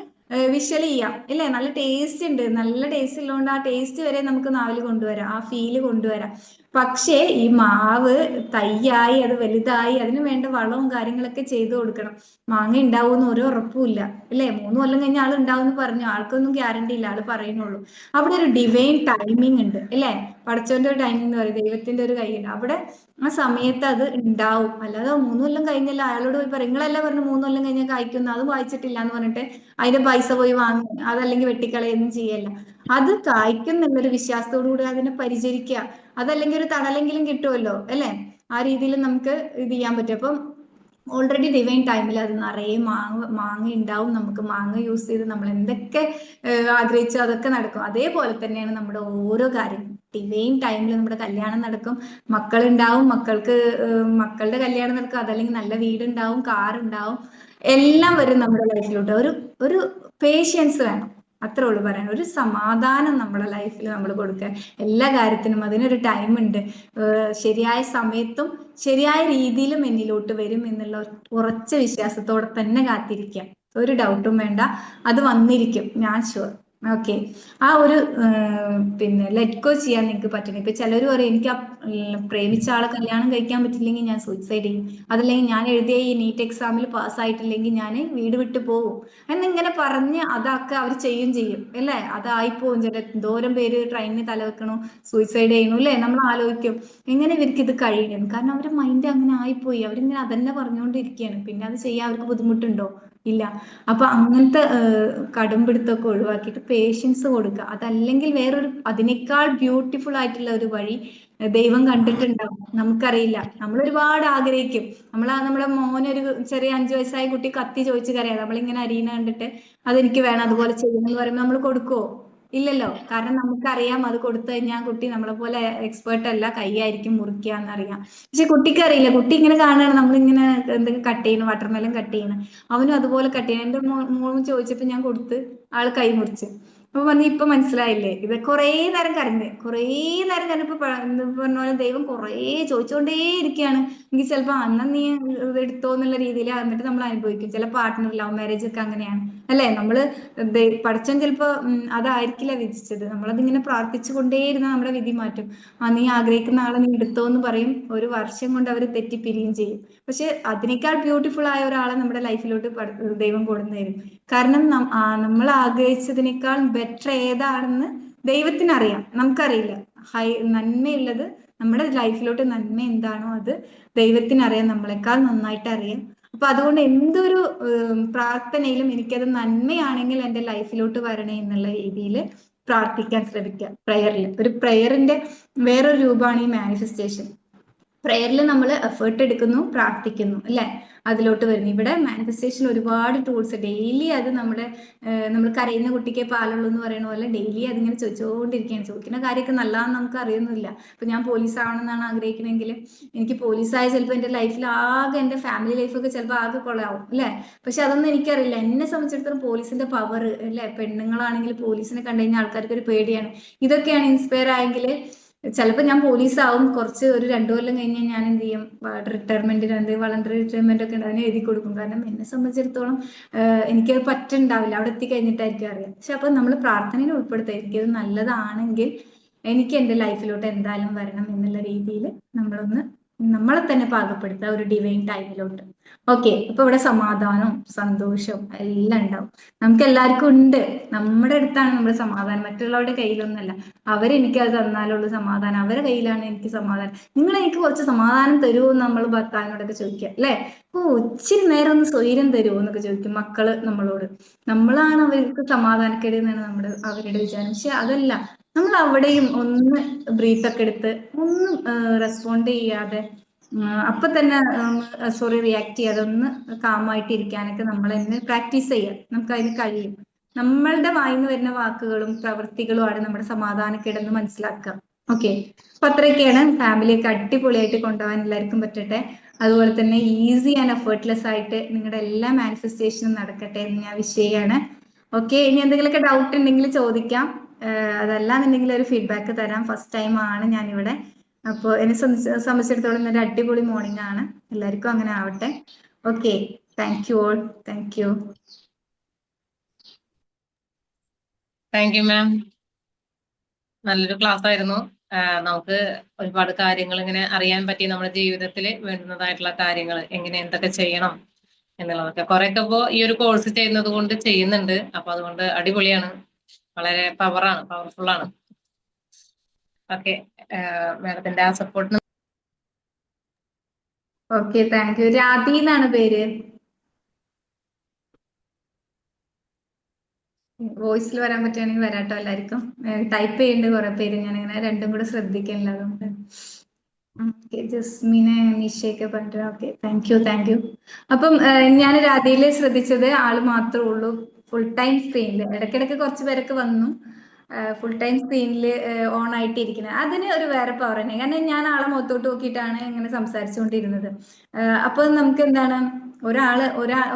വിഷ്വൽ ചെയ്യാം ഇല്ലേ? നല്ല ടേസ്റ്റ് ഉണ്ട്, നല്ല ടേസ്റ്റ് ഉള്ളതുകൊണ്ട് ആ ടേസ്റ്റ് വരെ നമുക്ക് നാവിൽ കൊണ്ടുവരാം, ആ ഫീല് കൊണ്ടുവരാം. പക്ഷേ ഈ മാവ് തയ്യായി അത് വലുതായി അതിന് വേണ്ട വളവും കാര്യങ്ങളൊക്കെ ചെയ്തു കൊടുക്കണം. മാങ്ങ ഉണ്ടാവുമെന്ന് ഒരു ഉറപ്പുമില്ല അല്ലേ? 3 കൊല്ലം കഴിഞ്ഞ ആൾ ഉണ്ടാവും പറഞ്ഞു, ആൾക്കൊന്നും ഗ്യാരണ്ടി ഇല്ല, ആള് പറയുന്നുള്ളൂ. അവിടെ ഒരു ഡിവൈൻ ടൈമിംഗ് ഉണ്ട് അല്ലേ? പടച്ചോന്റെ ഒരു ടൈമിംഗ് എന്ന് പറയും, ദൈവത്തിന്റെ ഒരു കൈയുണ്ട് അവിടെ. ആ സമയത്ത് അത് ഉണ്ടാവും. അല്ലാതെ 3 കൊല്ലം കഴിഞ്ഞല്ല അയാളോട് പോയി പറയും, നിങ്ങളെല്ലാം പറഞ്ഞു 3 കൊല്ലം കഴിഞ്ഞാൽ കായ്ക്കുന്നു, അത് വായിച്ചിട്ടില്ല എന്ന് പറഞ്ഞിട്ട് അതിന്റെ പൈസ പോയി വാങ്ങി അതല്ലെങ്കിൽ വെട്ടിക്കളയൊന്നും ചെയ്യല്ല. അത് കായ്ക്കും എന്നുള്ളൊരു വിശ്വാസത്തോടു കൂടി അതിനെ പരിചരിക്കുക. അതല്ലെങ്കിൽ ഒരു തണലെങ്കിലും കിട്ടുമല്ലോ അല്ലെ? ആ രീതിയിൽ നമുക്ക് ഇത് ചെയ്യാൻ പറ്റും. അപ്പം ഓൾറെഡി ഡിവൈൻ ടൈമിൽ അത് നിറയെ മാങ്ങ ഉണ്ടാവും. നമുക്ക് മാങ്ങ യൂസ് ചെയ്ത് നമ്മൾ എന്തൊക്കെ ആഗ്രഹിച്ചോ അതൊക്കെ നടക്കും. അതേപോലെ തന്നെയാണ് നമ്മുടെ ഓരോ കാര്യം. ഡിവൈൻ ടൈമിൽ നമ്മുടെ കല്യാണം നടക്കും, മക്കളുണ്ടാവും, മക്കളുടെ കല്യാണം നടക്കും, അതല്ലെങ്കിൽ നല്ല വീടുണ്ടാവും, കാറുണ്ടാവും, എല്ലാം വരും നമ്മുടെ ലൈഫിലോട്ട്. ഒരു പേഷ്യൻസ് വേണം, അത്രേ ഉള്ളൂ പറയാൻ. ഒരു സമാധാനം നമ്മുടെ ലൈഫിൽ നമ്മൾ കൊടുക്കാൻ. എല്ലാ കാര്യത്തിനും അതിനൊരു ടൈം ഉണ്ട്. ശരിയായ സമയത്തും ശരിയായ രീതിയിലും എന്നിലോട്ട് വരും എന്നുള്ള ഉറച്ച വിശ്വാസത്തോടെ തന്നെ കാത്തിരിക്കാം. ഒരു ഡൗട്ടും വേണ്ട, അത് വന്നിരിക്കും, ഞാൻ ഷുവർ. ഓക്കെ. ആ ഒരു പിന്നെ ലെറ്റ് ഗോ ചെയ്യാൻ നിങ്ങൾക്ക് പറ്റണം. ഇപ്പൊ ചിലർ പറയും എനിക്ക് ആ പ്രേമിച്ച ആളെ കല്യാണം കഴിക്കാൻ പറ്റില്ലെങ്കിൽ ഞാൻ സൂയിസൈഡ് ചെയ്യും, അതല്ലെങ്കിൽ ഞാൻ എഴുതിയ ഈ നീറ്റ് എക്സാമിൽ പാസ്സായിട്ടില്ലെങ്കിൽ ഞാൻ വീട് വിട്ടു പോകും എന്നിങ്ങനെ പറഞ്ഞ് അതൊക്കെ അവർ ചെയ്യും അല്ലേ? അതായിപ്പോവും. ചില എന്തോരം പേര് ട്രെയിനിന് തലവെക്കണു, സൂയിസൈഡ് ചെയ്യണു അല്ലേ? നമ്മൾ ആലോചിക്കും എങ്ങനെ ഇവർക്ക് ഇത് കഴിയണം. കാരണം അവരുടെ മൈൻഡ് അങ്ങനെ ആയിപ്പോയി, അവരിങ്ങനെ അതന്നെ പറഞ്ഞുകൊണ്ടിരിക്കുകയാണ്. പിന്നെ അത് ചെയ്യാൻ അവർക്ക് ബുദ്ധിമുട്ടുണ്ടോ? ഇല്ല. അപ്പൊ അങ്ങനത്തെ കടുംപിടുത്തമൊക്കെ ഒഴിവാക്കിയിട്ട് പേഷ്യൻസ് കൊടുക്കുക. അതല്ലെങ്കിൽ വേറൊരു അതിനേക്കാൾ ബ്യൂട്ടിഫുൾ ആയിട്ടുള്ള ഒരു വഴി ദൈവം കണ്ടിട്ടുണ്ടാവും, നമുക്കറിയില്ല. നമ്മൾ ഒരുപാട് ആഗ്രഹിക്കും. നമ്മുടെ മോനൊരു ചെറിയ 5 വയസ്സായ കുട്ടി കത്തി ചോദിച്ചു കരയാം, നമ്മളിങ്ങനെ അരീന കണ്ടിട്ട് അതെനിക്ക് വേണം അതുപോലെ ചെയ്യണം എന്ന് പറയുമ്പോൾ നമ്മൾ കൊടുക്കുവോ? ഇല്ലല്ലോ. കാരണം നമുക്കറിയാം അത് കൊടുത്തു കഴിഞ്ഞാൽ കുട്ടി നമ്മളെ പോലെ എക്സ്പേർട്ട് അല്ല, കൈയായിരിക്കും മുറിക്കുക എന്നറിയാം. പക്ഷെ കുട്ടിക്ക് അറിയില്ല. കുട്ടി ഇങ്ങനെ കാണുകയാണ് നമ്മളിങ്ങനെ എന്തെങ്കിലും കട്ട് ചെയ്യണം, വാട്ടർമെലൻ കട്ട് ചെയ്യണം, അവനും അതുപോലെ കട്ട് ചെയ്യണം. എന്റെ മോളും ചോദിച്ചപ്പോ ഞാൻ കൊടുത്ത്, ആള് കൈ മുറിച്ച്. അപ്പൊ പറഞ്ഞു ഇപ്പൊ മനസ്സിലായില്ലേ? ഇത് കുറേ നേരം കരഞ്ഞപ്പോ പറഞ്ഞ പോലെ ദൈവം കുറേ ചോദിച്ചുകൊണ്ടേ ഇരിക്കുകയാണ്. എങ്കിൽ ചിലപ്പോ അന്ന് നീ ഇത് എടുത്തോ എന്നുള്ള രീതിയിൽ എന്നിട്ട് നമ്മൾ അനുഭവിക്കും. ചില പാർട്ട്ണർ ലവ് മാരേജ് ഒക്കെ അങ്ങനെയാണ് അല്ലെ? നമ്മള് പഠിച്ചൻ ചിലപ്പോ അതായിരിക്കില്ല വിധിച്ചത്. നമ്മളതിങ്ങനെ പ്രാർത്ഥിച്ചു കൊണ്ടേയിരുന്ന നമ്മുടെ വിധി മാറ്റും. നീ ആഗ്രഹിക്കുന്ന ആളെ നീ എടുത്തോ എന്ന് പറയും, 1 വർഷം കൊണ്ട് അവർ തെറ്റിപ്പിരിയും ചെയ്യും. പക്ഷെ അതിനേക്കാൾ ബ്യൂട്ടിഫുൾ ആയ ഒരാളെ നമ്മുടെ ലൈഫിലോട്ട് ദൈവം കൊണ്ടുവരും. കാരണം നമ്മൾ ആഗ്രഹിച്ചതിനേക്കാൾ ബെറ്റർ ഏതാണെന്ന് ദൈവത്തിന് അറിയാം, നമുക്കറിയില്ല. നന്മയുള്ളത് നമ്മുടെ ലൈഫിലോട്ട് നന്മ എന്താണോ അത് ദൈവത്തിന് അറിയാം, നമ്മളെക്കാൾ നന്നായിട്ട് അറിയാം. അപ്പൊ അതുകൊണ്ട് എന്തൊരു പ്രാർത്ഥനയിലും എനിക്കത് നന്മയാണെങ്കിൽ എൻ്റെ ലൈഫിലോട്ട് വരണേ എന്നുള്ള രീതിയിൽ പ്രാർത്ഥിക്കാൻ ശ്രമിക്കുക. ഒരു പ്രയറിന്റെ വേറൊരു രൂപമാണ് ഈ മാനിഫെസ്റ്റേഷൻ. പ്രയറിൽ നമ്മൾ എഫേർട്ട് എടുക്കുന്നു, പ്രാർത്ഥിക്കുന്നു അല്ലെ? അതിലോട്ട് വരുന്നു. ഇവിടെ മാനിഫെസ്റ്റേഷൻ ഒരുപാട് ടൂൾസ് ഡെയിലി അത് നമ്മൾ കരയുന്ന കുട്ടിക്ക് പാലുള്ളൂ എന്ന് പറയുന്ന പോലെ ഡെയിലി അതിങ്ങനെ ചോദിച്ചുകൊണ്ടിരിക്കുകയാണ്. ചോദിക്കുന്ന കാര്യമൊക്കെ നല്ലതാണെന്ന് നമുക്ക് അറിയുന്നില്ല. ഇപ്പൊ ഞാൻ പോലീസ് ആവണമെന്നാണ് ആഗ്രഹിക്കണമെങ്കിൽ എനിക്ക് പോലീസായ ചിലപ്പോൾ എൻ്റെ ലൈഫിൽ ആകെ എൻ്റെ ഫാമിലി ലൈഫൊക്കെ ചിലപ്പോൾ ആകെ കൊള്ളാവും അല്ലെ? പക്ഷെ അതൊന്നും എനിക്കറിയില്ല. എന്നെ സംബന്ധിച്ചിടത്തോളം പോലീസിന്റെ പവർ അല്ലെ, പെണ്ണുങ്ങളാണെങ്കിൽ പോലീസിനെ കണ്ടു കഴിഞ്ഞാൽ ആൾക്കാർക്ക് ഒരു പേടിയാണ്. ഇതൊക്കെയാണ് ഇൻസ്പയർ ആയെങ്കിൽ ചിലപ്പോൾ ഞാൻ പോലീസ് ആവും. കുറച്ച് ഒരു 2 കൊല്ലം കഴിഞ്ഞ് ഞാൻ എന്ത് ചെയ്യും, റിട്ടയർമെന്റിന് വളണ്ടറി റിട്ടയർമെന്റ് ഒക്കെ ഉണ്ട്, അതിന് എഴുതി കൊടുക്കും. കാരണം എന്നെ സംബന്ധിച്ചിടത്തോളം എനിക്കത് പറ്റുണ്ടാവില്ല, അവിടെ എത്തിക്കഴിഞ്ഞിട്ടായിരിക്കും അറിയാം. പക്ഷെ അപ്പൊ നമ്മൾ പ്രാർത്ഥനയിൽ ഉൾപ്പെടുത്തുക, എനിക്കത് നല്ലതാണെങ്കിൽ എനിക്ക് എൻ്റെ ലൈഫിലോട്ട് എന്തായാലും വരണം എന്നുള്ള രീതിയിൽ നമ്മളെ തന്നെ പാകപ്പെടുത്തുക ഒരു ഡിവൈൻ ടൈമിലോട്ട്. ഓക്കെ. അപ്പൊ ഇവിടെ സമാധാനവും സന്തോഷവും എല്ലാം ഉണ്ടാവും. നമുക്ക് എല്ലാവർക്കും ഉണ്ട്. നമ്മുടെ അടുത്താണ് നമ്മുടെ സമാധാനം, മറ്റുള്ളവരുടെ കയ്യിലൊന്നല്ല. അവരെനിക്ക് അത് തന്നാലുള്ളൂ സമാധാനം, അവരുടെ കയ്യിലാണ് എനിക്ക് സമാധാനം. നിങ്ങൾ എനിക്ക് കുറച്ച് സമാധാനം തരുമോ എന്ന് നമ്മൾ ഭർത്താവിനോടൊക്കെ ചോദിക്കുക അല്ലെ? ഇച്ചിരി നേരം ഒന്ന് സ്വൈരം തരുമോ എന്നൊക്കെ ചോദിക്കും മക്കള് നമ്മളോട്. നമ്മളാണ് അവർക്ക് സമാധാനക്കേട് എന്നാണ് അവരുടെ വിചാരം. പക്ഷെ അതല്ല, നമ്മൾ അവിടെയും ഒന്ന് ബ്രീത്ത് ഒക്കെ എടുത്ത് ഒന്നും റെസ്പോണ്ട് ചെയ്യാതെ അപ്പൊ തന്നെ സോറി റിയാക്ട് ചെയ്യാതെ ഒന്ന് കാമായിട്ട് ഇരിക്കാനൊക്കെ നമ്മൾ തന്നെ പ്രാക്ടീസ് ചെയ്യാം. നമുക്ക് അതിന് കഴിയും. നമ്മളുടെ വായിന്ന് വരുന്ന വാക്കുകളും പ്രവൃത്തികളുമാണ് നമ്മുടെ സമാധാനക്കേടെന്ന് മനസ്സിലാക്കുക. ഓക്കെ, അപ്പൊ അത്രയൊക്കെയാണ്. ഫാമിലിയൊക്കെ അടിപൊളിയായിട്ട് കൊണ്ടുപോകാൻ എല്ലാവർക്കും പറ്റട്ടെ. അതുപോലെ തന്നെ ഈസി ആൻഡ് എഫേർട്ട്ലെസ് ആയിട്ട് നിങ്ങളുടെ എല്ലാ മാനിഫെസ്റ്റേഷനും നടക്കട്ടെ എന്ന് ഞാൻ വിഷ് ചെയ്യാണ്. ഓക്കെ, ഇനി എന്തെങ്കിലുമൊക്കെ ഡൗട്ട് ഉണ്ടെങ്കിൽ ചോദിക്കാം. അതല്ലാന്നുണ്ടെങ്കിൽ ഒരു ഫീഡ്ബാക്ക് തരാം. ഫസ്റ്റ് ടൈം ആണ് ഞാനിവിടെ. അപ്പോൾ എന്നെ സംബന്ധിച്ചിടത്തോളം ഇന്നൊരു അടിപൊളി മോർണിംഗ് ആണ്. എല്ലാവർക്കും അങ്ങനെ ആവട്ടെ. Okay, thank you all. Thank you. Thank you മാം. നല്ലൊരു ക്ലാസ് ആയിരുന്നു. നമുക്ക് ഒരുപാട് കാര്യങ്ങൾ ഇങ്ങനെ അറിയാൻ പറ്റി. നമ്മുടെ ജീവിതത്തിൽ വേണ്ടുന്നതായിട്ടുള്ള കാര്യങ്ങൾ എങ്ങനെ എന്തൊക്കെ ചെയ്യണം എന്നുള്ളതൊക്കെ കുറെയൊക്കെ ഇപ്പോ ഈ ഒരു കോഴ്സ് ചെയ്യുന്നത് കൊണ്ട് ചെയ്യുന്നുണ്ട്. അപ്പൊ അതുകൊണ്ട് അടിപൊളിയാണ്, വളരെ പവർഫുൾ ആണ്. ഓക്കെ, മാഡത്തിന്റെ ആ സപ്പോർട്ടിന്. Okay, thank U. രാധി എന്നാണ് പേര്. വോയിസിൽ വരാൻ പറ്റുകയാണെങ്കിൽ വരാട്ടോ എല്ലാവർക്കും. ടൈപ്പ് ചെയ്യുന്നുണ്ട് കുറെ പേര്, ഞാനിങ്ങനെ രണ്ടും കൂടെ ശ്രദ്ധിക്കുന്നില്ല, അതുകൊണ്ട്. ഓക്കെ, ജസ്മിനെ നിഷയൊക്കെ പറഞ്ഞു. Okay, thank U, thank you. അപ്പം ഞാൻ രാധയില് ശ്രദ്ധിച്ചത് ആള് മാത്രമേ ഉള്ളൂ ഫുൾ ടൈം സ്ക്രീനിൽ. ഇടയ്ക്കിടയ്ക്ക് കുറച്ച് പേരൊക്കെ വന്നു. ഫുൾ ടൈം സ്ക്രീനിൽ ഓൺ ആയിട്ട് ഇരിക്കുന്നത്, അതിന് ഒരു വേറെ പവർ തന്നെ. കാരണം ഞാൻ ആളെ മുഖത്തോട്ട് നോക്കിയിട്ടാണ് ഇങ്ങനെ സംസാരിച്ചുകൊണ്ടിരുന്നത്. അപ്പൊ നമുക്ക് എന്താണ്,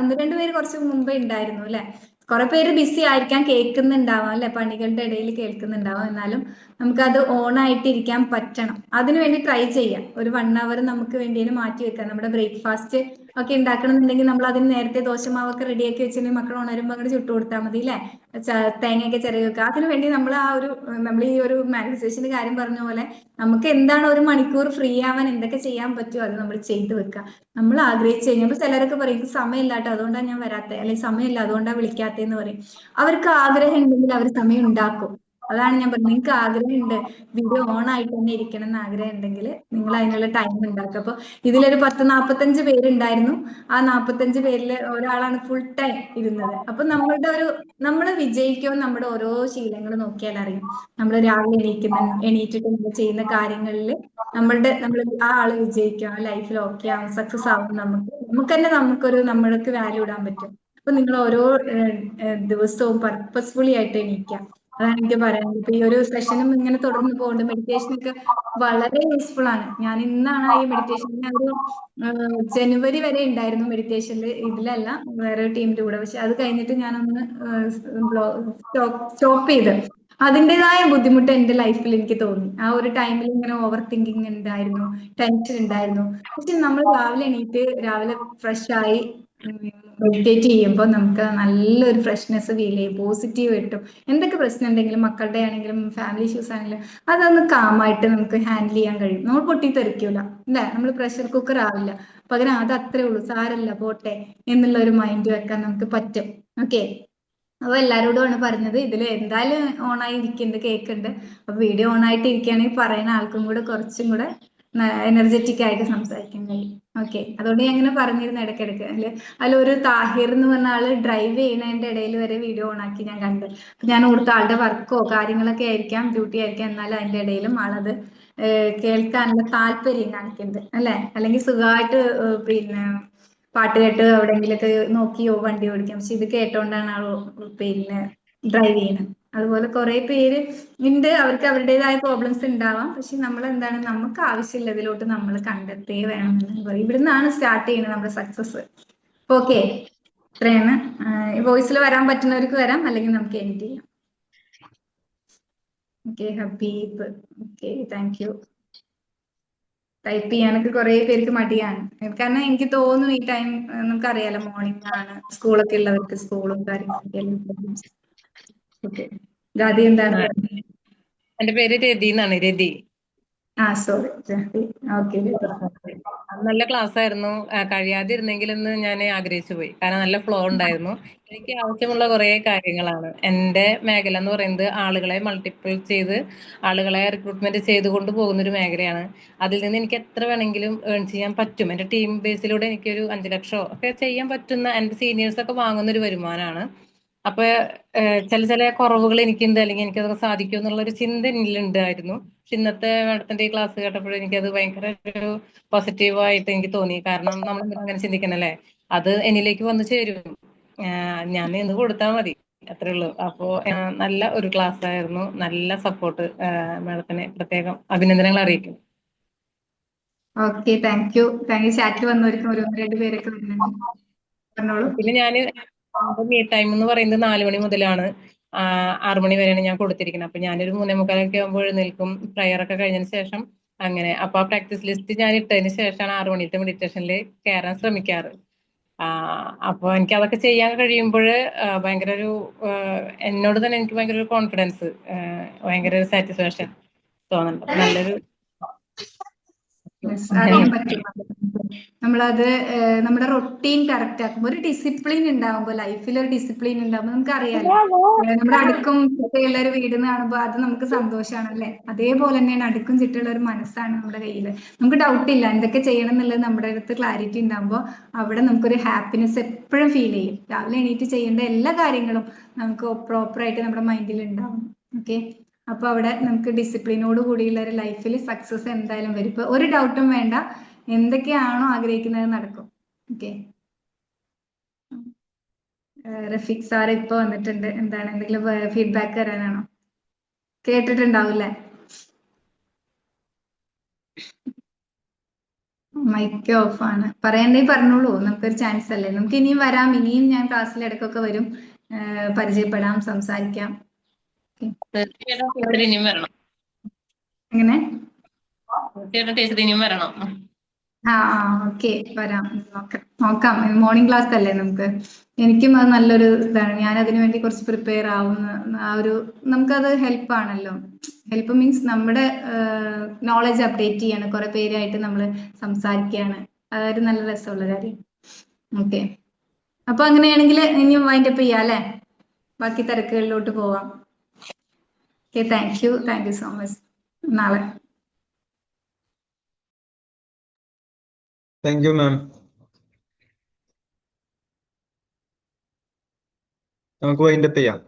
ഒന്ന് രണ്ട് പേര് കുറച്ച് മുമ്പേ ഉണ്ടായിരുന്നു അല്ലെ. കുറെ പേര് ബിസി ആയിരിക്കാം, കേൾക്കുന്നുണ്ടാവാം അല്ലെ, പണികളുടെ ഇടയിൽ കേൾക്കുന്നുണ്ടാവാം. എന്നാലും നമുക്ക് അത് ഓൺ ആയിട്ട് ഇരിക്കാൻ പറ്റണം. അതിനു വേണ്ടി ട്രൈ ചെയ്യാം. ഒരു 1 hour നമുക്ക് വേണ്ടി മാറ്റി വെക്കാം. നമ്മുടെ ബ്രേക്ക്ഫാസ്റ്റ് ഒക്കെ ഉണ്ടാക്കണമെന്നുണ്ടെങ്കിൽ നമ്മൾ അതിന് നേരത്തെ ദോശമാവൊക്കെ റെഡിയാക്കി വെച്ചിട്ടുണ്ടെങ്കിൽ മക്കൾ ഉണരുമ്പോൾ അങ്ങോട്ട് ചുട്ടു കൊടുത്താൽ മതി അല്ലെ. തേങ്ങയൊക്കെ ചെറിയ വെക്കുക. അതിനു വേണ്ടി നമ്മൾ ഈ ഒരു മാനിഫെസ്റ്റേഷന്റെ കാര്യം പറഞ്ഞ പോലെ നമുക്ക് എന്താണ് ഒരു മണിക്കൂർ ഫ്രീ ആവാൻ എന്തൊക്കെ ചെയ്യാൻ പറ്റുമോ അത് നമ്മൾ ചെയ്തു വെക്കുക. നമ്മൾ ആഗ്രഹിച്ചു കഴിഞ്ഞാൽ ചിലരൊക്കെ പറയും എനിക്ക് സമയമില്ലാട്ടോ അതുകൊണ്ടാണ് ഞാൻ വരാത്തത്, അല്ലെങ്കിൽ സമയമില്ല അതുകൊണ്ടാണ് വിളിക്കാത്തതെന്ന് പറയും. അവർക്ക് ആഗ്രഹം ഉണ്ടെങ്കിൽ അവർ സമയം ഉണ്ടാക്കും. അതാണ് ഞാൻ പറഞ്ഞത്. നിങ്ങൾക്ക് ആഗ്രഹം ഉണ്ട്, വീഡിയോ ഓൺ ആയിട്ട് തന്നെ ഇരിക്കണം എന്ന് ആഗ്രഹം ഉണ്ടെങ്കിൽ നിങ്ങൾ അതിനുള്ള ടൈം ഉണ്ടാക്കുക. അപ്പൊ ഇതിലൊരു 10-45 പേരുണ്ടായിരുന്നു. ആ 45 പേരിൽ ഒരാളാണ് ഫുൾ ടൈം ഇരുന്നത്. അപ്പൊ നമ്മൾ വിജയിക്കുമോ നമ്മുടെ ഓരോ ശീലങ്ങൾ നോക്കിയാൽ അറിയും. നമ്മൾ രാവിലെ എണീറ്റിട്ട് നമ്മൾ ചെയ്യുന്ന കാര്യങ്ങളിൽ നമ്മൾ ആ ആള് വിജയിക്കും, ആ ലൈഫിൽ ഓക്കെ ആവും, സക്സസ് ആവും. നമുക്ക് തന്നെ നമ്മൾക്ക് വാല്യൂ ഇടാൻ പറ്റും. അപ്പൊ നിങ്ങൾ ഓരോ ദിവസവും പർപ്പസ്ഫുള്ളി ആയിട്ട് എണീക്കാം. അതാണ് എനിക്ക് പറയാനുള്ളത്. ഇപ്പൊ ഈ ഒരു സെഷനും ഇങ്ങനെ തുടർന്ന് പോകുന്നുണ്ട്. മെഡിറ്റേഷൻ ഒക്കെ വളരെ യൂസ്ഫുൾ ആണ്. ഞാൻ ഇന്നാണ് ഈ മെഡിറ്റേഷൻ, ഒരു ജനുവരി വരെ ഉണ്ടായിരുന്നു മെഡിറ്റേഷനിൽ, ഇതിലല്ല വേറെ ടീമിന്റെ കൂടെ. പക്ഷെ അത് കഴിഞ്ഞിട്ട് ഞാനൊന്ന് സ്റ്റോപ്പ് ചെയ്ത്. അതിൻ്റെതായ ബുദ്ധിമുട്ട് എന്റെ ലൈഫിൽ എനിക്ക് തോന്നി. ആ ഒരു ടൈമിൽ ഇങ്ങനെ ഓവർ തിങ്കിങ് ഉണ്ടായിരുന്നു, ടെൻഷൻ ഉണ്ടായിരുന്നു. പക്ഷെ നമ്മൾ രാവിലെ എണീറ്റ് രാവിലെ ഫ്രഷ് ആയി മെഡിറ്റേറ്റ് ചെയ്യുമ്പോൾ നമുക്ക് നല്ലൊരു ഫ്രഷ്നെസ് ഫീൽ ചെയ്യും, പോസിറ്റീവ് കിട്ടും. എന്തൊക്കെ പ്രശ്നം ഉണ്ടെങ്കിലും, മക്കളുടെ ആണെങ്കിലും ഫാമിലി ഇഷ്യൂസ് ആണെങ്കിലും, അതൊന്ന് കാമായിട്ട് നമുക്ക് ഹാൻഡിൽ ചെയ്യാൻ കഴിയും. നമ്മൾ പൊട്ടിത്തെറിക്കൂല അല്ലെ, നമ്മൾ പ്രഷർ കുക്കർ ആവില്ല. പകരം അത് അത്രേ ഉള്ളൂ, സാരല്ല പോട്ടെ എന്നുള്ള ഒരു മൈൻഡ് വെക്കാൻ നമുക്ക് പറ്റും. ഓക്കെ, അപ്പൊ എല്ലാരോടുമാണ് പറഞ്ഞത്. ഇതിൽ എന്തായാലും ഓണായി ഇരിക്കുന്നുണ്ട്, കേൾക്കുന്നുണ്ട്. അപ്പൊ വീഡിയോ ഓൺ ആയിട്ട് ഇരിക്കുകയാണെങ്കിൽ പറയുന്ന ആൾക്കും കൂടെ കുറച്ചും കൂടെ എനർജറ്റിക് ആയിട്ട് സംസാരിക്കാൻ കഴിയും. ഓക്കെ, അതുകൊണ്ട് ഞാൻ ഇങ്ങനെ പറഞ്ഞിരുന്നു ഇടയ്ക്കിടയ്ക്ക്. അതിലൊരു താഹിർ എന്ന് പറഞ്ഞ ആള് ഡ്രൈവ് ചെയ്യുന്നതിന്റെ ഇടയിൽ വരെ വീഡിയോ ഓൺ ആക്കി ഞാൻ കണ്ടു. ഞാൻ ഓർത്ത ആളുടെ വർക്കോ കാര്യങ്ങളൊക്കെ ആയിരിക്കാം, ഡ്യൂട്ടി ആയിരിക്കാം. എന്നാലും അതിന്റെ ഇടയിലും ആളത് കേൾക്കാനുള്ള താല്പര്യം കാണിക്കുന്നുണ്ട് അല്ലെ. അല്ലെങ്കിൽ സുഖമായിട്ട് പിന്നെ പാട്ട് കേട്ട് എവിടെയെങ്കിലൊക്കെ നോക്കിയോ വണ്ടി ഓടിക്കാം. പക്ഷെ ഇത് കേട്ടോണ്ടാണ് ആൾ പിന്നെ ഡ്രൈവ് ചെയ്യുന്നത്. അതുപോലെ കുറെ പേര് ഉണ്ട്, അവർക്ക് അവരുടേതായ പ്രോബ്ലംസ് ഉണ്ടാവാം. പക്ഷെ നമ്മൾ എന്താണ്, നമുക്ക് ആവശ്യമുള്ളതിലോട്ട് നമ്മൾ കണ്ടെത്തേ വേണം എന്ന് പറയും. ഇവിടുന്നാണ് സ്റ്റാർട്ട് ചെയ്യുന്നത് നമ്മുടെ സക്സസ്. ഓക്കെ, ഇത്രയാണ്. വോയിസിൽ വരാൻ പറ്റുന്നവർക്ക് വരാം, അല്ലെങ്കിൽ നമുക്ക് എൻഡ് ചെയ്യാം. Okay, Habib. Okay, thank you. Type ചെയ്യാനൊക്കെ കുറെ പേർക്ക് മടിയാണ്. കാരണം എനിക്ക് തോന്നുന്നു ഈ ടൈം നമുക്കറിയാലോ, മോർണിംഗ് ആണ്, സ്കൂളൊക്കെ ഉള്ളവർക്ക് സ്കൂളും കാര്യങ്ങളൊക്കെ. ഓക്കെ, ഗാദി എന്താണ്? എന്റെ പേര് രതി എന്നാണ്, രതി. സോറി. ഓക്കെ, നല്ല ക്ലാസ് ആയിരുന്നു. കഴിയാതിരുന്നെങ്കിലെന്ന് ഞാൻ ആഗ്രഹിച്ചു പോയി. കാരണം നല്ല ഫ്ലോ ഉണ്ടായിരുന്നു. എനിക്ക് ആവശ്യമുള്ള കുറെ കാര്യങ്ങളാണ്. എന്റെ മേഖല എന്ന് പറയുന്നത് ആളുകളെ മൾട്ടിപ്പിൾ ചെയ്ത് ആളുകളെ റിക്രൂട്ട്മെന്റ് ചെയ്തുകൊണ്ട് പോകുന്ന ഒരു മേഖലയാണ്. അതിൽ നിന്ന് എനിക്ക് എത്ര വേണമെങ്കിലും ഏൺ ചെയ്യാൻ പറ്റും. എന്റെ ടീം ബേസിലൂടെ എനിക്കൊരു 5 ലക്ഷം ഒക്കെ ചെയ്യാൻ പറ്റുന്ന, എന്റെ സീനിയേഴ്സ് ഒക്കെ വാങ്ങുന്ന ഒരു വരുമാനമാണ്. അപ്പൊ ചില ചില കുറവുകൾ എനിക്കുണ്ട്, അല്ലെങ്കിൽ എനിക്കതൊക്കെ സാധിക്കും എന്നുള്ള ഒരു ചിന്ത എന്നിലുണ്ടായിരുന്നു. പക്ഷെ ഇന്നത്തെ മാഡത്തിന്റെ ഈ ക്ലാസ് കേട്ടപ്പോൾ എനിക്കത് ഭയങ്കര ഒരു പോസിറ്റീവായിട്ട് എനിക്ക് തോന്നി. കാരണം നമ്മൾ അങ്ങനെ ചിന്തിക്കണല്ലേ, അത് എന്നിലേക്ക് വന്നു ചേരും. ഞാൻ ഇന്ന് കൊടുത്താൽ മതി, അത്രേ ഉള്ളൂ. അപ്പോ നല്ല ഒരു ക്ലാസ് ആയിരുന്നു, നല്ല സപ്പോർട്ട്. മാഡത്തിന് പ്രത്യേകം അഭിനന്ദനങ്ങൾ അറിയിക്കും. Okay, thank you. ചാറ്റിൽ വന്നവർക്കും ഒരു ഒന്ന് രണ്ട് പേരൊക്കെ വരുന്നുണ്ട്. പറഞ്ഞോളൂ. പിന്നെ ഞാൻ മീറ്റ് ടൈം എന്ന് പറയുന്നത് 4 മണി മുതലാണ് 6 മണി വരെയാണ് ഞാൻ കൊടുത്തിരിക്കുന്നത്. അപ്പൊ ഞാനൊരു 3:45 ആകുമ്പോൾ എഴുന്നേൽക്കും, പ്രയർ ഒക്കെ കഴിഞ്ഞതിന് ശേഷം. അങ്ങനെ അപ്പൊ ആ പ്രാക്ടീസ് ലിസ്റ്റ് ഞാൻ ഇട്ടതിന് ശേഷമാണ് 6 മണിത്തെ മെഡിറ്റേഷനിൽ കയറാൻ ശ്രമിക്കാറ്. അപ്പൊ എനിക്ക് അതൊക്കെ ചെയ്യാൻ കഴിയുമ്പോൾ ഭയങ്കര ഒരു എന്നോട് തന്നെ എനിക്ക് ഭയങ്കര ഒരു കോൺഫിഡൻസ്, ഭയങ്കര ഒരു സാറ്റിസ്ഫാക്ഷൻ തോന്നുന്നുണ്ട്. അപ്പൊ നല്ലൊരു Yes, അറിയാൻ പറ്റും. നമ്മളത് നമ്മുടെ റൊട്ടീൻ കറക്റ്റ് ആക്കുമ്പോൾ ഒരു ഡിസിപ്ലിൻ ഉണ്ടാവുമ്പോൾ, ലൈഫിൽ ഒരു ഡിസിപ്ലിൻ ഉണ്ടാവുമ്പോൾ നമുക്ക് അറിയാലോ, നമ്മുടെ അടുക്കും ചിട്ടയുള്ള ഒരു വീട് എന്ന് കാണുമ്പോൾ അത് നമുക്ക് സന്തോഷമാണല്ലേ. അതേപോലെ തന്നെയാണ് അടുക്കും ചിട്ടയുള്ള ഒരു മനസ്സാണ് നമ്മുടെ കയ്യിൽ. നമുക്ക് ഡൗട്ട് ഇല്ല എന്തൊക്കെ ചെയ്യണം എന്നുള്ളത് നമ്മുടെ അടുത്ത് ക്ലാരിറ്റി ഉണ്ടാകുമ്പോൾ അവിടെ നമുക്കൊരു ഹാപ്പിനെസ് എപ്പോഴും ഫീൽ ചെയ്യും. രാവിലെ എണീറ്റ് ചെയ്യേണ്ട എല്ലാ കാര്യങ്ങളും നമുക്ക് പ്രോപ്പറായിട്ട് നമ്മുടെ മൈൻഡിൽ ഉണ്ടാവും. ഓക്കെ, അപ്പൊ അവിടെ നമുക്ക് ഡിസിപ്ലിനോട് കൂടിയുള്ള ഒരു ലൈഫിൽ സക്സസ് എന്തായാലും വരും. ഇപ്പൊ ഒരു ഡൗട്ടും വേണ്ട, എന്തൊക്കെയാണോ ആഗ്രഹിക്കുന്നത് നടക്കും. ഓക്കെ, റഫീഖ് സാർ ഇപ്പൊ വന്നിട്ടുണ്ട്. എന്താണ്, എന്തെങ്കിലും ഫീഡ്ബാക്ക് തരാനാണോ? കേട്ടിട്ടുണ്ടാവൂല്ലേ? മൈക്ക് ഓഫ് ആണ്. പറയണ്ടേ പറഞ്ഞോളൂ, നമുക്കൊരു ചാൻസ് അല്ലേ. നമുക്ക് ഇനിയും വരാം, ഇനിയും ഞാൻ ക്ലാസ്സിൽ ഇടയ്ക്കൊക്കെ വരും, പരിചയപ്പെടാം, സംസാരിക്കാം. തീർച്ചയായിട്ടും ടീച്ചർ ഇനിയും വരണം. എങ്ങനെ? തീർച്ചയായിട്ടും ടീച്ചർ ഇനിയും വരണം. ഓക്കെ, വരാം. നോക്കാം. മോർണിംഗ് ക്ലാസ് അല്ലേ നമുക്ക്. എനിക്കും അത് നല്ലൊരു ഇതാണ്. ഞാൻ അതിനു വേണ്ടി കുറച്ച് പ്രിപ്പയർ ആവുന്ന ആ ഒരു, നമുക്കത് ഹെൽപ്പ് ആണല്ലോ. ഹെൽപ്പ് മീൻസ് നമ്മുടെ നോളജ് അപ്ഡേറ്റ് ചെയ്യാണ്, കുറെ പേരായിട്ട് നമ്മൾ സംസാരിക്കുകയാണ്. അതൊരു നല്ല രസമുള്ള കാര്യം. ഓക്കെ, അപ്പൊ അങ്ങനെയാണെങ്കിൽ ഇനി വൈൻഡപ്പ് ചെയ്യാം അല്ലേ, ബാക്കി തിരക്കുകളിലോട്ട് പോവാം. Okay, thank you so much. നാളെ. Thank you ma'am. നമുക്ക് വൈൻഡപ്പ് ചെയ്യാം.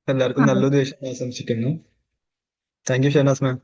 എല്ലാവർക്കും നല്ലൊരു ദിവസം ആശംസിക്കുന്നു. Thank you Shahanas ma'am.